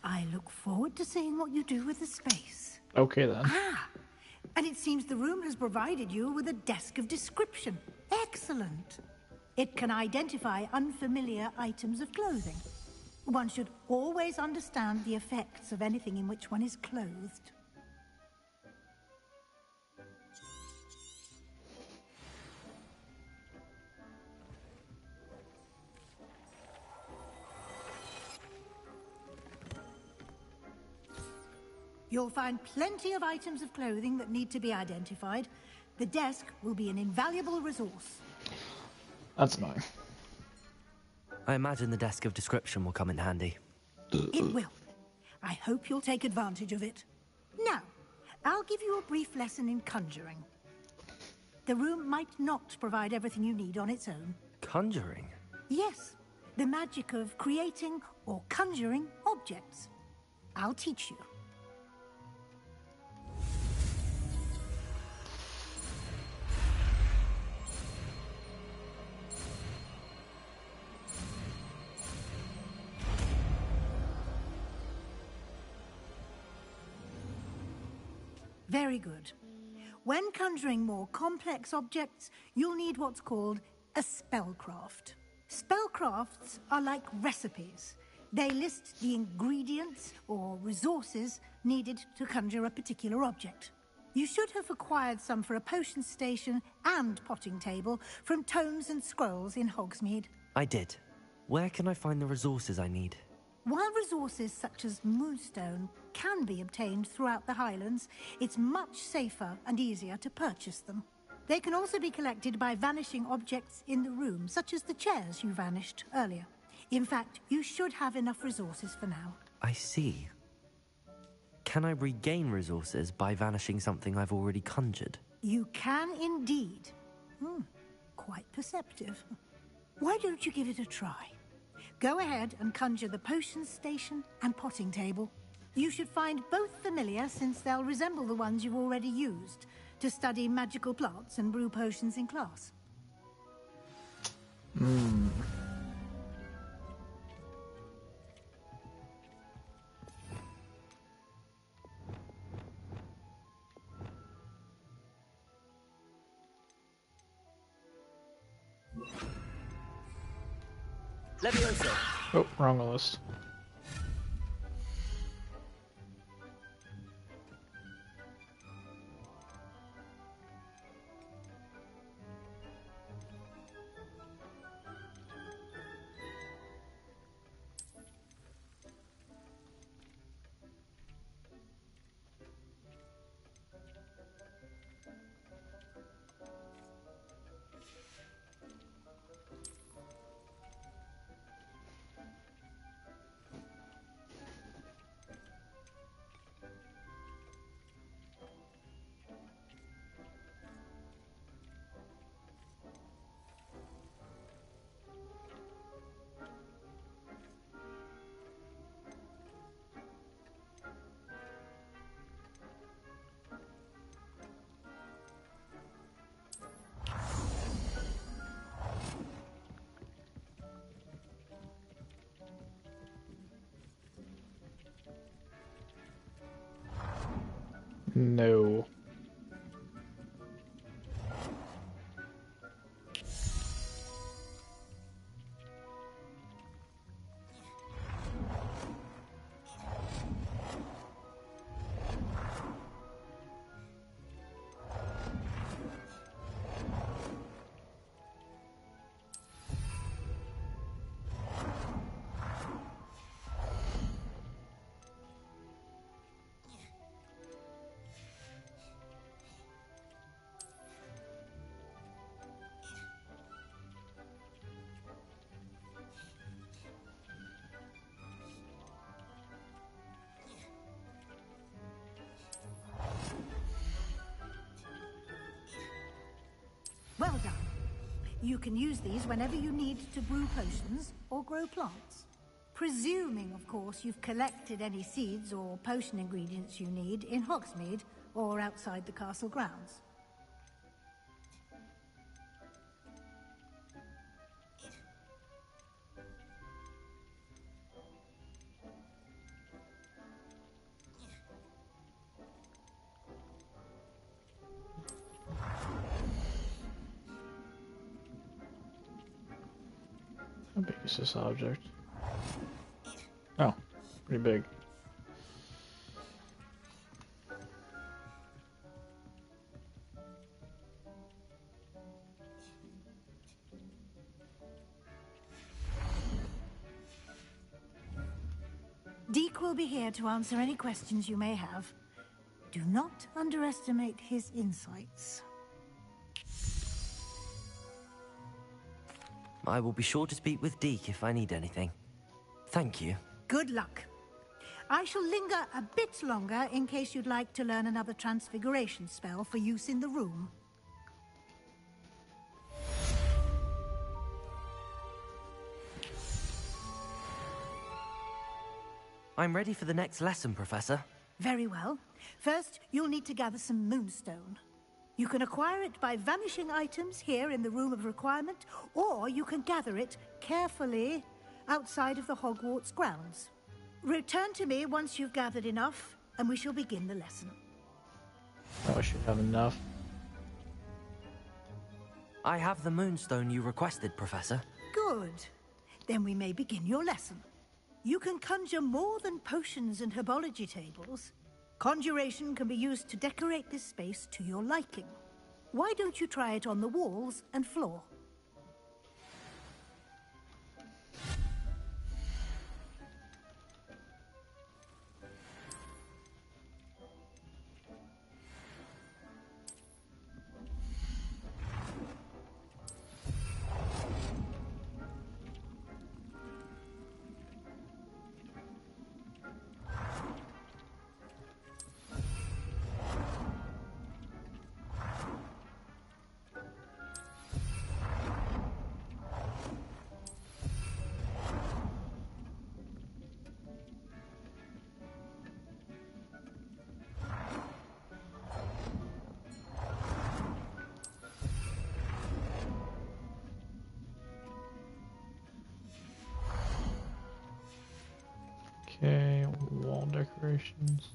Speaker 17: I look forward to seeing what you do with the space.
Speaker 1: Okay then.
Speaker 17: Ah, and it seems the room has provided you with a desk of description. Excellent. It can identify unfamiliar items of clothing. One should always understand the effects of anything in which one is clothed. You'll find plenty of items of clothing that need to be identified. The desk will be an invaluable resource.
Speaker 1: That's annoying.
Speaker 2: I imagine the desk of description will come in handy.
Speaker 17: It will. I hope you'll take advantage of it. Now, I'll give you a brief lesson in conjuring. The room might not provide everything you need on its own.
Speaker 2: Conjuring?
Speaker 17: Yes, the magic of creating or conjuring objects. I'll teach you. Very good. When conjuring more complex objects, you'll need what's called a spellcraft. Spellcrafts are like recipes. They list the ingredients or resources needed to conjure a particular object. You should have acquired some for a potion station and potting table from tomes and scrolls in Hogsmeade.
Speaker 2: I did. Where can I find the resources I need?
Speaker 17: While resources such as moonstone can be obtained throughout the Highlands, it's much safer and easier to purchase them. They can also be collected by vanishing objects in the room, such as the chairs you vanished earlier. In fact, you should have enough resources for now.
Speaker 2: I see. Can I regain resources by vanishing something I've already conjured?
Speaker 17: You can indeed. Quite perceptive. Why don't you give it a try? Go ahead and conjure the potion station and potting table. You should find both familiar, since they'll resemble the ones you've already used to study magical plants and brew potions in class.
Speaker 10: Leviosa.
Speaker 1: Oh, wrong list. No.
Speaker 17: Well done. You can use these whenever you need to brew potions or grow plants. Presuming, of course, you've collected any seeds or potion ingredients you need in Hogsmeade or outside the castle grounds.
Speaker 1: How big is this object? Oh, pretty big.
Speaker 17: Deke will be here to answer any questions you may have. Do not underestimate his insights.
Speaker 2: I will be sure to speak with Deke if I need anything. Thank you.
Speaker 17: Good luck. I shall linger a bit longer in case you'd like to learn another transfiguration spell for use in the room.
Speaker 2: I'm ready for the next lesson, Professor.
Speaker 17: Very well. First, you'll need to gather some moonstone. You can acquire it by vanishing items here in the Room of Requirement, or you can gather it carefully outside of the Hogwarts grounds. Return to me once you've gathered enough, and we shall begin the lesson.
Speaker 1: Oh, I should have enough.
Speaker 2: I have the moonstone you requested, Professor.
Speaker 17: Good. Then we may begin your lesson. You can conjure more than potions and herbology tables. Conjuration can be used to decorate this space to your liking. Why don't you try it on the walls and floor?
Speaker 1: Okay, wall decorations.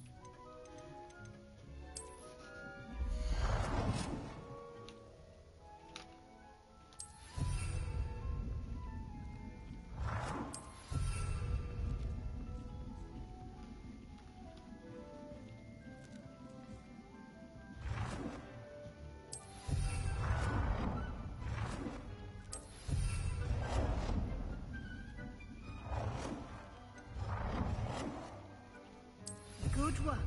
Speaker 17: Good work.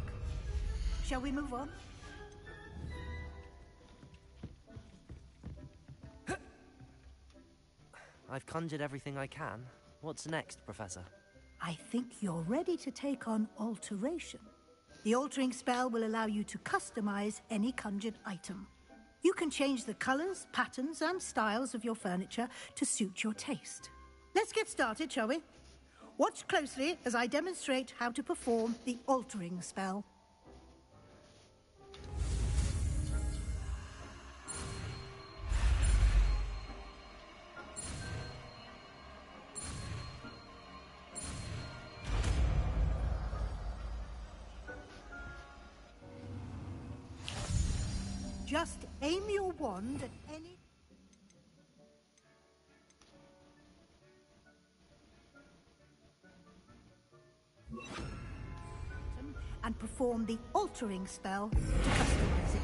Speaker 17: Shall we move on?
Speaker 2: I've conjured everything I can. What's next, Professor?
Speaker 17: I think you're ready to take on alteration. The altering spell will allow you to customize any conjured item. You can change the colors, patterns, and styles of your furniture to suit your taste. Let's get started, shall we? Watch closely as I demonstrate how to perform the altering spell. just aim your wand at any... and perform the altering spell to customize it.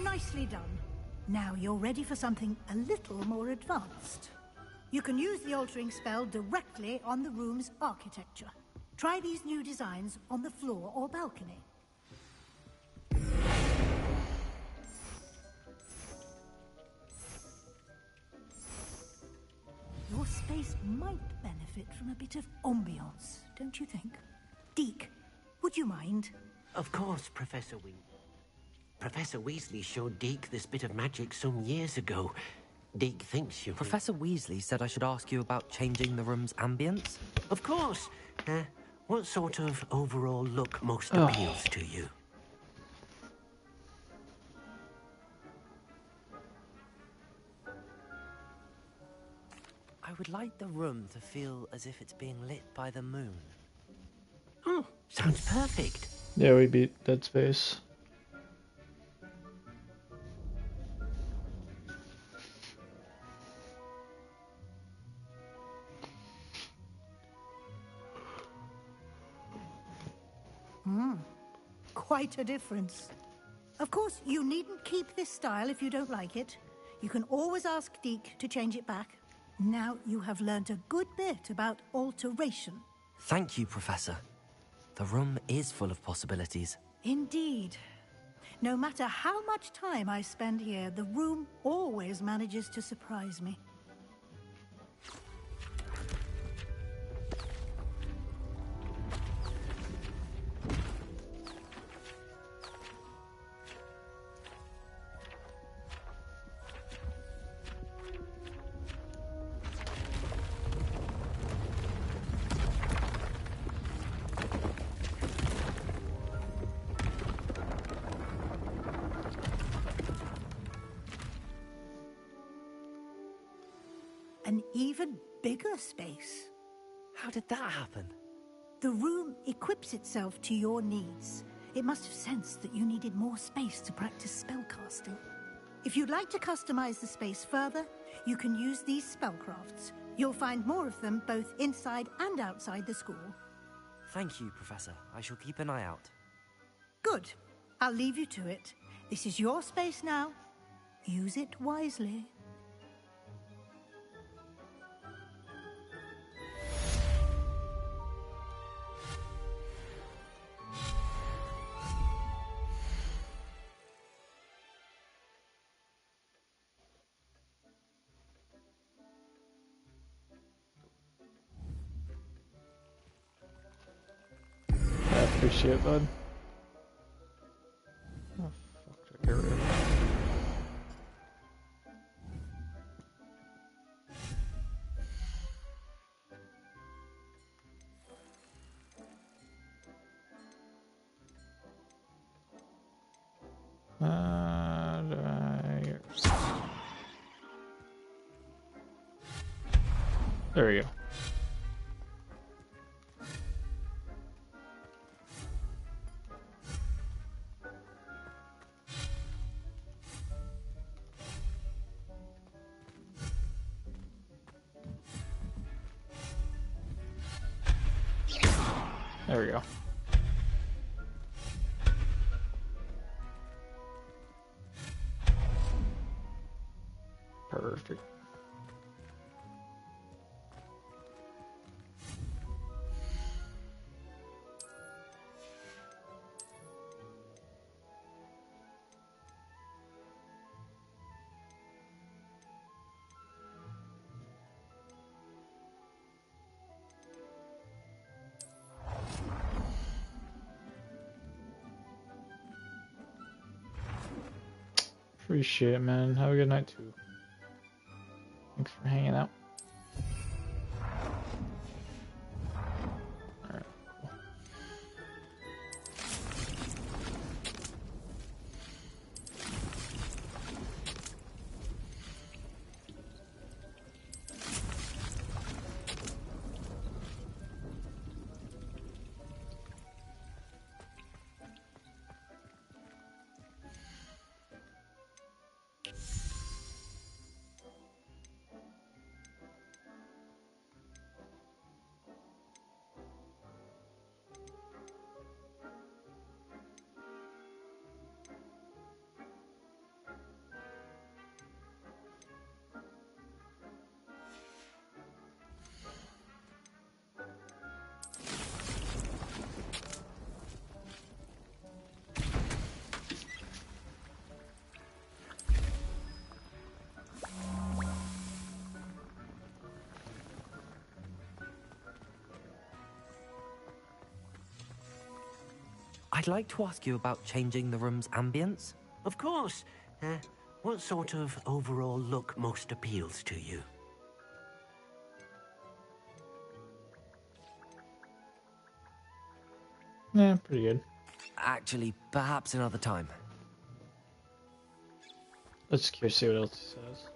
Speaker 17: Nicely done. Now you're ready for something a little more advanced. You can use the altering spell directly on the room's architecture. Try these new designs on the floor or balcony. Your space might benefit from a bit of ambiance, don't you think? Deke, would you mind?
Speaker 14: Of course, Professor Weasley. Professor Weasley showed Deke this bit of magic some years ago. Deke thinks you...
Speaker 2: Professor Weasley said I should ask you about changing the room's ambience?
Speaker 14: Of course. What sort of overall look most appeals to you?
Speaker 2: I would like the room to feel as if it's being lit by the moon.
Speaker 14: Oh, sounds perfect.
Speaker 1: Yeah, we beat Dead Space.
Speaker 17: Quite a difference. Of course, you needn't keep this style if you don't like it. You can always ask Deke to change it back. Now you have learnt a good bit about alteration.
Speaker 2: Thank you, Professor. The room is full of possibilities.
Speaker 17: Indeed. No matter how much time I spend here, the room always manages to surprise me. An even bigger space.
Speaker 2: How did that happen?
Speaker 17: The room equips itself to your needs. It must have sensed that you needed more space to practice spellcasting. If you'd like to customize the space further, you can use these spellcrafts. You'll find more of them both inside and outside the school.
Speaker 2: Thank you, Professor. I shall keep an eye out.
Speaker 17: Good. I'll leave you to it. This is your space now. Use it wisely.
Speaker 1: I appreciate it, bud. Oh, fuck, did I get rid of that? There we go. There we go. Perfect. Appreciate it, man. Have a good night, too. Thanks for hanging out. Alright, cool.
Speaker 2: I'd like to ask you about changing the room's ambience.
Speaker 14: Of course. What sort of overall look most appeals to you?
Speaker 1: Yeah, pretty good.
Speaker 2: Actually, perhaps another time.
Speaker 1: Let's curious see what else he says.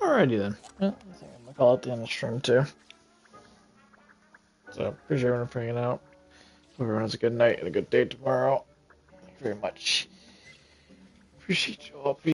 Speaker 1: Alrighty then. Yeah, I think I'm gonna call it the end of the stream too. So appreciate everyone for hanging out. Hope everyone has a good night and a good day tomorrow. Thank you very much. Appreciate you all.